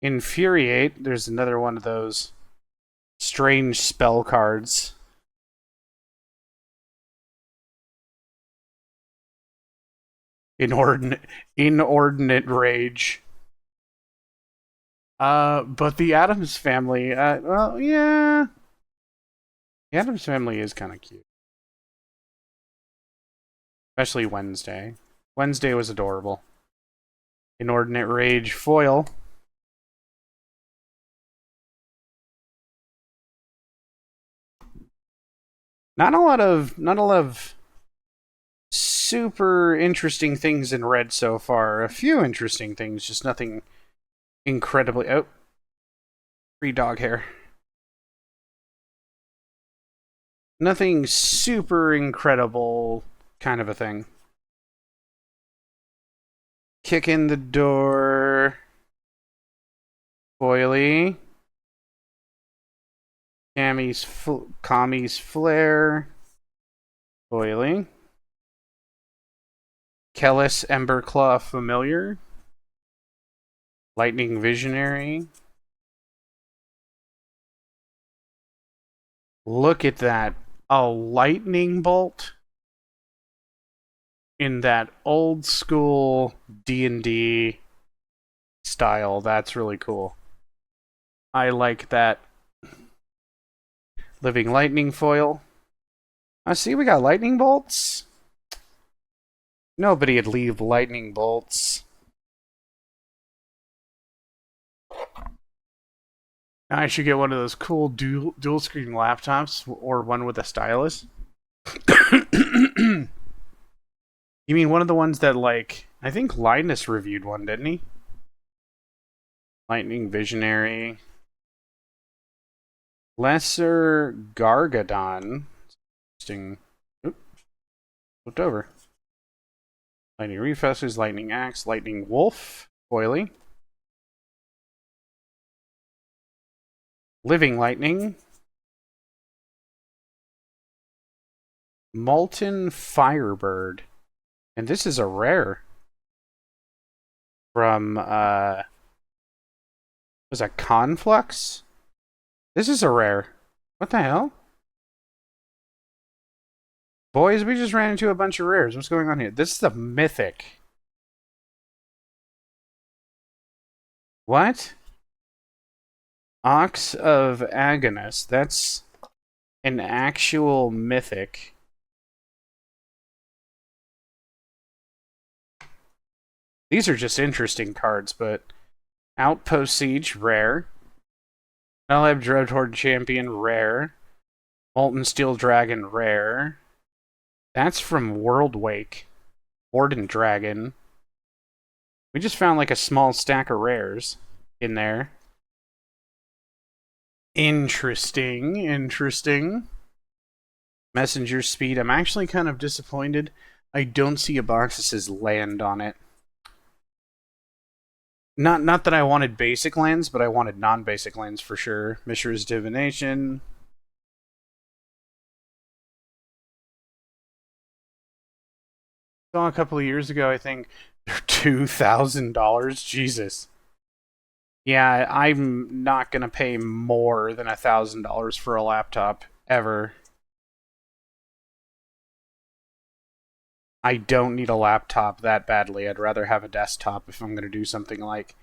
Infuriate. There's another one of those strange spell cards. Inordinate Rage. But the Addams Family, well, yeah. The Addams Family is kind of cute. Especially Wednesday. Wednesday was adorable. Inordinate Rage foil. Not a lot of super interesting things in red so far. A few interesting things, just nothing incredibly. Oh, free dog hair. Nothing super incredible, kind of a thing. Kick in the door. Foily. Kami's flare. Foily. Kellis Emberclaw familiar. Lightning Visionary. Look at that. A lightning bolt in that old school D&D style. That's really cool. I like that. Living lightning foil. I see we got lightning bolts. Nobody'd leave lightning bolts. I should get one of those cool dual screen laptops or one with a stylus. You mean one of the ones that, like, I think Linus reviewed one, didn't he? Lightning Visionary. Lesser Gargadon. Interesting. Oop. Flipped over. Lightning Refesters, Lightning Axe, Lightning Wolf. Foily. Living Lightning. Molten Firebird. And this is a rare. From, was that Conflux? This is a rare. What the hell? Boys, we just ran into a bunch of rares. What's going on here? This is a mythic. What? Ox of Agonist. That's an actual mythic. These are just interesting cards, but Outpost Siege, rare. Aleb Dreadhorde Champion, rare. Molten Steel Dragon, rare. That's from World Wake. Warden Dragon. We just found like a small stack of rares in there. Interesting. Messenger Speed. I'm actually kind of disappointed. I don't see a box that says land on it. Not that I wanted basic lands, but I wanted non-basic lands for sure. Mishra's Divination. Saw a couple of years ago, I think they're $2,000. Jesus. Yeah, I'm not gonna pay more than $1,000 for a laptop ever. I don't need a laptop that badly. I'd rather have a desktop if I'm gonna do something like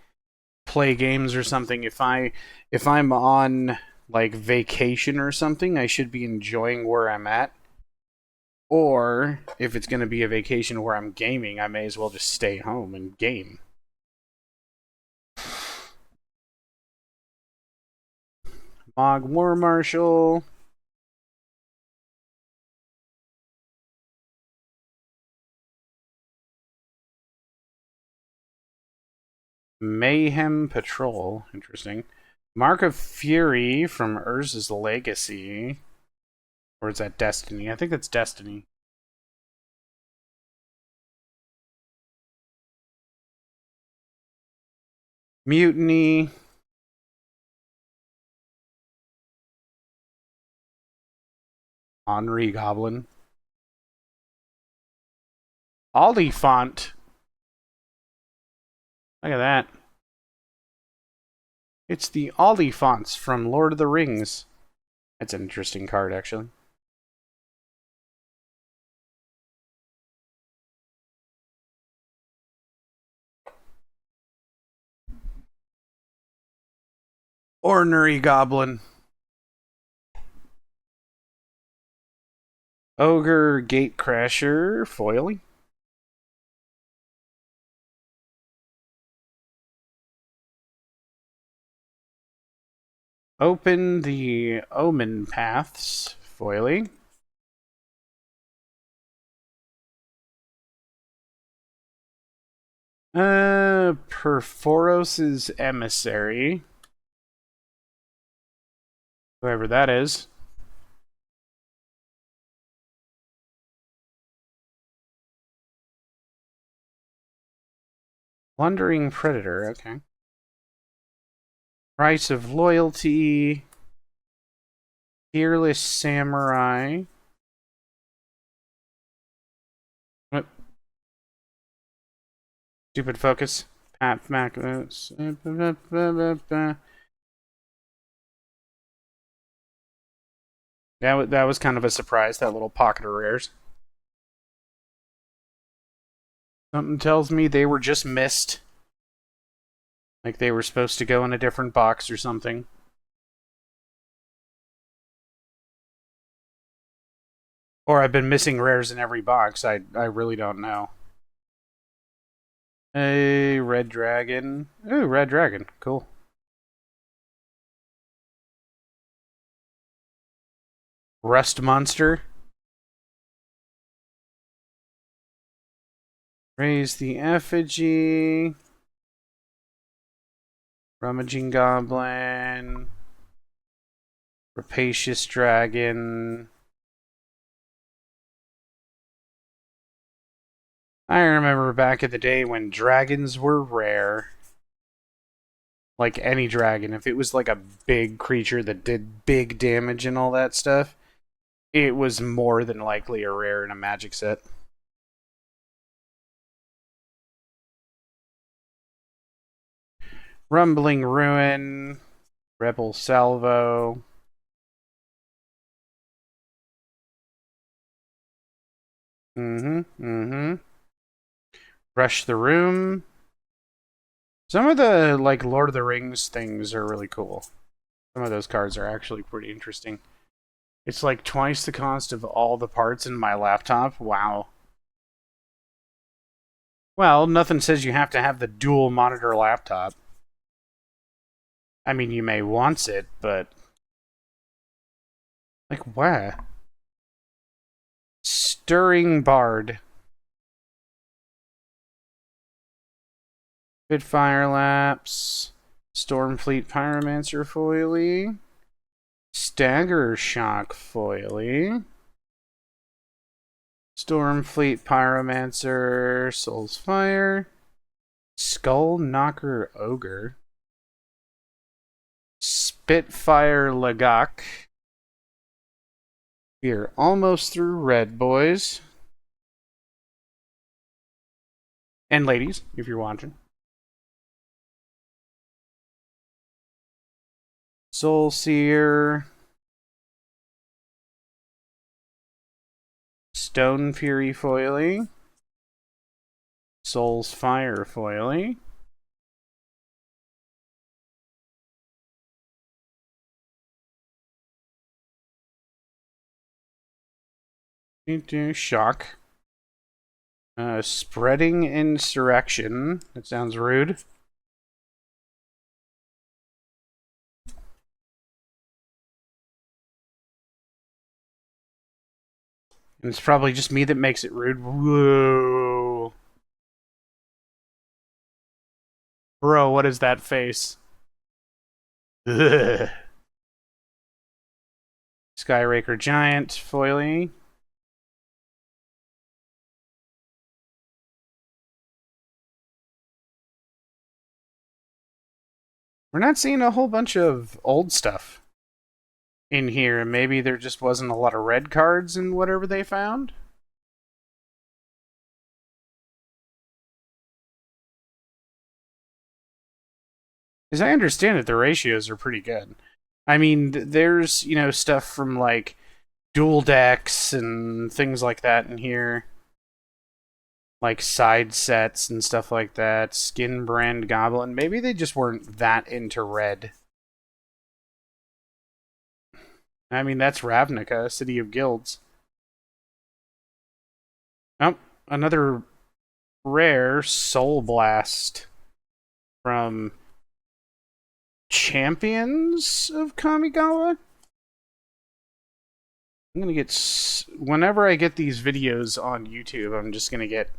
play games or something. If I'm on like vacation or something, I should be enjoying where I'm at. Or if it's going to be a vacation where I'm gaming, I may as well just stay home and game. Mog War Marshal. Mayhem Patrol. Interesting. Mark of Fury from Urza's Legacy. Or is that Destiny? I think that's Destiny. Mutiny. Henri Goblin. Olifant. Look at that. It's the Olifants from Lord of the Rings. That's an interesting card, actually. Ordinary Goblin. Ogre Gatecrasher. Foily. Open the Omen Paths. Foily. Perforos's emissary. Whoever that is. Wandering Predator, okay. Price of Loyalty. Fearless Samurai. What? Stupid focus. Pat Mac. That was kind of a surprise, that little pocket of rares. Something tells me they were just missed. Like they were supposed to go in a different box or something. Or I've been missing rares in every box. I really don't know. A red dragon. Ooh, red dragon. Cool. Rust monster. Raise the effigy. Rummaging goblin. Rapacious dragon. I remember back in the day when dragons were rare. Like any dragon, if it was like a big creature that did big damage and all that stuff, it was more than likely a rare in a magic set. Rumbling Ruin. Rebel Salvo. Rush the Room. Some of the, like, Lord of the Rings things are really cool. Some of those cards are actually pretty interesting. It's like twice the cost of all the parts in my laptop. Wow. Well, nothing says you have to have the dual monitor laptop. I mean, you may want it, but... Like, where? Stirring Bard. Spitfire Lapse. Stormfleet Pyromancer Foily. Stagger Shock Foily. Stormfleet Pyromancer Soul's Fire. Skull Knocker Ogre. Spitfire Lagak. We're almost through red, boys. And ladies, if you're watching. Soul Seer. Stone Fury Foily. Soul's Fire Foily. Shock. Spreading Insurrection. That sounds rude. And it's probably just me that makes it rude. Whoa. Bro, what is that face? Ugh. Skyraker Giant Foily. We're not seeing a whole bunch of old stuff in here. Maybe there just wasn't a lot of red cards in whatever they found. As I understand it, the ratios are pretty good. I mean, there's, you know, stuff from like dual decks and things like that in here. Like side sets and stuff like that. Skin Brand Goblin. Maybe they just weren't that into red. I mean, that's Ravnica, City of Guilds. Oh, another rare Soul Blast from Champions of Kamigawa. I'm gonna get... Whenever I get these videos on YouTube, I'm just gonna get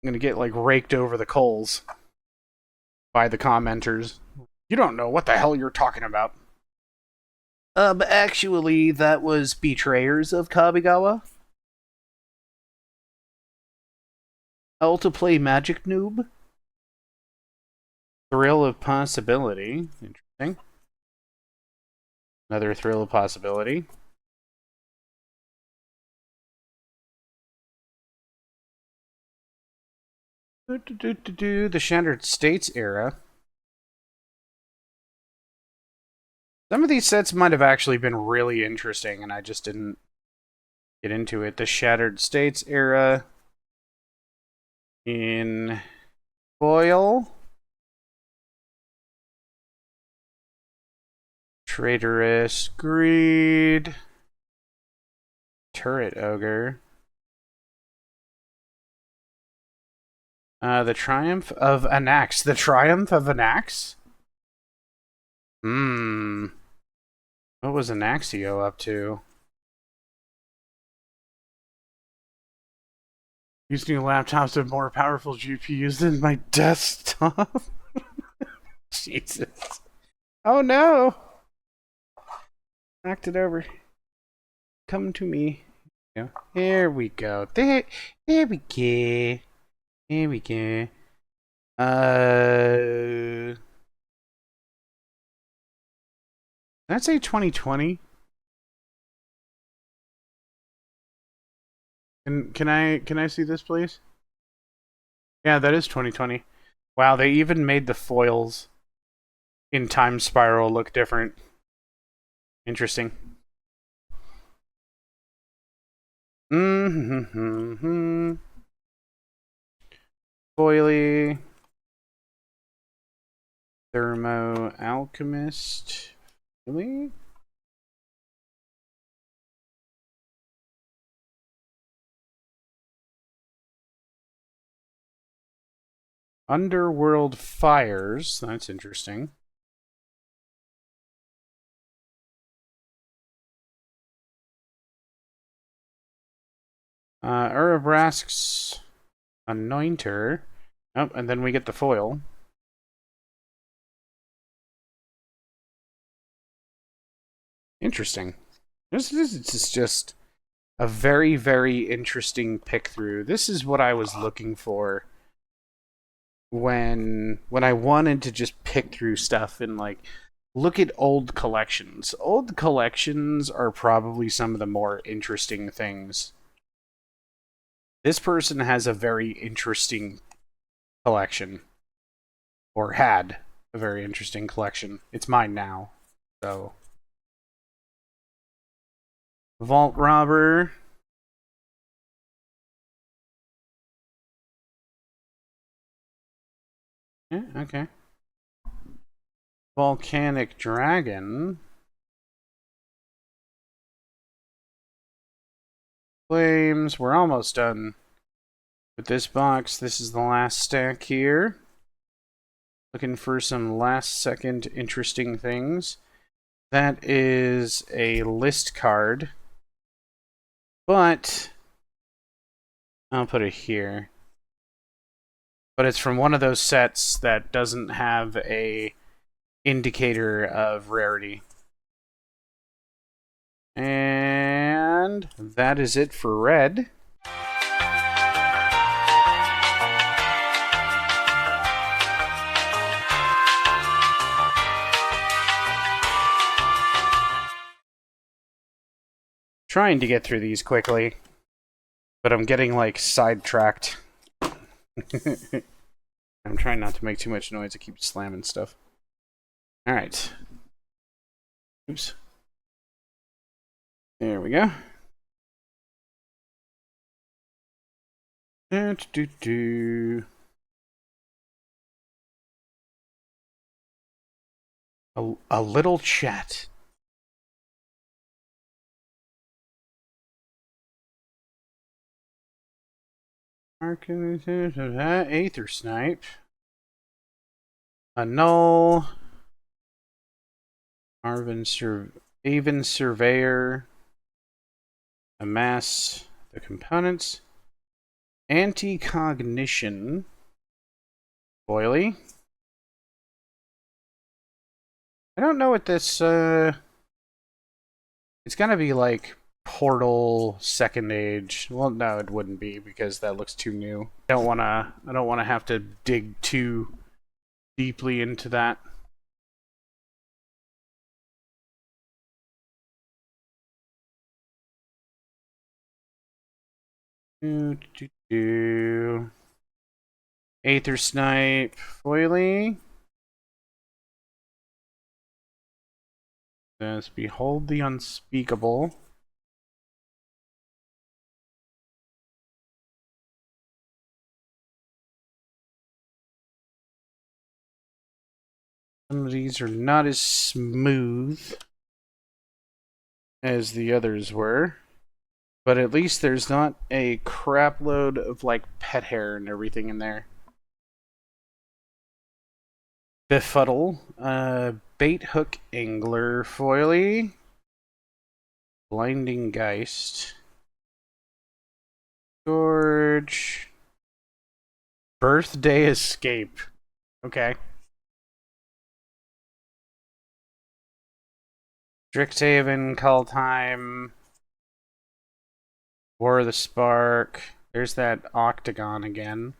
gonna get like raked over the coals by the commenters. You don't know what the hell you're talking about. But actually, that was Betrayers of Kamigawa. Play Magic Noob. Thrill of Possibility. Interesting. Another Thrill of Possibility. The Shattered States era. Some of these sets might have actually been really interesting, and I just didn't get into it. The Shattered States era in foil. Traitorous Greed. Turret Ogre. The Triumph of Anax. The Triumph of Anax? What was Anaxio up to? These new laptops have more powerful GPUs than my desktop. Jesus. Oh no! Knocked it over. Come to me. Here we go. There we go. Here we go. That's a 2020. Can I see this, please? Yeah, that is 2020. Wow, they even made the foils in Time Spiral look different. Interesting. Foily. Thermo Alchemist. Really? Underworld Fires. That's interesting. Urabrask's Anointer. Oh, and then we get the foil. Interesting. This is just a very, very interesting pick through. This is what I was looking for when I wanted to just pick through stuff and like look at old collections. Old collections are probably some of the more interesting things. This person has a very interesting collection, or had a very interesting collection. It's mine now, so. Vault Robber. Yeah, okay. Volcanic Dragon. Flames. We're almost done with this box. This is the last stack here. Looking for some last second interesting things. That is a list card. But I'll put it here. But it's from one of those sets that doesn't have a indicator of rarity. And that is it for red. Trying to get through these quickly, but I'm getting like sidetracked. I'm trying not to make too much noise. I keep slamming stuff. All right. Oops. There we go. A little chat. Aether Snipe. A Null. Avon Surveyor. Amass the components. Anti-cognition. Boily. I don't know what this, it's gonna be like Portal Second Age. Well, no, it wouldn't be because that looks too new. I don't wanna have to dig too deeply into that. Aether Snipe, Foily. Let's behold the unspeakable. Some of these are not as smooth as the others were, but at least there's not a crap load of like pet hair and everything in there. Befuddle, Bait Hook Angler Foily, Blinding Geist, Gorge, Birthday Escape. Okay. Strixhaven, Kaldheim, War of the Spark. There's that Octagon again.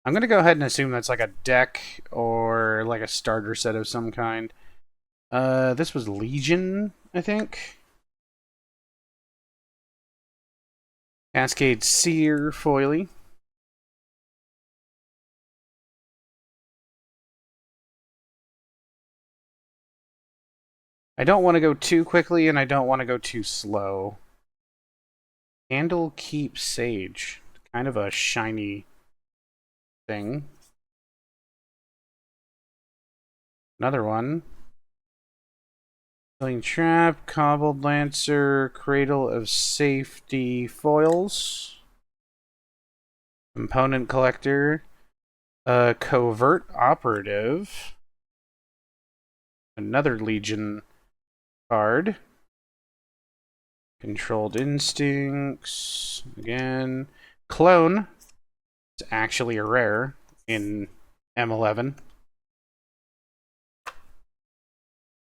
I'm going to go ahead and assume that's like a deck or like a starter set of some kind. This was Legion, I think. Cascade Seer Foily. I don't want to go too quickly and I don't want to go too slow. Candlekeep Sage. Kind of a shiny thing. Another one. Killing Trap, Cobbled Lancer, Cradle of Safety Foils. Component Collector. Covert Operative. Another Legion card. Controlled Instincts. Again. Clone. It's actually a rare in M11.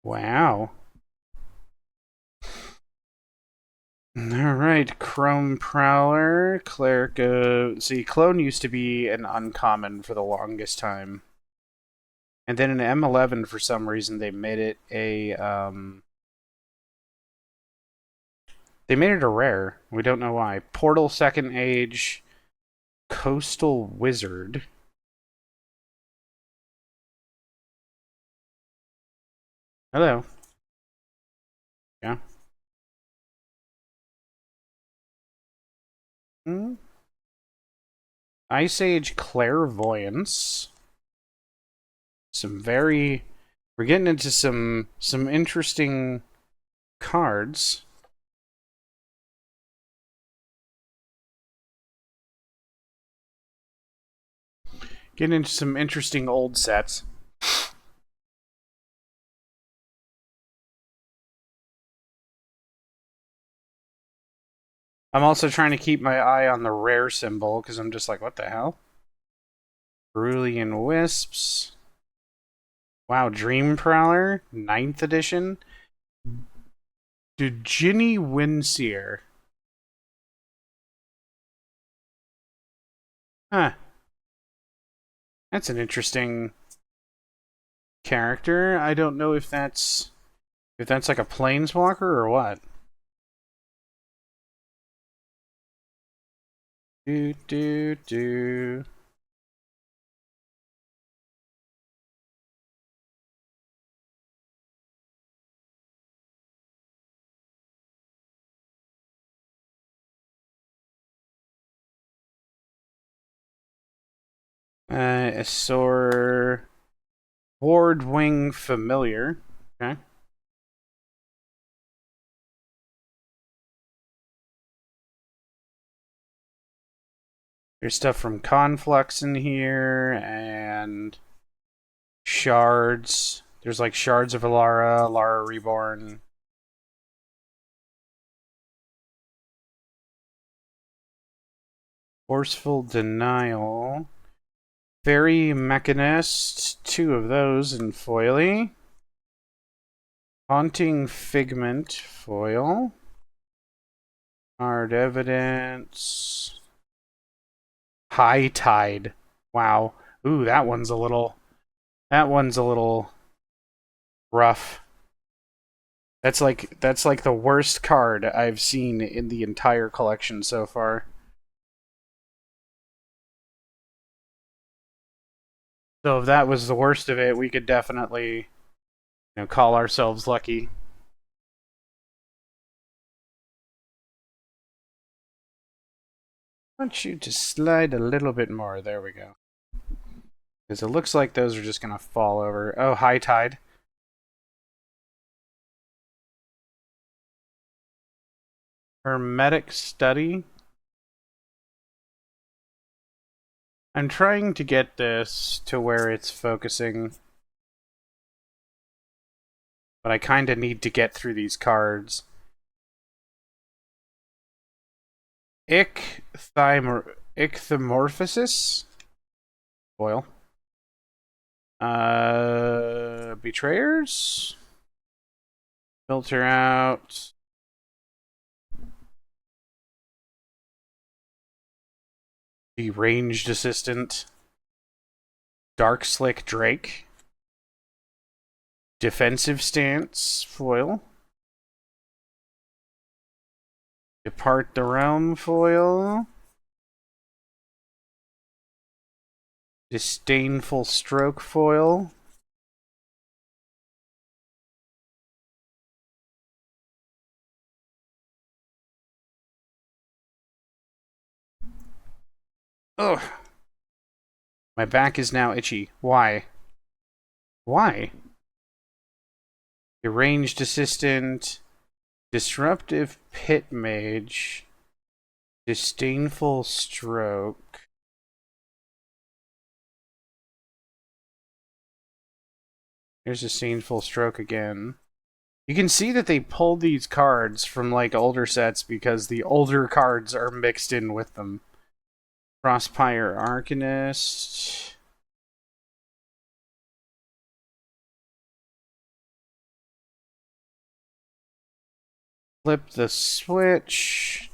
Wow. Alright, Chrome Prowler, Cleric of... See, Clone used to be an uncommon for the longest time. And then in M11, for some reason, they made it a, They made it a rare. We don't know why. Portal Second Age, Coastal Wizard. Hello. Yeah. Hmm? Ice Age Clairvoyance. Some very... We're getting into some interesting cards. Getting into some interesting old sets. I'm also trying to keep my eye on the rare symbol because I'm just like, what the hell? Cerulean Wisps. Wow, Dream Prowler, 9th edition. Djinni Windseer. Huh. That's an interesting character. I don't know if that's like a planeswalker or what. Do do do. Asor Wardwing Familiar. Okay. There's stuff from Conflux in here and Shards. There's like Shards of Alara, Alara Reborn. Forceful Denial. Fairy Mechanist. 2 of those in foily. Haunting Figment foil. Hard Evidence. High Tide. Wow. Ooh, that one's a little rough. That's like the worst card I've seen in the entire collection so far. So if that was the worst of it, we could definitely, call ourselves lucky. I want you to slide a little bit more. There we go. Because it looks like those are just going to fall over. Oh, High Tide. Hermetic Study. I'm trying to get this to where it's focusing. But I kind of need to get through these cards. Ichthyomorphosis? Foil. Betrayers? Filter out. The Ranged Assistant. Dark Slick Drake. Defensive Stance. Foil. Depart the Realm. Foil. Disdainful Stroke. Foil. Ugh. My back is now itchy. Why? Why? Ranged Assistant. Disruptive Pit Mage. Disdainful Stroke. Here's Disdainful Stroke again. You can see that they pulled these cards from like older sets because the older cards are mixed in with them. Frostpire Arcanist. Flip the switch.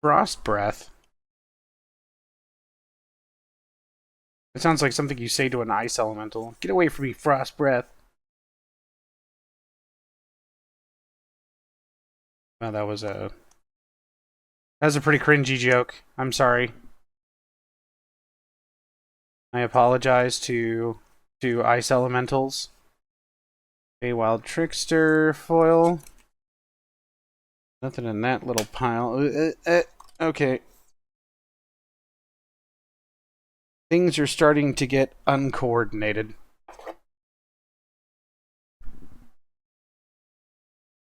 Frost Breath. It sounds like something you say to an ice elemental. Get away from me, Frost Breath. Oh, that was a pretty cringy joke. I'm sorry. I apologize to ice elementals. A Wild Trickster foil. Nothing in that little pile. Okay. Things are starting to get uncoordinated.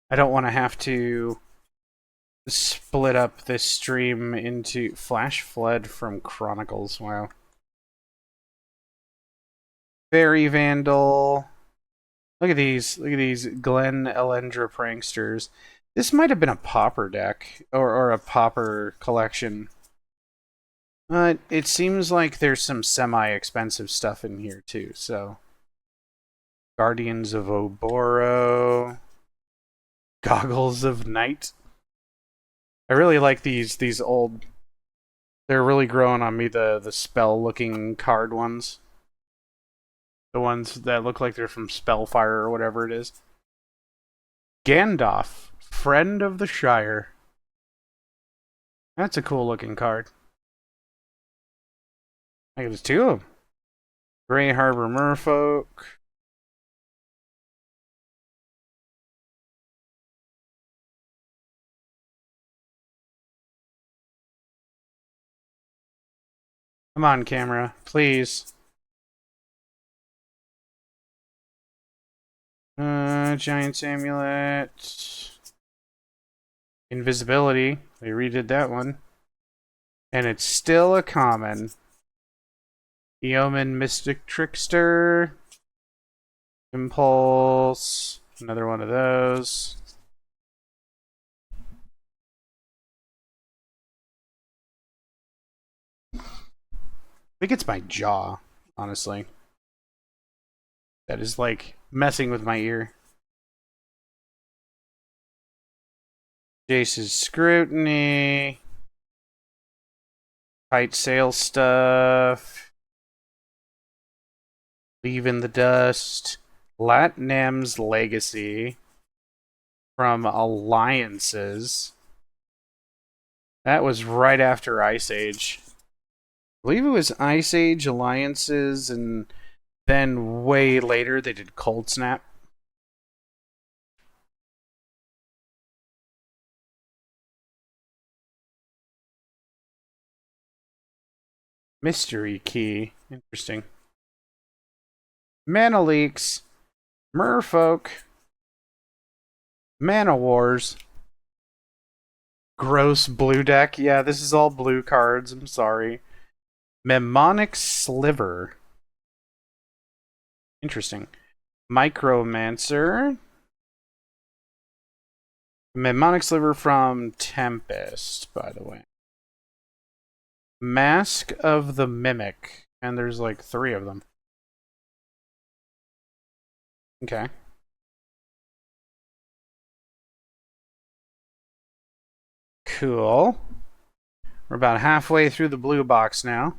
I don't want to have to split up this stream into Flash Flood from Chronicles. Wow. Fairy Vandal. Look at these. Look at these Glen Elendra pranksters. This might have been a Pauper deck or a Pauper collection. It seems like there's some semi-expensive stuff in here too. So, Guardians of Oboro, Goggles of Night. I really like these old. They're really growing on me. The spell-looking card ones. The ones that look like they're from Spellfire or whatever it is. Gandalf, Friend of the Shire. That's a cool looking card. I think there's 2 of them. Grey Harbor Merfolk. Come on, camera, please. Giant's Amulet. Invisibility. We redid that one. And it's still a common. Eomen Mystic Trickster. Impulse. Another one of those. I think it's my jaw, honestly. That is like messing with my ear. Jace's Scrutiny. Tight sale stuff. Leave in the Dust. Latnam's Legacy. From Alliances. That was right after Ice Age. I believe it was Ice Age, Alliances, and then way later they did Cold Snap. Mystery Key. Interesting. Mana Leaks. Merfolk. Mana Wars. Gross blue deck. Yeah, this is all blue cards. I'm sorry. Mnemonic Sliver. Interesting. Micromancer. Mnemonic Sliver from Tempest, by the way. Mask of the Mimic. And there's like 3 of them. Okay. Cool. We're about halfway through the blue box now.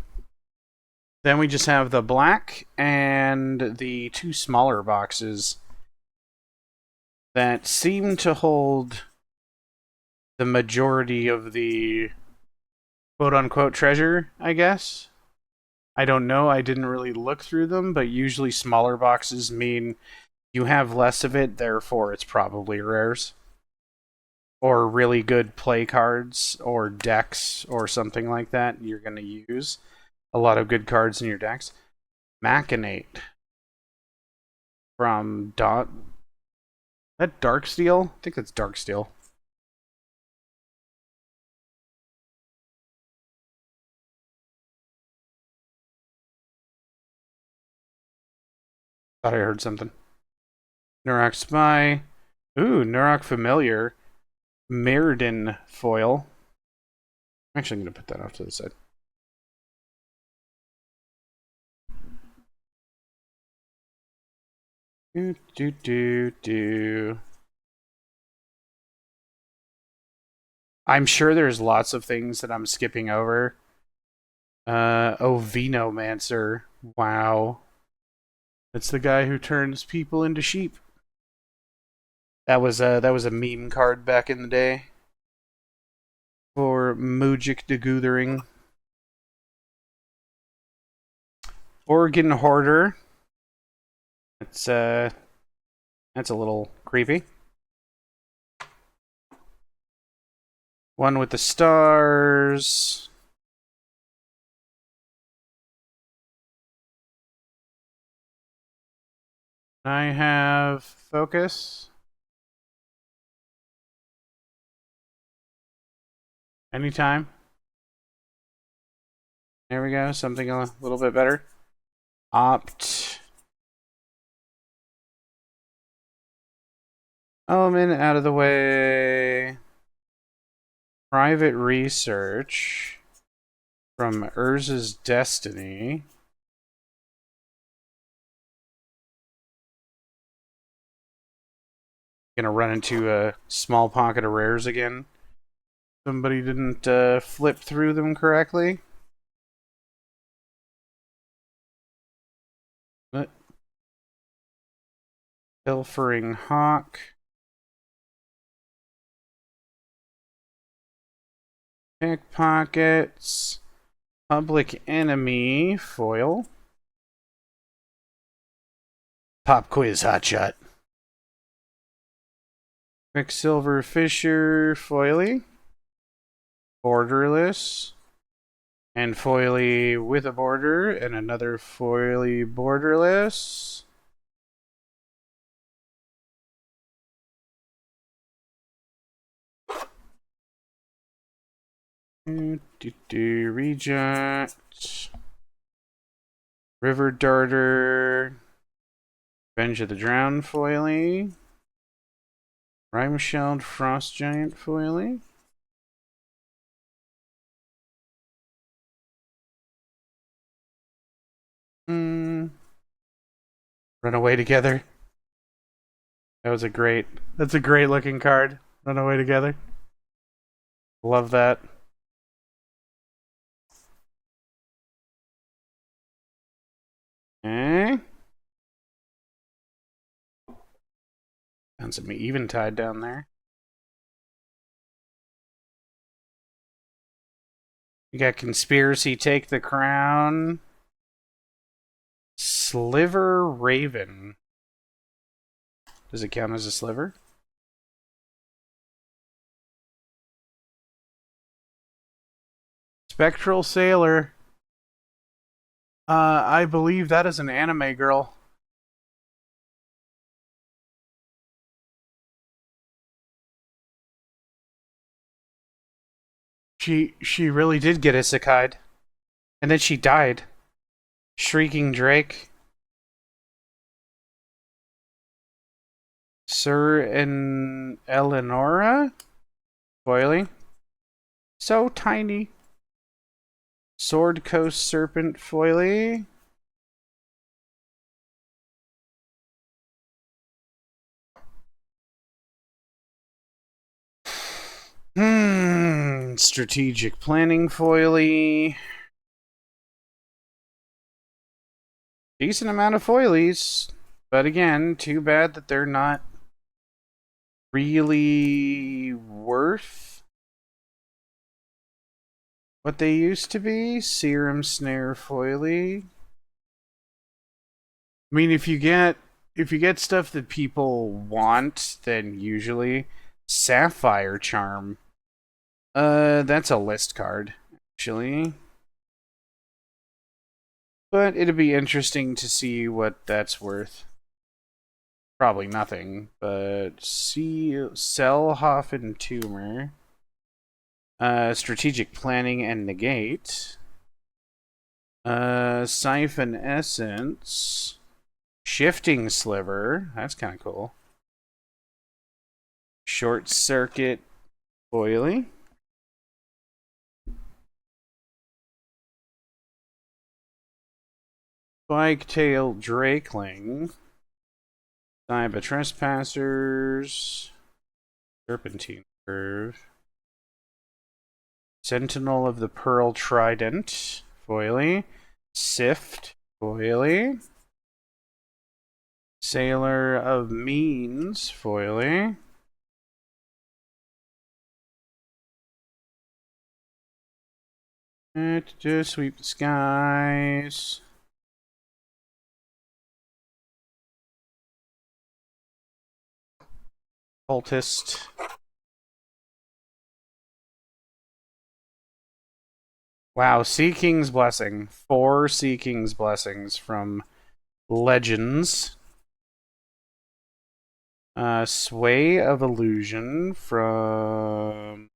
Then we just have the black and the 2 smaller boxes that seem to hold the majority of the quote-unquote treasure, I guess. I don't know. I didn't really look through them, but usually smaller boxes mean you have less of it, therefore it's probably rares. Or really good play cards, or decks, or something like that. You're going to use a lot of good cards in your decks. Machinate. From that Darksteel? I think that's Darksteel. Thought I heard something. Nurok Spy. Ooh, Nurok Familiar. Mirrodin foil. I'm actually going to put that off to the side. I'm sure there's lots of things that I'm skipping over. Venomancer. Wow. That's the guy who turns people into sheep. That was a meme card back in the day. For Mujik de Guthering. Organ Hoarder. That's a little creepy. One with the stars. I have focus. Anytime. There we go. Something a little bit better. Opt. Element out of the way. Private research from Urza's Destiny. Gonna run into a small pocket of rares again. Somebody didn't flip through them correctly. But Pilfering Hawk. Pickpockets. Public Enemy foil. Pop Quiz Hotshot. Quicksilver Fisher foily. Borderless. And foily with a border. And another foily borderless. Reject. River Darter. Revenge of the Drowned foily. Rime-shelled Frost Giant foily. Run away together. That's a great looking card. Run away together. Love that. Okay. Found some Eventide down there. We got Conspiracy Take the Crown. Sliver Raven. Does it count as a sliver? Spectral Sailor. I believe that is an anime girl. She really did get isekai'd. And then she died. Shrieking Drake. Sir and Eleonora? Foily. So tiny. Sword Coast Serpent foily. Strategic Planning foily. Decent amount of foilies. But again, too bad that they're not really worth what they used to be. Serum Snare foily. I mean, if you get stuff that people want, then usually Sapphire Charm. That's a list card, actually. But it'd be interesting to see what that's worth. Probably nothing, but Selhoffen Tumor. Strategic Planning and Negate. Siphon Essence. Shifting Sliver. That's kind of cool. Short Circuit foily. Spike-tail Drakeling. Cyber Trespassers. Serpentine Curve. Sentinel of the Pearl Trident. Foily. Sift. Foily. Sailor of Means. Foily. Just sweep the skies. Cultist. Wow, Sea King's Blessing. 4 Sea King's Blessings from Legends. Sway of Illusion from...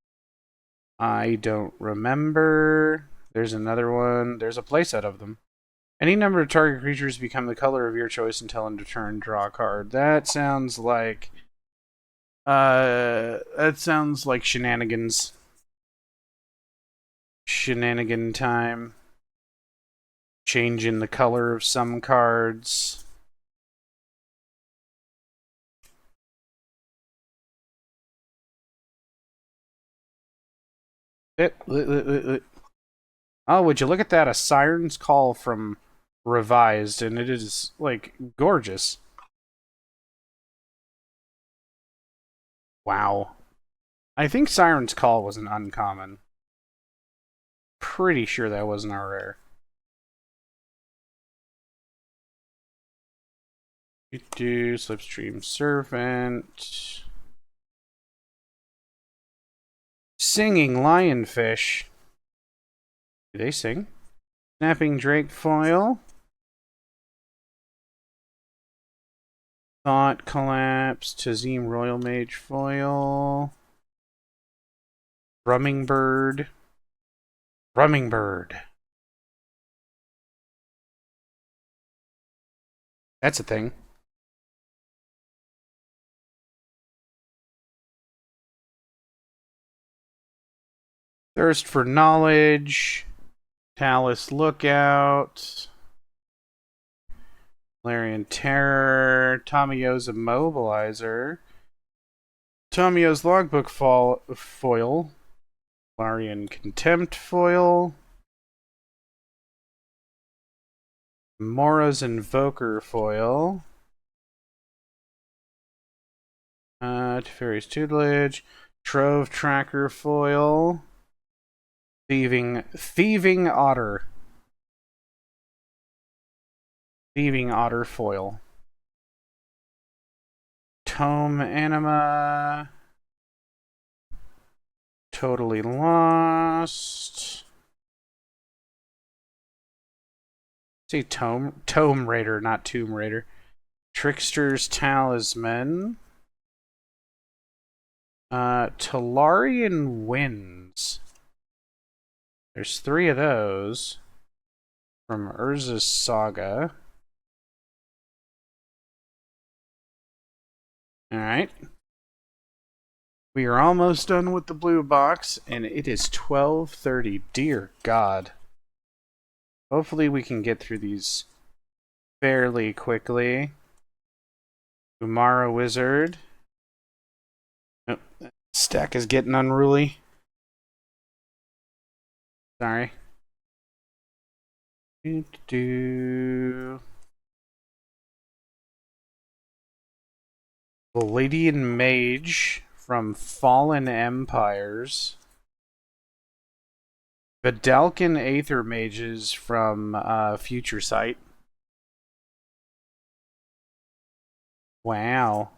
I don't remember. There's another one. There's a playset of them. Any number of target creatures become the color of your choice until end of turn. Draw a card. That sounds like... that sounds like shenanigans. Shenanigan time. Changing the color of some cards. Oh, would you look at that? A Siren's Call from Revised, and it is, like, gorgeous. Wow. I think Siren's Call was an uncommon. Pretty sure that wasn't our rare. Slipstream Servant. Singing Lionfish. Do they sing? Snapping Drake foil. Thought Collapse. Tazim Royal Mage foil. Rumming Bird. Rumming Bird. That's a thing. Thirst for Knowledge, Talus Lookout, Larian Terror, Tamiyo's Immobilizer, Tamiyo's Logbook Foil, Larian Contempt Foil, Mora's Invoker Foil, Teferi's Tutelage, Trove Tracker Foil, Thieving Otter. Thieving Otter Foil. Tome Anima. Totally Lost. See, Tome Raider, not Tomb Raider. Trickster's Talisman. Talarian Winds. There's 3 of those from Urza's Saga. Alright. We are almost done with the blue box, and it is 12:30. Dear God. Hopefully we can get through these fairly quickly. Umara Wizard. Oh, stack is getting unruly. Sorry. Palladian Mage from Fallen Empires. Vidalcan Aether Mages from Future Sight. Wow.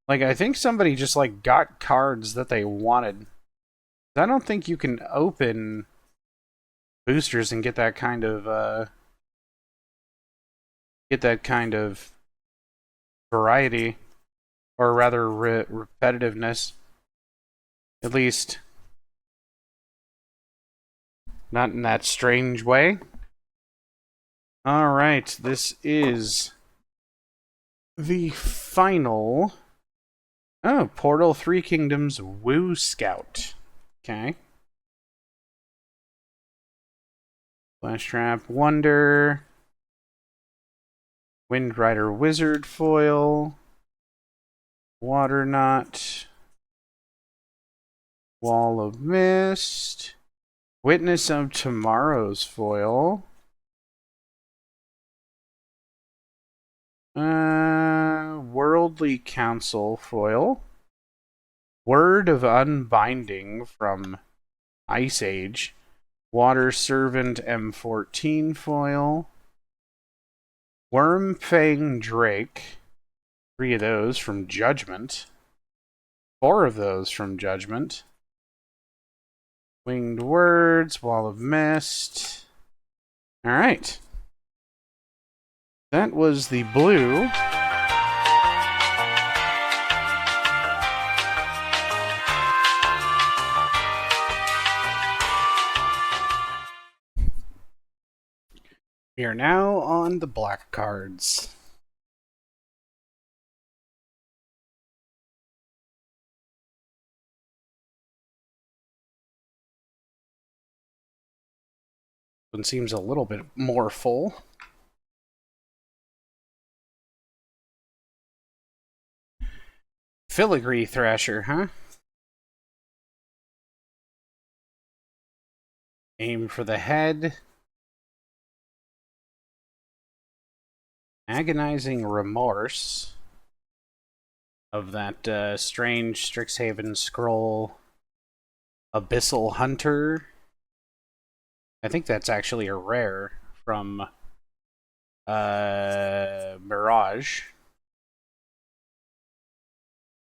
Like, I think somebody just, like, got cards that they wanted. I don't think you can open boosters and get that kind of variety, or rather repetitiveness. At least not in that strange way. Alright, this is the final... Oh, Portal 3 Kingdoms Woo Scout. Okay. Flash Trap Wonder. Wind Rider Wizard Foil. Water Knot. Wall of Mist. Witness of Tomorrow's Foil. Worldly Council Foil. Word of Unbinding from Ice Age. Water Servant M14 Foil. Wormfang Drake. 3 of those from Judgment. 4 of those from Judgment. Winged Words, Wall of Mist. Alright. That was the blue. We are now on the black cards. One seems a little bit more full. Filigree Thrasher, huh? Aim for the head. Agonizing Remorse of that strange Strixhaven scroll. Abyssal Hunter. I think that's actually a rare from Mirage.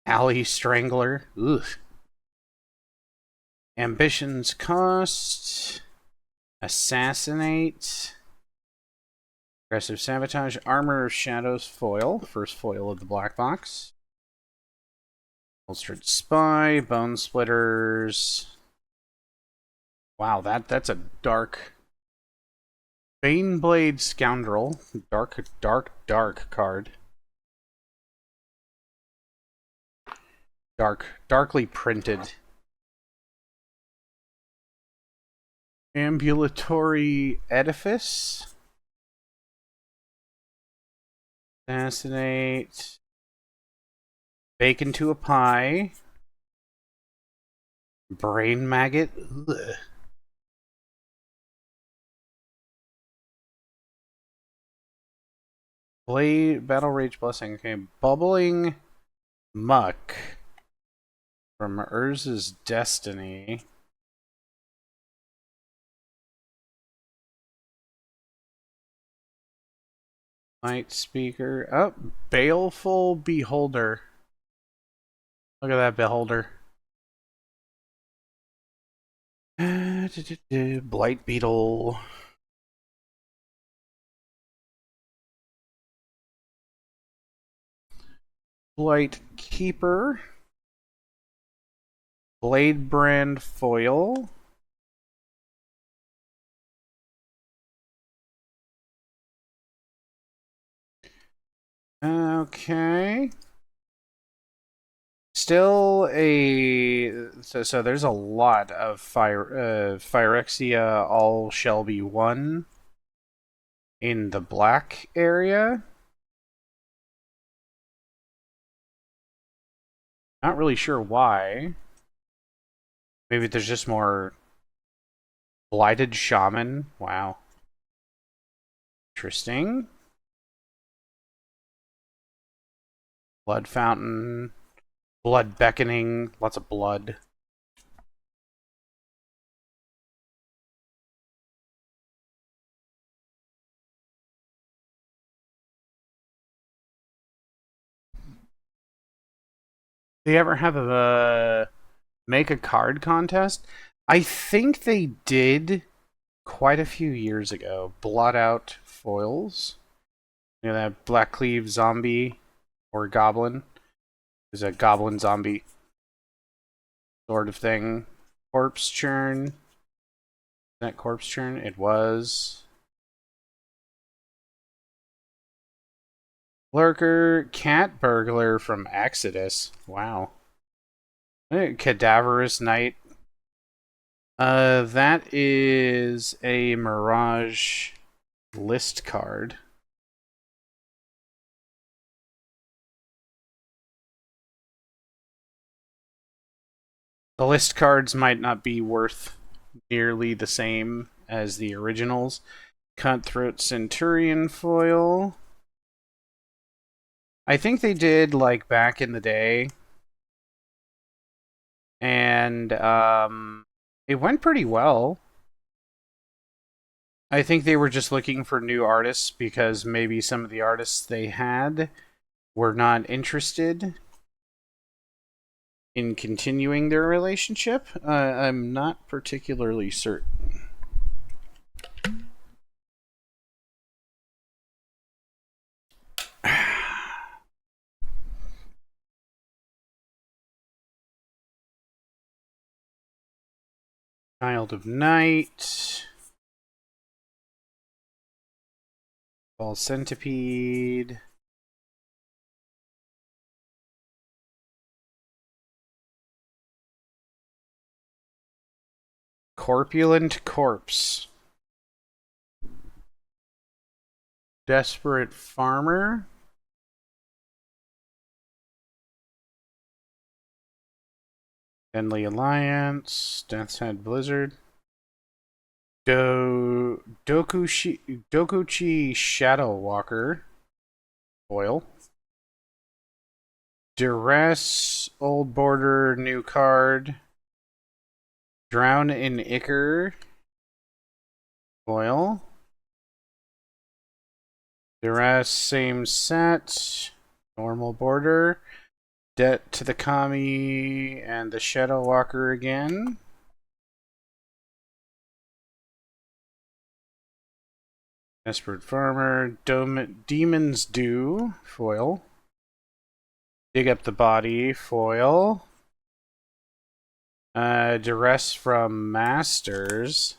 Alley Strangler. Ugh. Ambition's Cost. Assassinate. Aggressive Sabotage. Armor of Shadows Foil. First foil of the black box. Holstered Spy. Bone Splitters. Wow, that's a dark... Baneblade Scoundrel. Dark card. Darkly printed. Ambulatory edifice. Assassinate. Bake into a pie. Brain maggot. Ugh. Blade Battle Rage Blessing. Okay, bubbling muck from Urz's Destiny. Light speaker. Oh, baleful beholder. Look at that beholder. Blight beetle. Blight keeper. Blade brand foil. Okay. Still a so there's a lot of Phyrexia all shall be one in the black area. Not really sure why. Maybe there's just more blighted shaman. Wow. Interesting. Blood fountain. Blood beckoning. Lots of blood. Do you ever have a make a card contest? I think they did quite a few years ago. Blot out foils. You know that Black Cleave zombie or goblin? There's a goblin zombie sort of thing. Corpse churn. Is that corpse churn? It was. Lurker, cat burglar from Exodus. Wow. Cadaverous Knight. That is a Mirage list card. The list cards might not be worth nearly the same as the originals. Cutthroat Centurion foil. I think they did like back in the day, and it went pretty well. I think they were just looking for new artists because maybe some of the artists they had were not interested in continuing their relationship. I'm not particularly certain. Child of Night. Ball Centipede. Corpulent Corpse. Desperate Farmer. Deadly Alliance. Death's Head Blizzard. Dokuchi Shadow Walker. Foil. Duress, Old Border, new card. Drown in Ichor. Foil. Duress, same set. Normal border. Debt to the Kami and the Shadow Walker again. Desperate Farmer. Demon's Due. Foil. Dig Up the Body. Foil. Duress from Masters.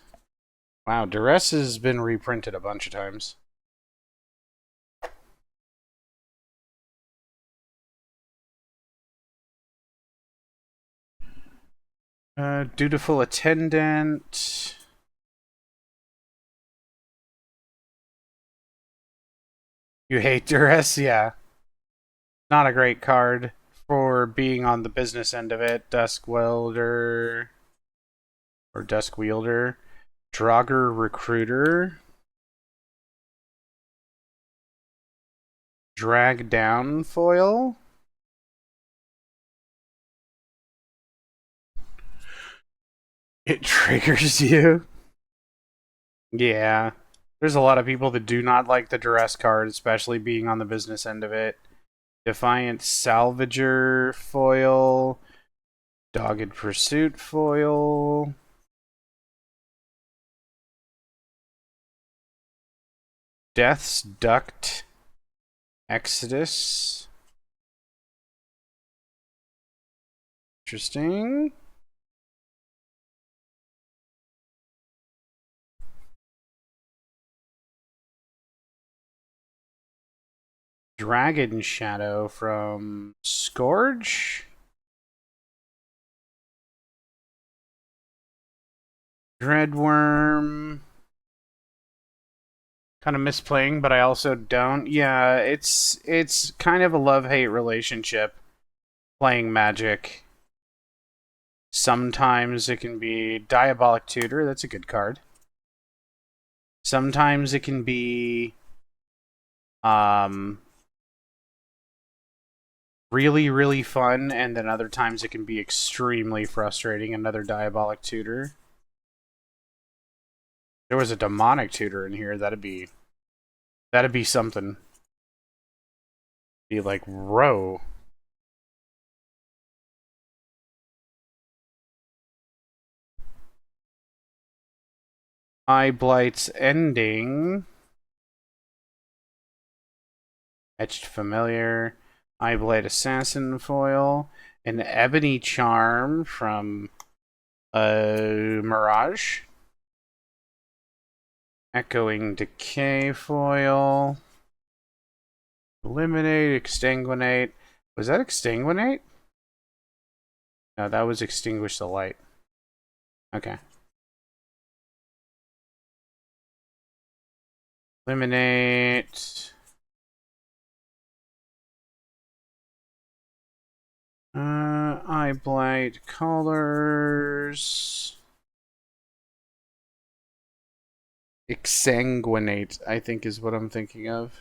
Wow, Duress has been reprinted a bunch of times. Dutiful Attendant. You hate duress? Yeah. Not a great card for being on the business end of it. Dusk Welder or Dusk Wielder. Draugr Recruiter. Drag Down Foil. It triggers you. Yeah. There's a lot of people that do not like the duress card, especially being on the business end of it. Defiant Salvager foil. Dogged Pursuit foil. Death's Duct Exodus. Interesting. Dragon Shadow from Scourge. Dreadworm. Kind of misplaying, but I also don't. Yeah, it's kind of a love-hate relationship playing Magic. Sometimes it can be Diabolic Tutor, that's a good card. Sometimes it can be really, really fun, and then other times it can be extremely frustrating. Another Diabolic Tutor. There was a Demonic Tutor in here, that'd be something. Be like, row. Eye Blight's Ending. Etched Familiar. Eye Blight Assassin foil. An Ebony Charm from Mirage. Echoing Decay foil. Eliminate, Extinguinate. Was that Extinguinate? No, that was Extinguish the Light. Okay. Eliminate. Eye Blight colors. Exsanguinate, I think is what I'm thinking of.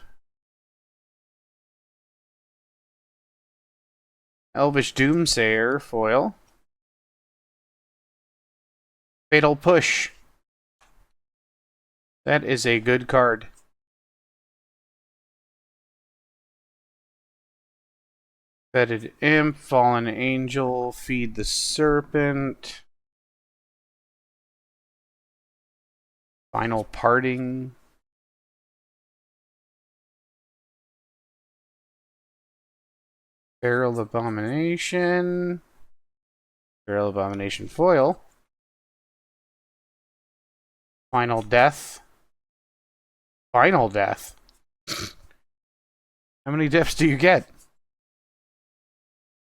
Elvish Doomsayer foil. Fatal Push. That is a good card. Fetid Imp, Fallen Angel, Feed the Serpent. Final Parting. Barrel Abomination. Barrel Abomination foil. Final Death. Final Death. How many deaths do you get?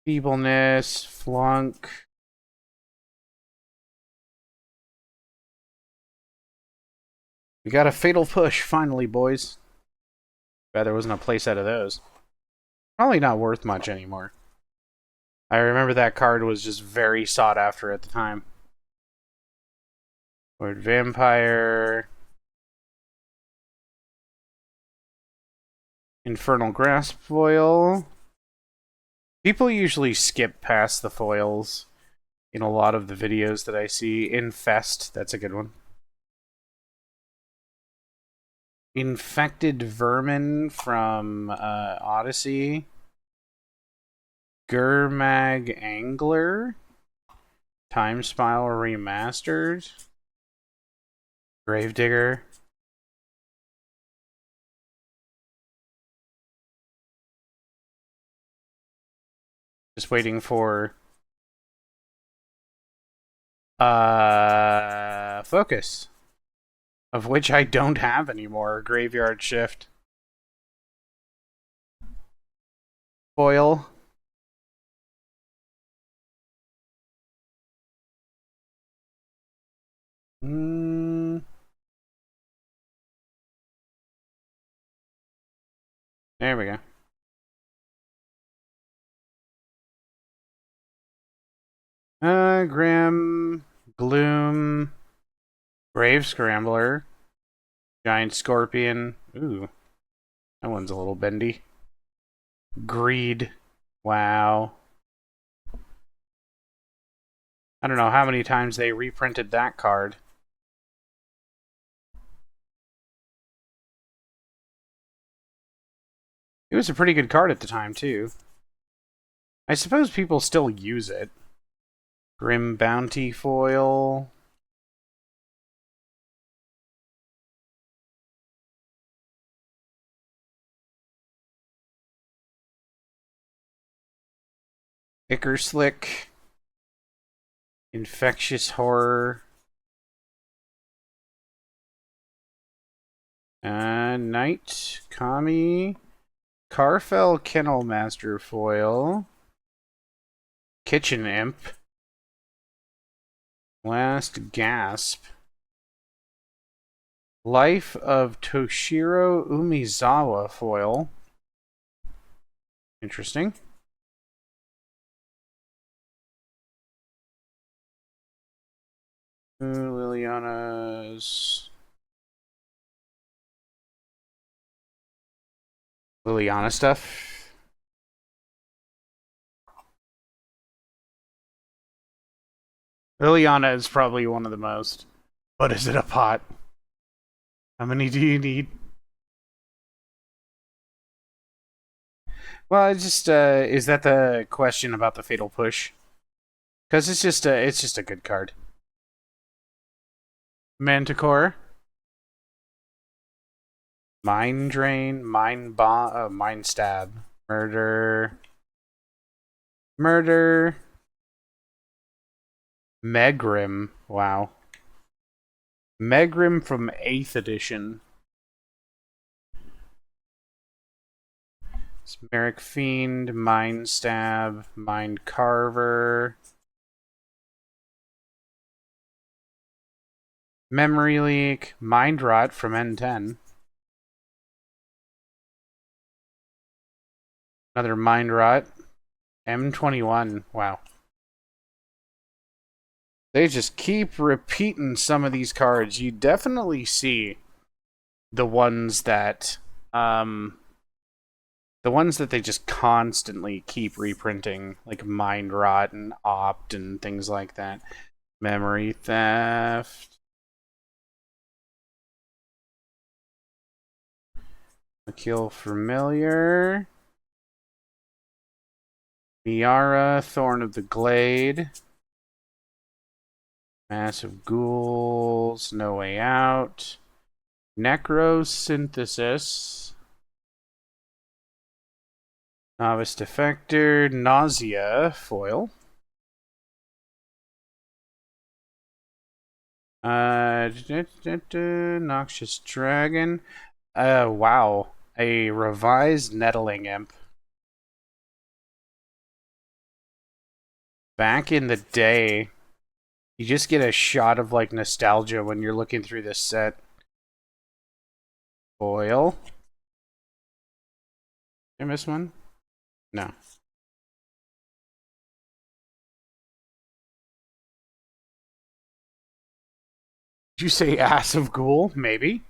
Feebleness, Flunk. We got a Fatal Push, finally, boys. Bet there wasn't a playset of those. Probably not worth much anymore. I remember that card was just very sought after at the time. Lord Vampire. Infernal Grasp foil. People usually skip past the foils in a lot of the videos that I see. Infest, that's a good one. Infected Vermin from Odyssey. Gurmag Angler. Time Spiral Remastered. Gravedigger. Just waiting for Focus, of which I don't have anymore. Graveyard Shift. Foil. There we go. Grim, Gloom, Grave Scrambler, Giant Scorpion. Ooh, that one's a little bendy. Greed. Wow. I don't know how many times they reprinted that card. It was a pretty good card at the time, too. I suppose people still use it. Grim Bounty Foil. Ickerslick. Infectious Horror. Knight. Kami. Carfell Kennel Master Foil. Kitchen Imp. Last Gasp. Life of Toshiro Umizawa Foil. Interesting. Liliana's... Liliana stuff. Liliana is probably one of the most. But is it a pot? How many do you need? Well, it's just is that the question about the fatal push? Because it's just a good card. Manticore, Mind Drain, Mind Stab, Murder, Murder, Megrim. Wow, Megrim from 8th edition. Merrick Fiend, Mind Stab, Mind Carver, Memory Leak, Mind Rot from N10. Another Mind Rot. M21. Wow. They just keep repeating some of these cards. You definitely see the ones that they just constantly keep reprinting, like Mind Rot and Opt and things like that. Memory Theft. Kill Familiar. Miara, Thorn of the Glade. Massive Ghouls, No Way Out. Necrosynthesis. Novice Defector, Nausea, foil. Noxious Dragon. Wow. A revised Nettling Imp. Back in the day, you just get a shot of like nostalgia when you're looking through this set. Foil. Did I miss one? No. Did you say Ass of Ghoul? Maybe.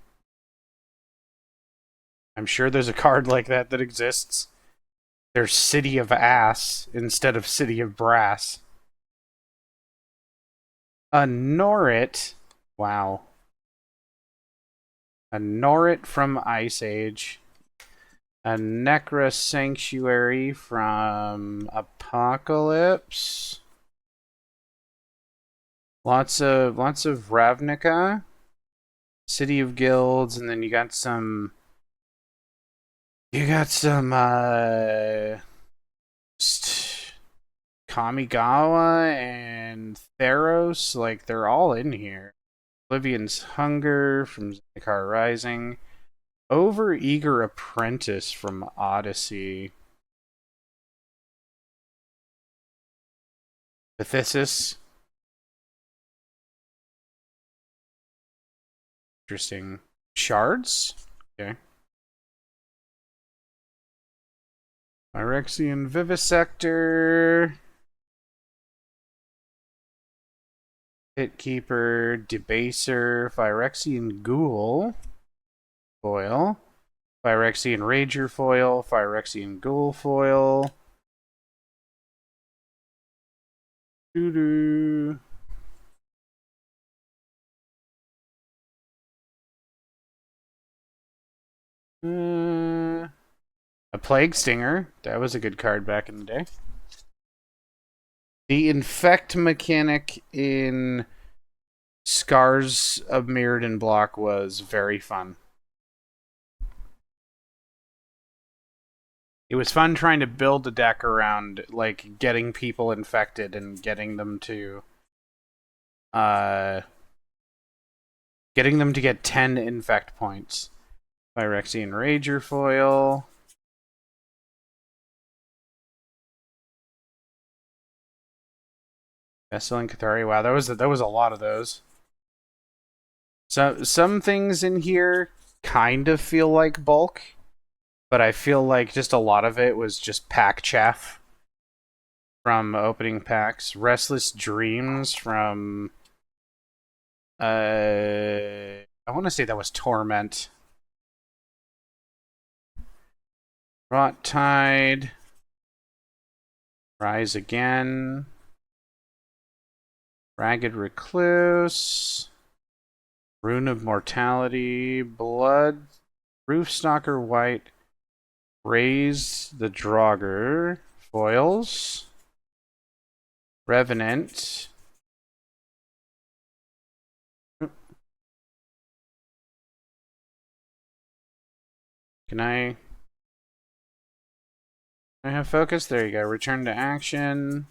I'm sure there's a card like that that exists. There's City of Ass instead of City of Brass. A Norrit. Wow. A Norrit from Ice Age. A Necra Sanctuary from Apocalypse. Lots of Ravnica. City of Guilds, and then you got some Kamigawa and Theros, like they're all in here. Oblivion's Hunger from Zendikar Rising. Overeager Apprentice from Odyssey. Pathesis. Interesting. Shards? Okay. Phyrexian Vivisector. Pitkeeper, Debaser, Phyrexian Ghoul. Foil. Phyrexian Rager foil. Phyrexian Ghoul foil. Doo-doo. A Plague Stinger. That was a good card back in the day. The Infect mechanic in Scars of Mirrodin block was very fun. It was fun trying to build a deck around like getting people infected and getting them to get 10 infect points. Phyrexian Rager foil. Vesseling Cathari. Wow, that was a lot of those. So some things in here kind of feel like bulk, but I feel like just a lot of it was just pack chaff from opening packs. Restless Dreams from I want to say that was Torment. Rot Tide. Rise Again. Ragged Recluse. Rune of Mortality. Blood. Roofstalker White. Raise the Draugr. Foils. Revenant. Can I have focus? There you go. Return to action.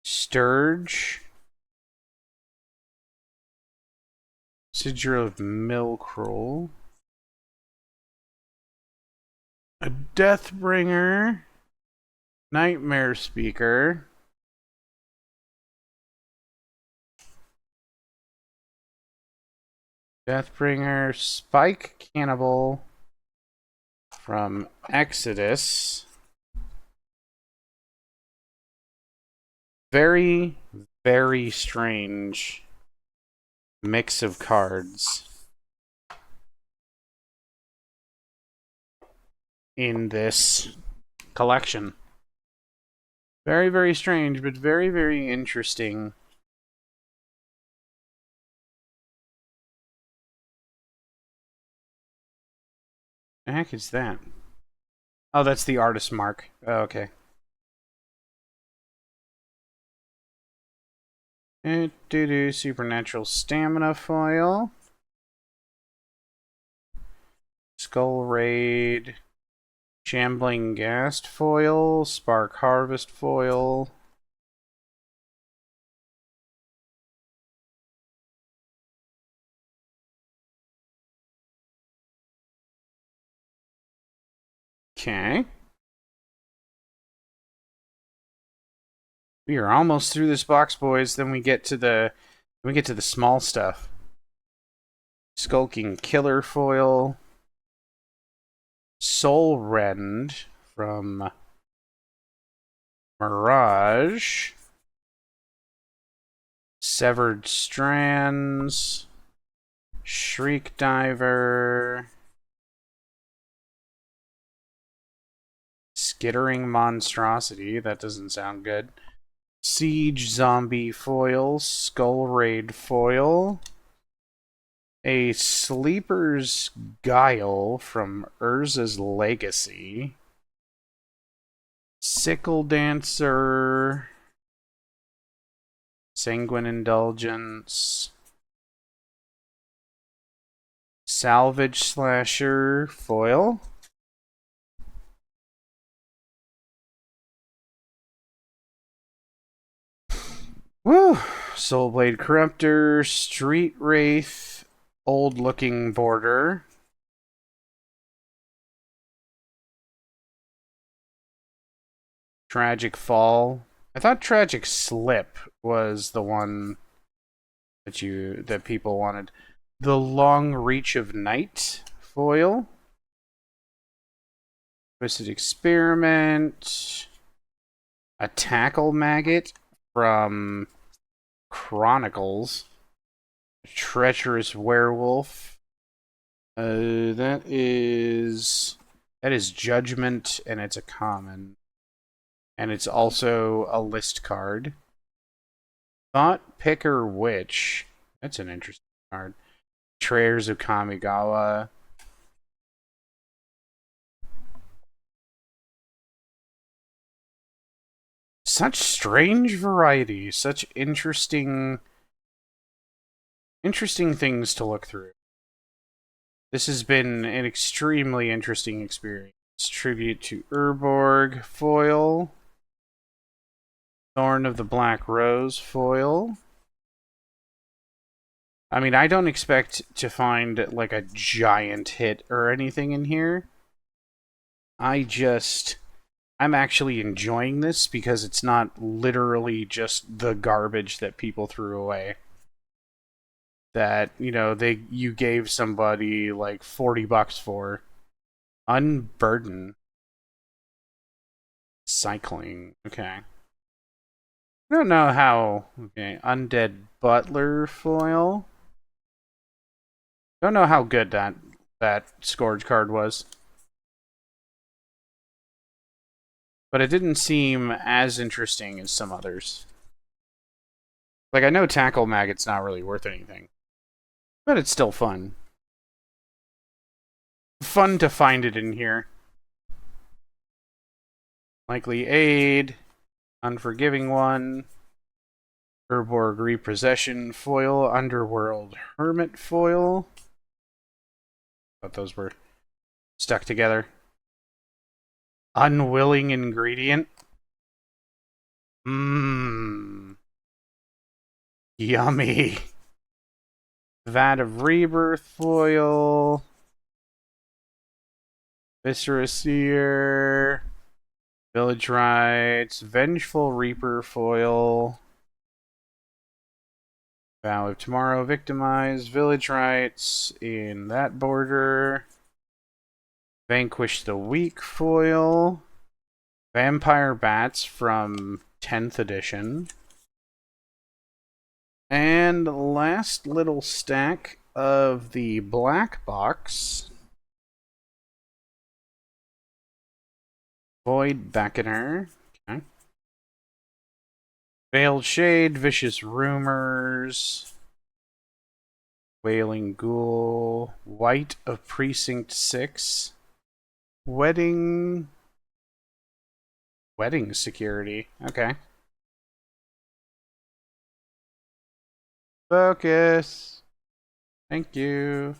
Sturge. Sigil of Milcroll. A Deathbringer. Nightmare Speaker. Deathbringer. Spike Cannibal from Exodus. Very, very strange mix of cards in this collection. Very, very strange, but very, very interesting. The heck is that? Oh, that's the artist mark. Oh, okay. Supernatural Stamina foil. Skull Raid. Shambling Ghast foil. Spark Harvest foil. Okay. We are almost through this box, boys. Then we get to the small stuff. Skulking Killer foil. Soul Rend from Mirage. Severed Strands. Shriek Diver. Skittering Monstrosity. That doesn't sound good. Siege Zombie foil. Skull Raid foil. A Sleeper's Guile from Urza's Legacy. Sickle Dancer. Sanguine Indulgence. Salvage Slasher foil. Woo! Soulblade Corruptor, Street Wraith, old looking border. Tragic Fall. I thought Tragic Slip was the one that people wanted. The Long Reach of Night foil. Twisted Experiment. A Tackle Maggot from Chronicles. A Treacherous Werewolf. That is Judgment, and it's a common. And it's also a list card. Thought Picker Witch. That's an interesting card. Betrayers of Kamigawa. Such strange variety. Such interesting things to look through. This has been an extremely interesting experience. Tribute to Urborg foil. Thorn of the Black Rose foil. I mean, I don't expect to find like a giant hit or anything in here. I'm actually enjoying this because it's not literally just the garbage that people threw away. That, you know, you gave somebody like $40 for. Unburden. Cycling. Okay. I don't know how. Okay, Undead Butler foil. Don't know how good that Scourge card was. But it didn't seem as interesting as some others. Like, I know Tackle Maggot's not really worth anything. But it's still fun. Fun to find it in here. Likely Aid. Unforgiving One. Urborg Repossession foil. Underworld Hermit foil. Thought those were stuck together. Unwilling Ingredient. Mmm. Yummy. Vat of Rebirth foil. Viscera Seer. Village Rites. Vengeful Reaper foil. Vow of Tomorrow Victimized. Village Rites in that border. Vanquish the Weak foil. Vampire Bats from 10th edition. And last little stack of the black box. Void Beckoner. Okay. Veiled Shade, Vicious Rumors. Wailing Ghoul. White of Precinct 6. Wedding Security. Okay. Focus. Thank you.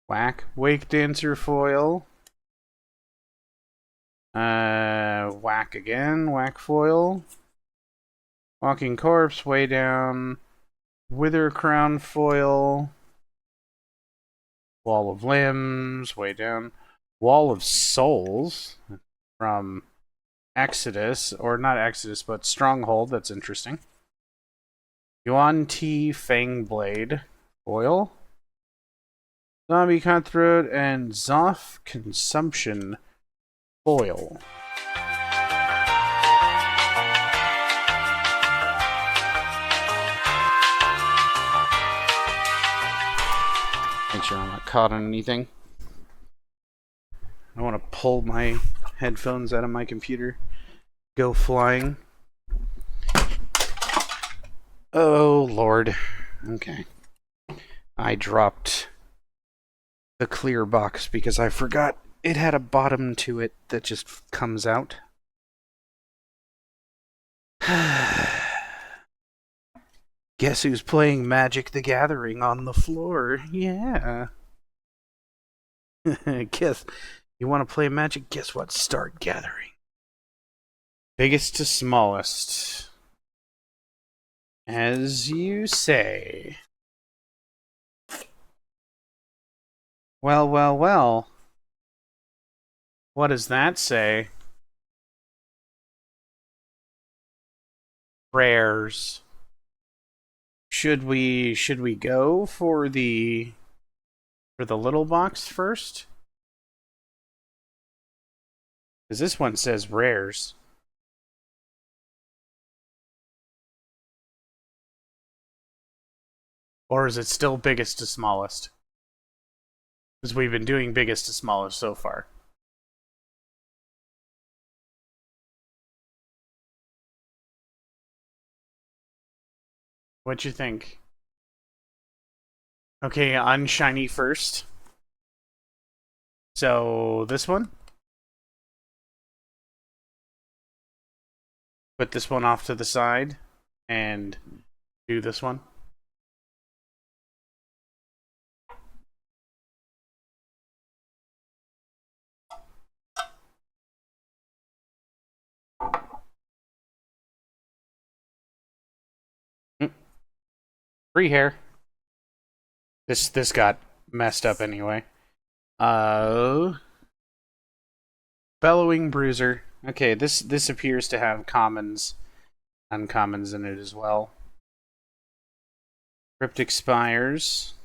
Whack. Wake Dancer foil. Whack again. Whack foil. Walking Corpse. Way down. Wither Crown foil. Wall of Limbs. Way down. Wall of Souls from Exodus, or not Exodus, but Stronghold. That's interesting. Yuan Ti Fangblade foil. Zombie Cutthroat and Zoff Consumption foil. Make sure I'm not caught on anything. I want to pull my headphones out of my computer. Go flying. Oh, Lord. Okay. I dropped the clear box because I forgot it had a bottom to it that just comes out. Guess who's playing Magic the Gathering on the floor? Yeah. Guess you want to play Magic? Guess what? Start gathering. Biggest to smallest. As you say. Well, well, well. What does that say? Prayers. Should we go for the little box first? Because this one says rares. Or is it still biggest to smallest? Because we've been doing biggest to smallest so far. What you think? Okay, unshiny first. So this one. Put this one off to the side and do this one. Free hair. This got messed up anyway. Bellowing Bruiser. Okay, this appears to have commons, uncommons in it as well. Cryptic Spires.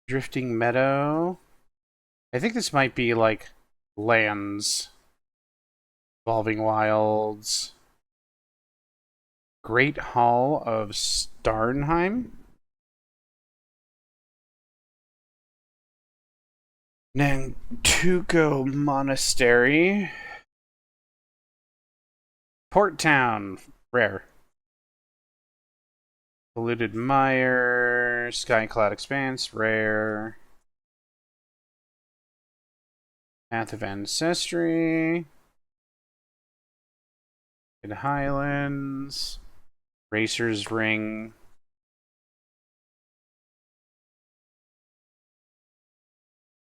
Drifting Meadow. I think this might be like lands. Evolving Wilds. Great Hall of Starnheim. Nantuko Monastery. Port Town. Rare. Polluted Mire. Skycloud Expanse. Rare. Path of Ancestry. Mid Highlands. Racer's Ring.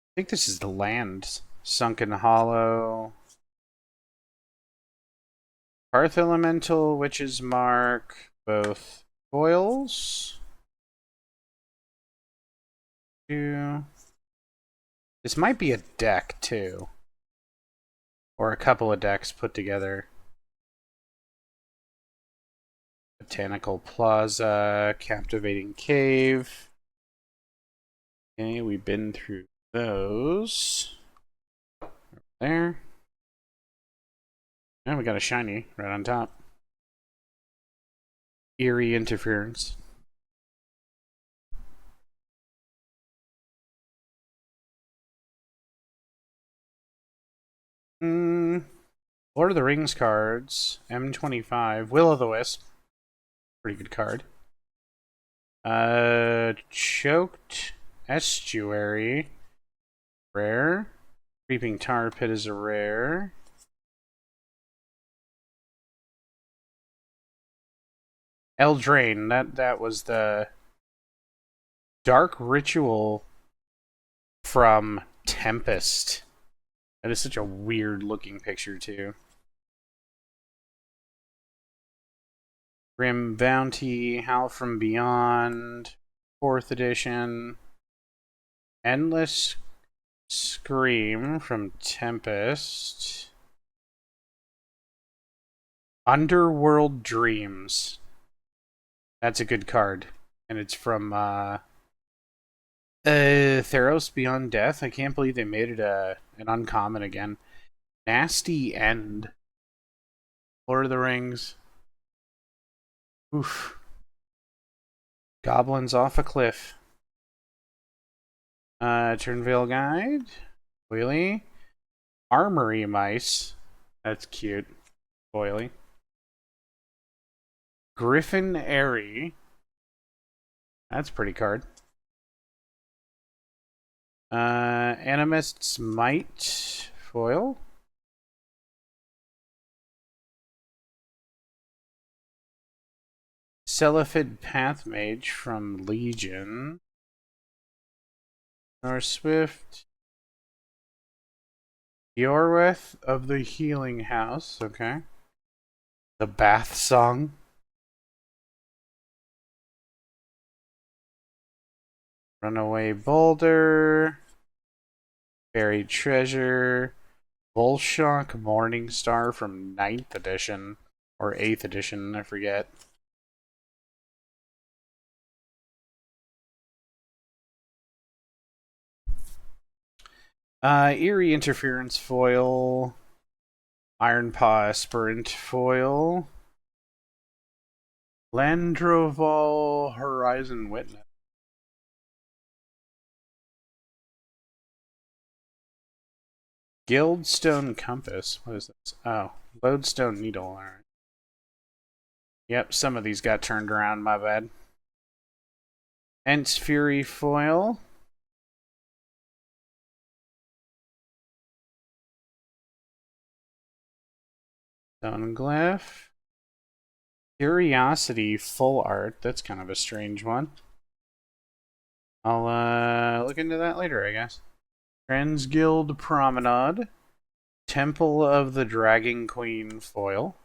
I think this is the land. Sunken Hollow. Hearth Elemental, Witch's Mark, both foils. This might be a deck, too. Or a couple of decks put together. Botanical Plaza, Captivating Cave. Okay, we've been through those. There. And we got a shiny right on top. Eerie Interference. Lord of the Rings cards. M25. Will o' the Wisp. Pretty good card. Choked Estuary. Rare. Creeping Tar Pit is a rare. Eldraine. That was the Dark Ritual from Tempest. That is such a weird looking picture, too. Grim Bounty, Howl from Beyond, 4th edition. Endless Scream from Tempest. Underworld Dreams. That's a good card. And it's from Theros Beyond Death. I can't believe they made it an uncommon again. Nasty End. Lord of the Rings. Oof. Goblins off a cliff. Turnvale Guide. Wheelie. Armory Mice. That's cute. Boily. Griffin Airy. That's a pretty card. Animist's Might. Foil. Celephid Pathmage from Legion. North Swift. Yorweth of the Healing House. Okay. The Bath Song. Runaway Boulder. Buried Treasure. Bullshock Morningstar from 9th edition. Or 8th edition, I forget. Eerie Interference foil. Iron Paw Aspirant foil. Landroval Horizon Witness. Guildstone Compass. What is this? Oh, Lodestone Needle. Alright. Yep, some of these got turned around, my bad. Ents Fury foil. Stoneglyph. Curiosity full art. That's kind of a strange one. I'll look into that later, I guess. Transguild Promenade. Temple of the Dragon Queen foil.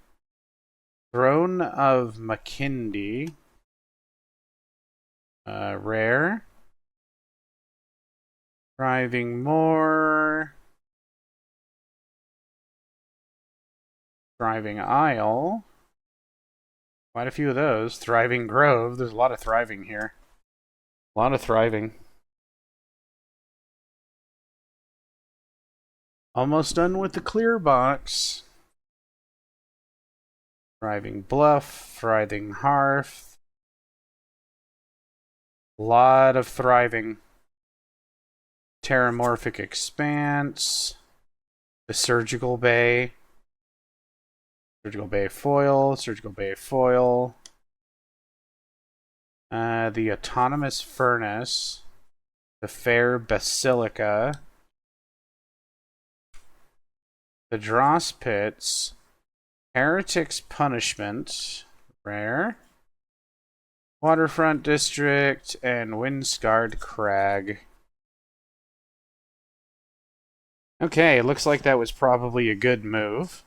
Throne of Makindi. Rare. Thriving Moor. Thriving Isle. Quite a few of those. Thriving Grove. There's a lot of thriving here. A lot of thriving. Almost done with the clear box. Thriving Bluff. Thriving Hearth. A lot of thriving. Terramorphic Expanse. The Surgical Bay. Surgical Bay foil. Surgical Bay foil. The Autonomous Furnace. The Fair Basilica. The Dross Pits. Heretic's Punishment. Rare. Waterfront District. And Windscarred Crag. Okay, it looks like that was probably a good move.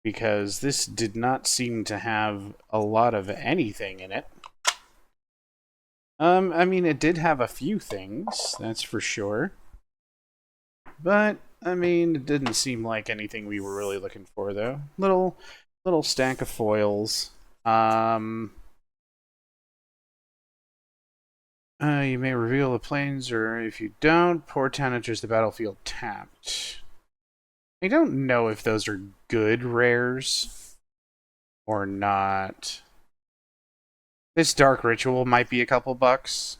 Because this did not seem to have a lot of anything in it. I mean, it did have a few things, that's for sure. But, I mean, it didn't seem like anything we were really looking for, though. Little stack of foils. You may reveal the planes, or if you don't, poor town enters the battlefield tapped. I don't know if those are good rares or not. This Dark Ritual might be a couple bucks.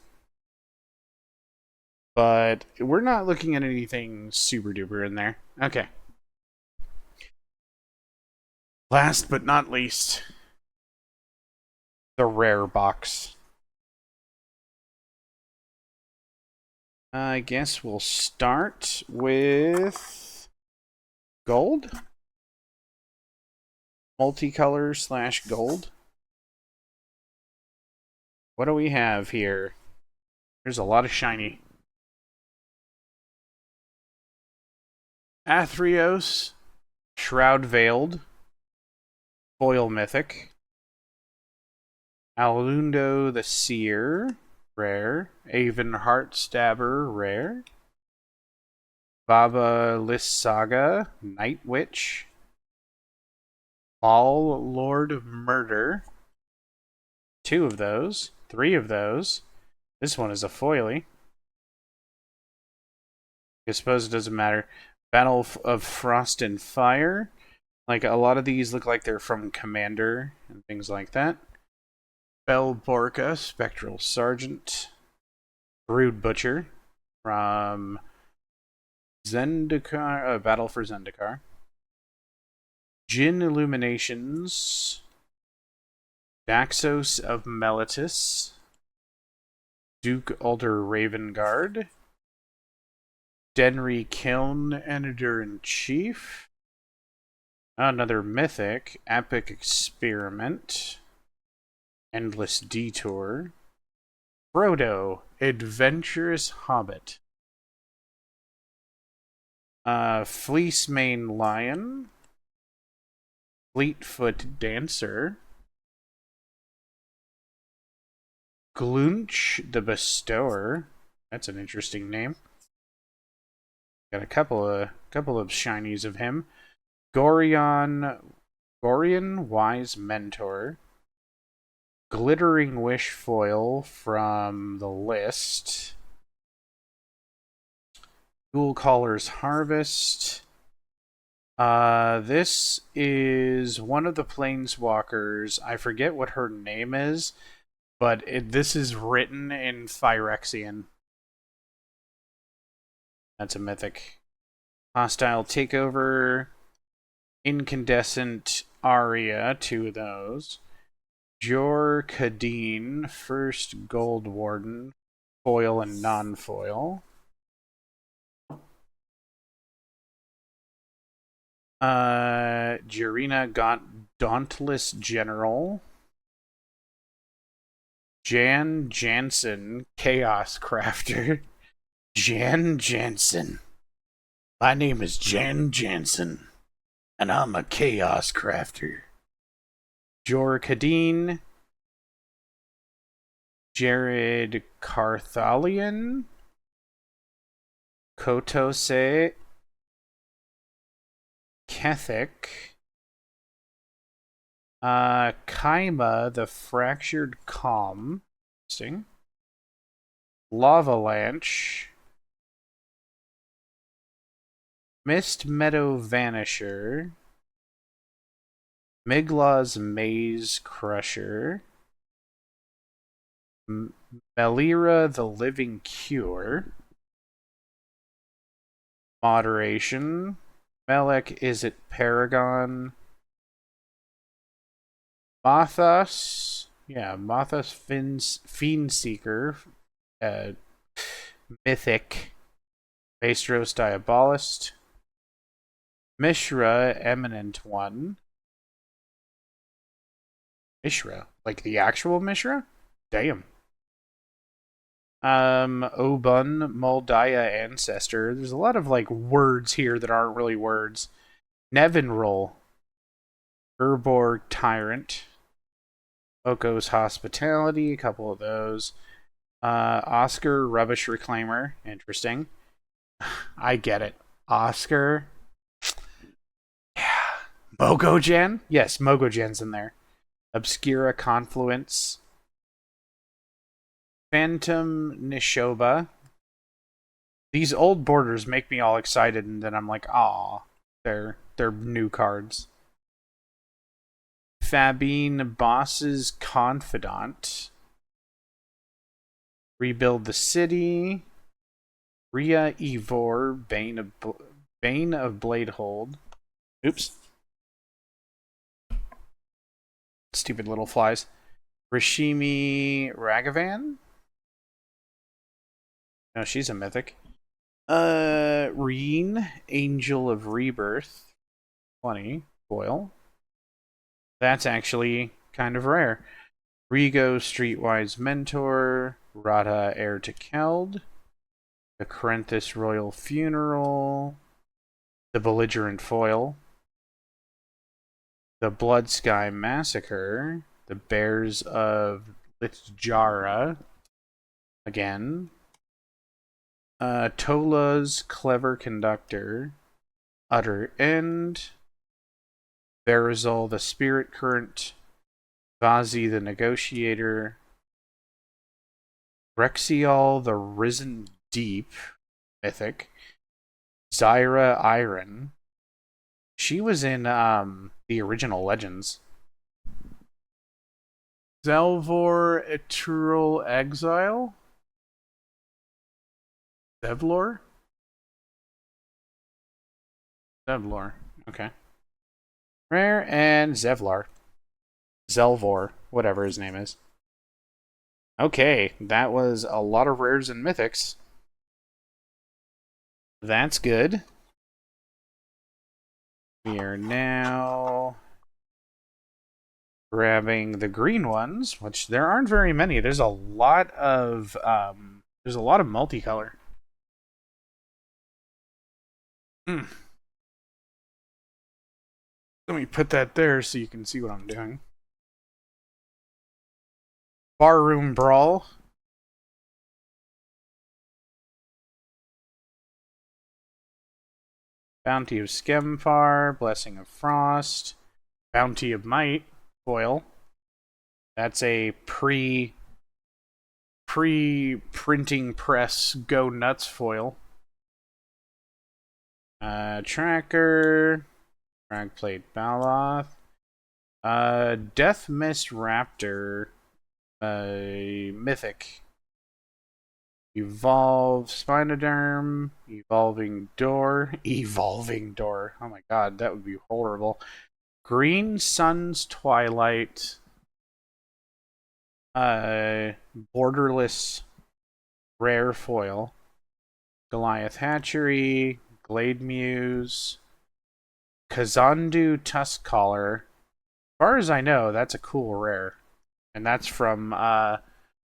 But we're not looking at anything super duper in there. Okay. Last but not least, the rare box. I guess we'll start with gold. Multicolor / gold. What do we have here? There's a lot of shiny. Athreos, Shroud Veiled, Foil Mythic, Alundo the Seer, rare, Aven Heartstabber, rare, Baba Lissaga, Night Witch, All Lord of Murder, 2 of those, 3 of those. This one is a foily. I suppose it doesn't matter. Battle of Frost and Fire. Like, a lot of these look like they're from Commander and things like that. Belborca, Spectral Sergeant. Brood Butcher from Zendikar, Battle for Zendikar. Jin Illuminations. Daxos of Meletis. Duke Alder Ravengard. Denry Kiln Editor-in-Chief. Another Mythic. Epic Experiment. Endless Detour. Frodo, Adventurous Hobbit. Fleecemane Lion. Fleetfoot Dancer. Gloonch the Bestower. That's an interesting name. Got a couple of shinies of him. Gorion Wise Mentor. Glittering Wish foil from the list. Ghoul Caller's Harvest. This is one of the planeswalkers. I forget what her name is, but this is written in Phyrexian. That's a mythic. Hostile Takeover. Incandescent Aria, two of those. Jor Kadeen, first Gold Warden, foil and non-foil. Jirina Dauntless General. Jan Jansen, Chaos Crafter. Jan Jansen. My name is Jan Jansen, and I'm a Chaos Crafter. Jor Kadeen. Jared Carthalion. Kotose. Kethic. Kaima, the Fractured Calm. Interesting. Lavalanche. Mist Meadow Vanisher. Migla's Maze Crusher. Melira, the Living Cure. Moderation. Melek, is it Paragon? Mathas. Yeah, Mathas Fiendseeker. Mythic. Maestros Diabolist. Mishra, Eminent One. Mishra? Like the actual Mishra? Damn. Obun, Moldaya Ancestor. There's a lot of like words here that aren't really words. Nevinroll. Urborg Tyrant. Oko's Hospitality, a couple of those. Oscar Rubbish Reclaimer. Interesting. I get it. Oscar. Yeah. Mogogen? Yes, Mogogen's in there. Obscura Confluence. Phantom Nishoba. These old borders make me all excited, and then I'm like, aw, they're new cards. Fabine Boss's Confidant. Rebuild the City. Rhea Evor, Bane of Bladehold. Oops. Stupid little flies. Rishimi Ragavan? No, she's a mythic. Reen, Angel of Rebirth. 20. Foil. That's actually kind of rare. Rigo, Streetwise Mentor. Rada, Heir to Keld. The Corinthus Royal Funeral. The Belligerent Foil. The Blood Sky Massacre. The Bears of Litjara. Again. Tola's Clever Conductor. Utter End. Verizol the Spirit Current. Vazi the Negotiator. Rexiol the Risen Deep. Mythic. Zyra Iron. She was in the original Legends. Zelvor Eternal Exile. Zevlor? Zevlor. Okay. Rare and Zevlar. Zelvor, whatever his name is. Okay, that was a lot of rares and mythics. That's good. We are now grabbing the green ones, which there aren't very many. There's a lot of multicolor. Let me put that there so you can see what I'm doing. Barroom Brawl. Bounty of Skemfar, Blessing of Frost, Bounty of Might, foil. That's a pre-printing press go nuts foil. Tracker. Dragplate Baloth. Death Mist Raptor. Mythic. Evolve Spinoderm. Evolving Door. Evolving Door. Oh my god, that would be horrible. Green Sun's Twilight. Borderless Rare Foil. Goliath Hatchery. Glade Muse. Kazandu Tusk Collar. As far as I know, that's a cool rare. And that's from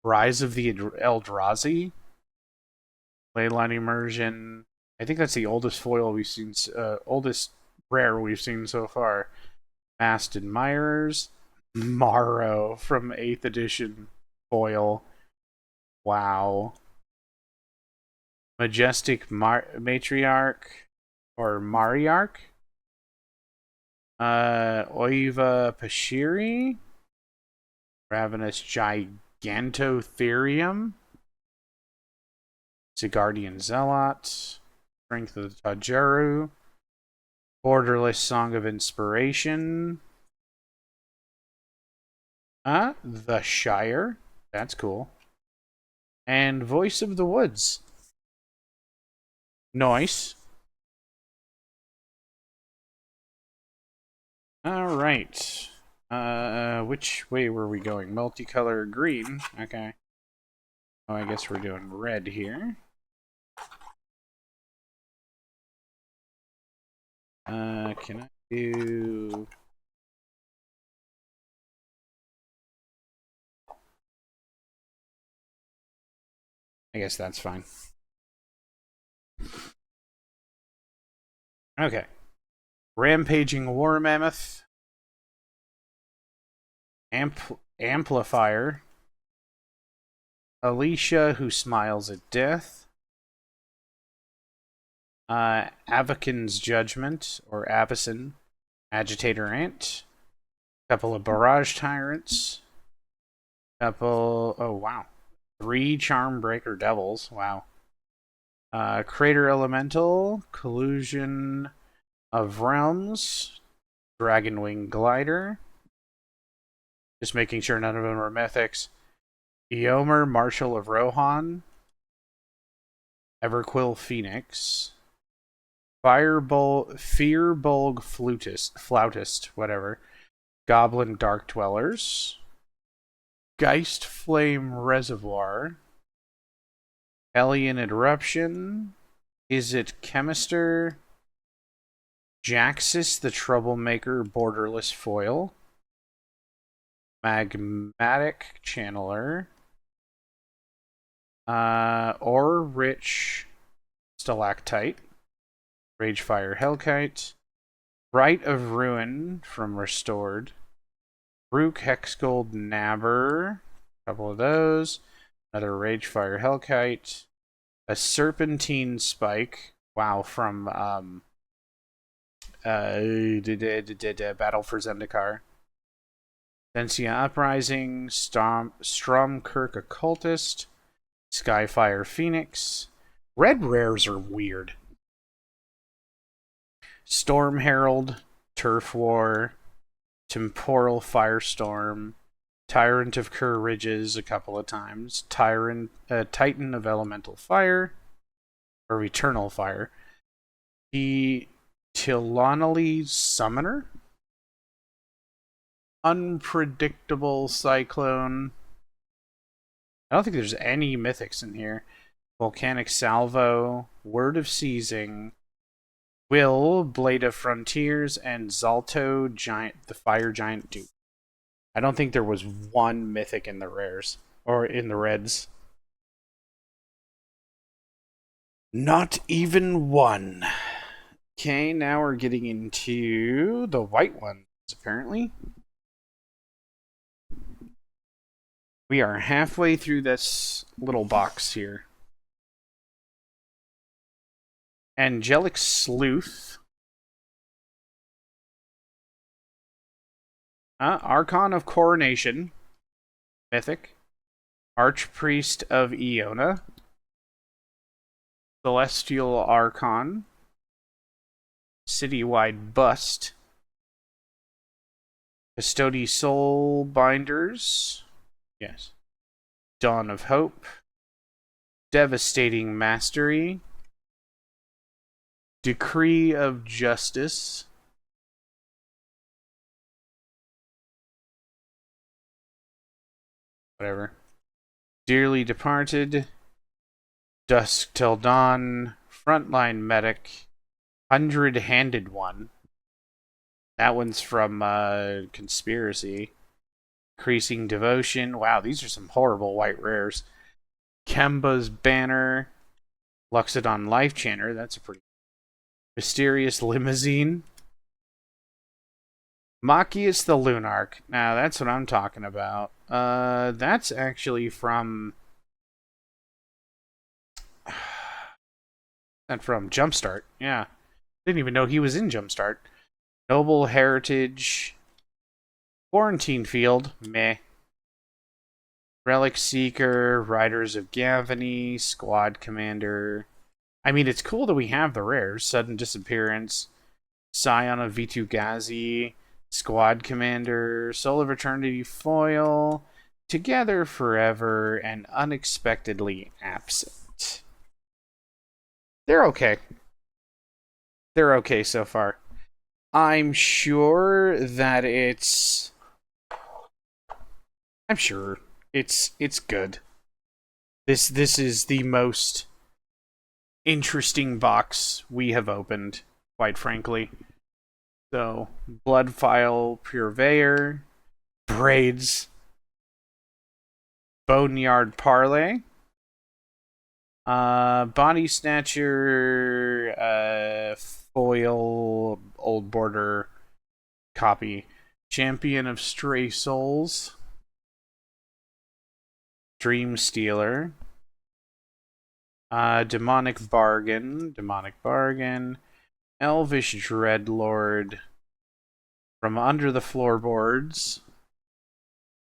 Rise of the Eldrazi. Leyline Immersion. I think that's the oldest foil we've seen, oldest rare we've seen so far. Mast Admirers. Morrow from 8th edition foil. Wow. Majestic Matriarch. Or Mariarch. Oiva Pashiri. Ravenous Gigantotherium. Sigardian Zealot. Strength of the Tajeru. Borderless Song of Inspiration. The Shire. That's cool. And Voice of the Woods. Nice. Alright. Which way were we going? Multicolor green. Okay. Oh, I guess we're doing red here. Can I do... I guess that's fine. Okay. Rampaging War Mammoth. Amplifier. Alicia, who smiles at death. Avakin's Judgment, or Avacyn. Agitator Ant. Couple of Barrage Tyrants. Couple... Oh, wow. 3 Charmbreaker Devils. Wow. Crater Elemental. Collusion of Realms. Dragonwing Glider. Just making sure none of them are mythics. Eomer, Marshal of Rohan. Everquill Phoenix. Fearbulg Flautist, whatever. Goblin Dark Dwellers. Geist Flame Reservoir. Alien Eruption. Is it Chemister? Jaxis the Troublemaker Borderless Foil. Magmatic Channeler. Or Rich Stalactite. Ragefire Hellkite. Rite of Ruin from Restored. Rook Hexgold Nabber. A couple of those. Another Ragefire Hellkite. A Serpentine Spike. Wow, from Battle for Zendikar. Densia Uprising. Stromkirk Occultist. Skyfire Phoenix. Red rares are weird. Storm Herald. Turf War. Temporal Firestorm. Tyrant of Kerr Ridges a couple of times. Titan of Elemental Fire. Or Eternal Fire. The Tilonali Summoner. Unpredictable Cyclone. I don't think there's any mythics in here. Volcanic Salvo. Word of Seizing. Will, Blade of Frontiers, and Zalto, the Fire Giant Duke. I don't think there was one mythic in the rares. Or in the reds. Not even one. Okay, now we're getting into the white ones, apparently. We are halfway through this little box here. Angelic Sleuth. Archon of Coronation. Mythic. Archpriest of Iona. Celestial Archon. Citywide Bust, Custody Soul Binders, yes, Dawn of Hope, Devastating Mastery, Decree of Justice, whatever, Dearly Departed, Dusk Till Dawn, Frontline Medic, Hundred-Handed One. That one's from Conspiracy. Increasing Devotion. Wow, these are some horrible white rares. Kemba's Banner. Luxodon Life Chanter. That's a pretty... Mysterious Limousine. Machias the Lunarch. Now, that's what I'm talking about. That's actually from... That's from Jumpstart. Yeah. Didn't even know he was in Jumpstart. Noble Heritage. Quarantine Field. Meh. Relic Seeker. Riders of Gavany. Squad Commander. I mean, it's cool that we have the rares. Sudden Disappearance. Scion of Vitu-Ghazi. Squad Commander. Soul of Eternity Foil. Together Forever. And Unexpectedly Absent. They're okay. They're okay so far. I'm sure that it's... I'm sure it's good. This is the most interesting box we have opened, quite frankly. So, Bloodfile Purveyor, Braids, Boneyard Parlay, Body Snatcher, Foil, Old Border copy, Champion of Stray Souls, Dream Stealer, Demonic Bargain, Elvish Dreadlord, From Under the Floorboards,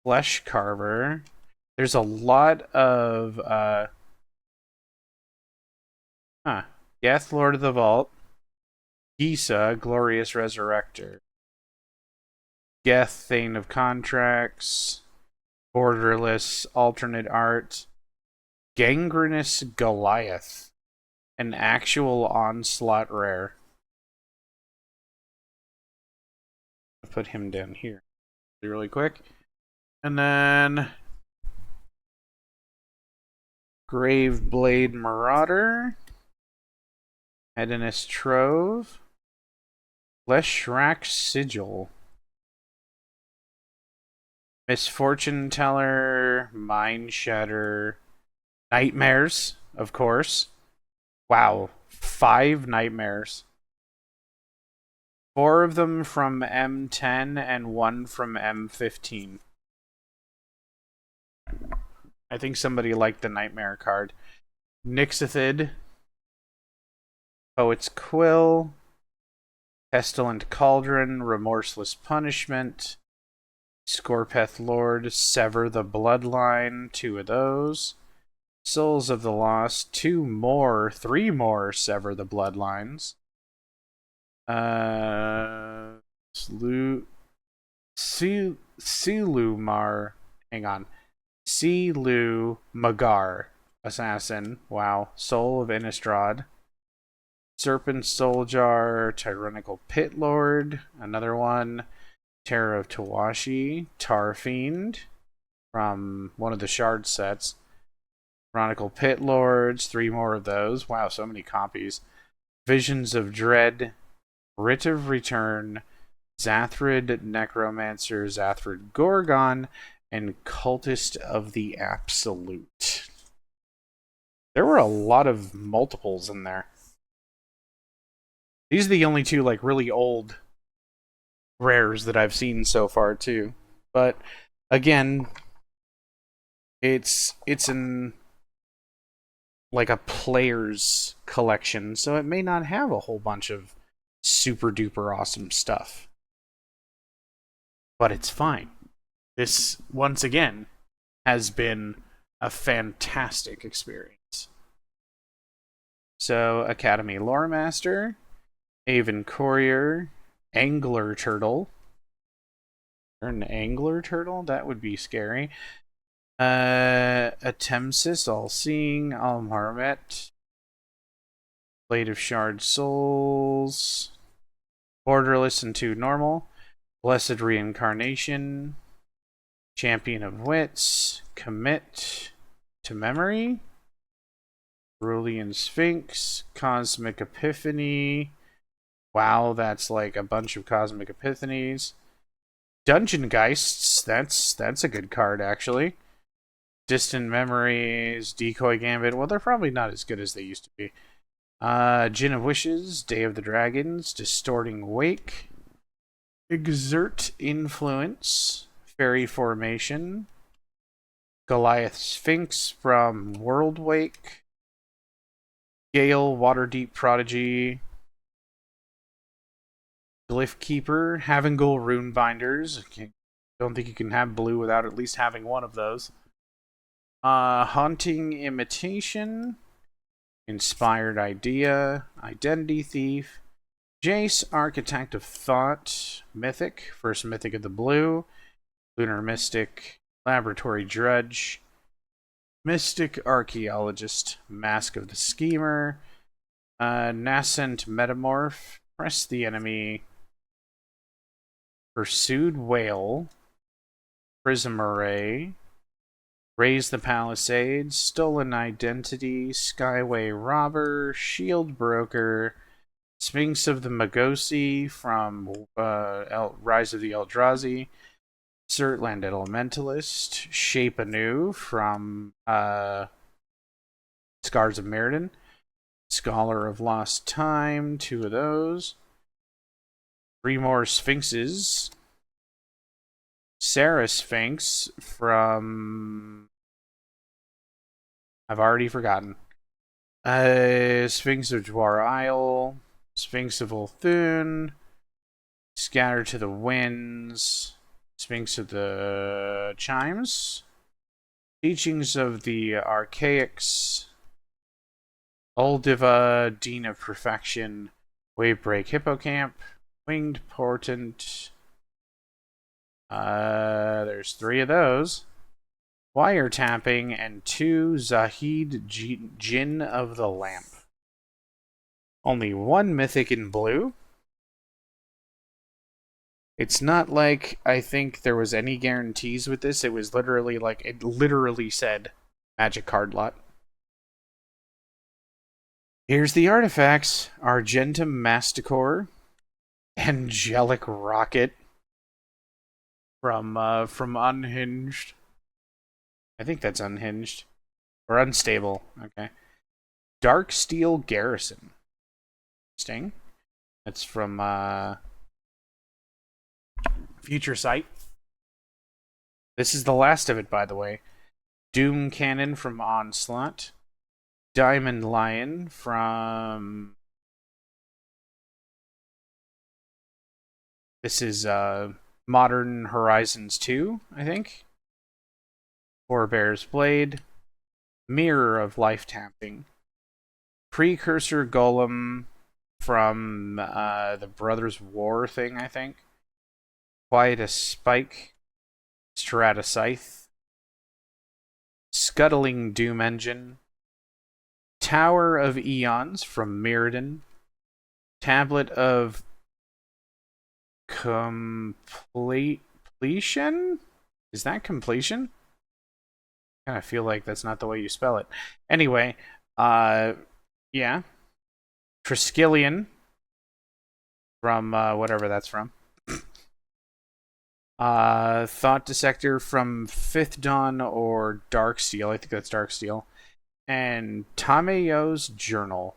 Flesh Carver. There's a lot of Geth, Lord of the Vault, Gisa, Glorious Resurrector, Geth, Thane of Contracts, Borderless, Alternate Art, Gangrenous Goliath, an actual Onslaught rare. I'll put him down here really quick. And then Graveblade Marauder, Hedonist Trove, Leshrac Sigil, Misfortune Teller, Mind Shatter, Nightmares, of course. Wow, 5 Nightmares. 4 of them from M10 and 1 from M15. I think somebody liked the Nightmare card. Nixithid, Poet's Quill, Pestilent Cauldron, Remorseless Punishment, Scorpeth Lord, Sever the Bloodline, 2 of those. Souls of the Lost, 3 more Sever the Bloodlines. Silumar, hang on. Silu Magar, Assassin, wow. Soul of Innistrad. Serpent Souljar, Tyrannical Pit Lord, another one. Terror of Tawashi, Tarfiend, from one of the Shard sets. Chronicle Pit Lords, 3 more of those. Wow, so many copies. Visions of Dread, Writ of Return, Zathrid Necromancer, Zathrid Gorgon, and Cultist of the Absolute. There were a lot of multiples in there. These are the only 2 like really old rares that I've seen so far too. But again, it's an like a player's collection, so it may not have a whole bunch of super duper awesome stuff. But it's fine. This, once again, has been a fantastic experience. So, Academy Lore Master, Haven Courier, Angler Turtle. Or an Angler Turtle? That would be scary. Atemsis, All-Seeing, Almarmet, Blade of Shard Souls, Borderless and 2 Normal, Blessed Reincarnation, Champion of Wits, Commit to Memory, Cerulean Sphinx, Cosmic Epiphany. Wow, that's like a bunch of Cosmic Epiphanies. Dungeon Geists, that's a good card actually. Distant Memories, Decoy Gambit. Well, they're probably not as good as they used to be. Gin of Wishes, Day of the Dragons, Distorting Wake, Exert Influence, Fairy Formation, Goliath Sphinx from World Wake, Gale, Waterdeep Prodigy, Glyph Keeper, Havengul Rune Binders. Don't think you can have blue without at least having one of those. Haunting Imitation, Inspired Idea, Identity Thief, Jace, Architect of Thought, Mythic, first Mythic of the Blue, Lunar Mystic, Laboratory Drudge, Mystic Archaeologist, Mask of the Schemer, Nascent Metamorph, Press the Enemy, Pursued Whale, Prism Array, Raise the Palisades, Stolen Identity, Skyway Robber, Shield Broker, Sphinx of the Magosi from Rise of the Eldrazi, Surtland Elementalist, Shape Anew from Scars of Mirrodin, Scholar of Lost Time, 2 of those, 3 more Sphinxes, Sarah Sphinx from... I've already forgotten. Sphinx of Dwar Isle, Sphinx of Ulthun, Scatter to the Winds, Sphinx of the Chimes, Teachings of the Archaics, Uldiva, Dean of Perfection, Wavebreak Hippocamp, Winged Portent. There's 3 of those. Wiretapping, and 2 Zahid Jinn of the Lamp. Only 1 Mythic in blue. It's not like I think there was any guarantees with this. It was literally like, it literally said Magic Card Lot. Here's the artifacts. Argentum Masticore, Angelic Rocket from Unhinged. I think that's Unhinged. Or Unstable. Okay. Dark Steel Garrison. Interesting. That's from Future Sight. This is the last of it, by the way. Doom Cannon from Onslaught. Diamond Lion from... This is Modern Horizons 2, I think. Forebear's Blade, Mirror of Life Tapping, Precursor Golem from the Brothers War thing, I think. Quietus Spike, Strata Scythe, Scuttling Doom Engine, Tower of Eons from Mirrodin, Tablet of Completion? Is that completion? I kind of feel like that's not the way you spell it. Anyway, yeah. Triskelion from whatever that's from. Thought Dissector from Fifth Dawn or Darksteel. I think that's Darksteel. And Tameyo's Journal.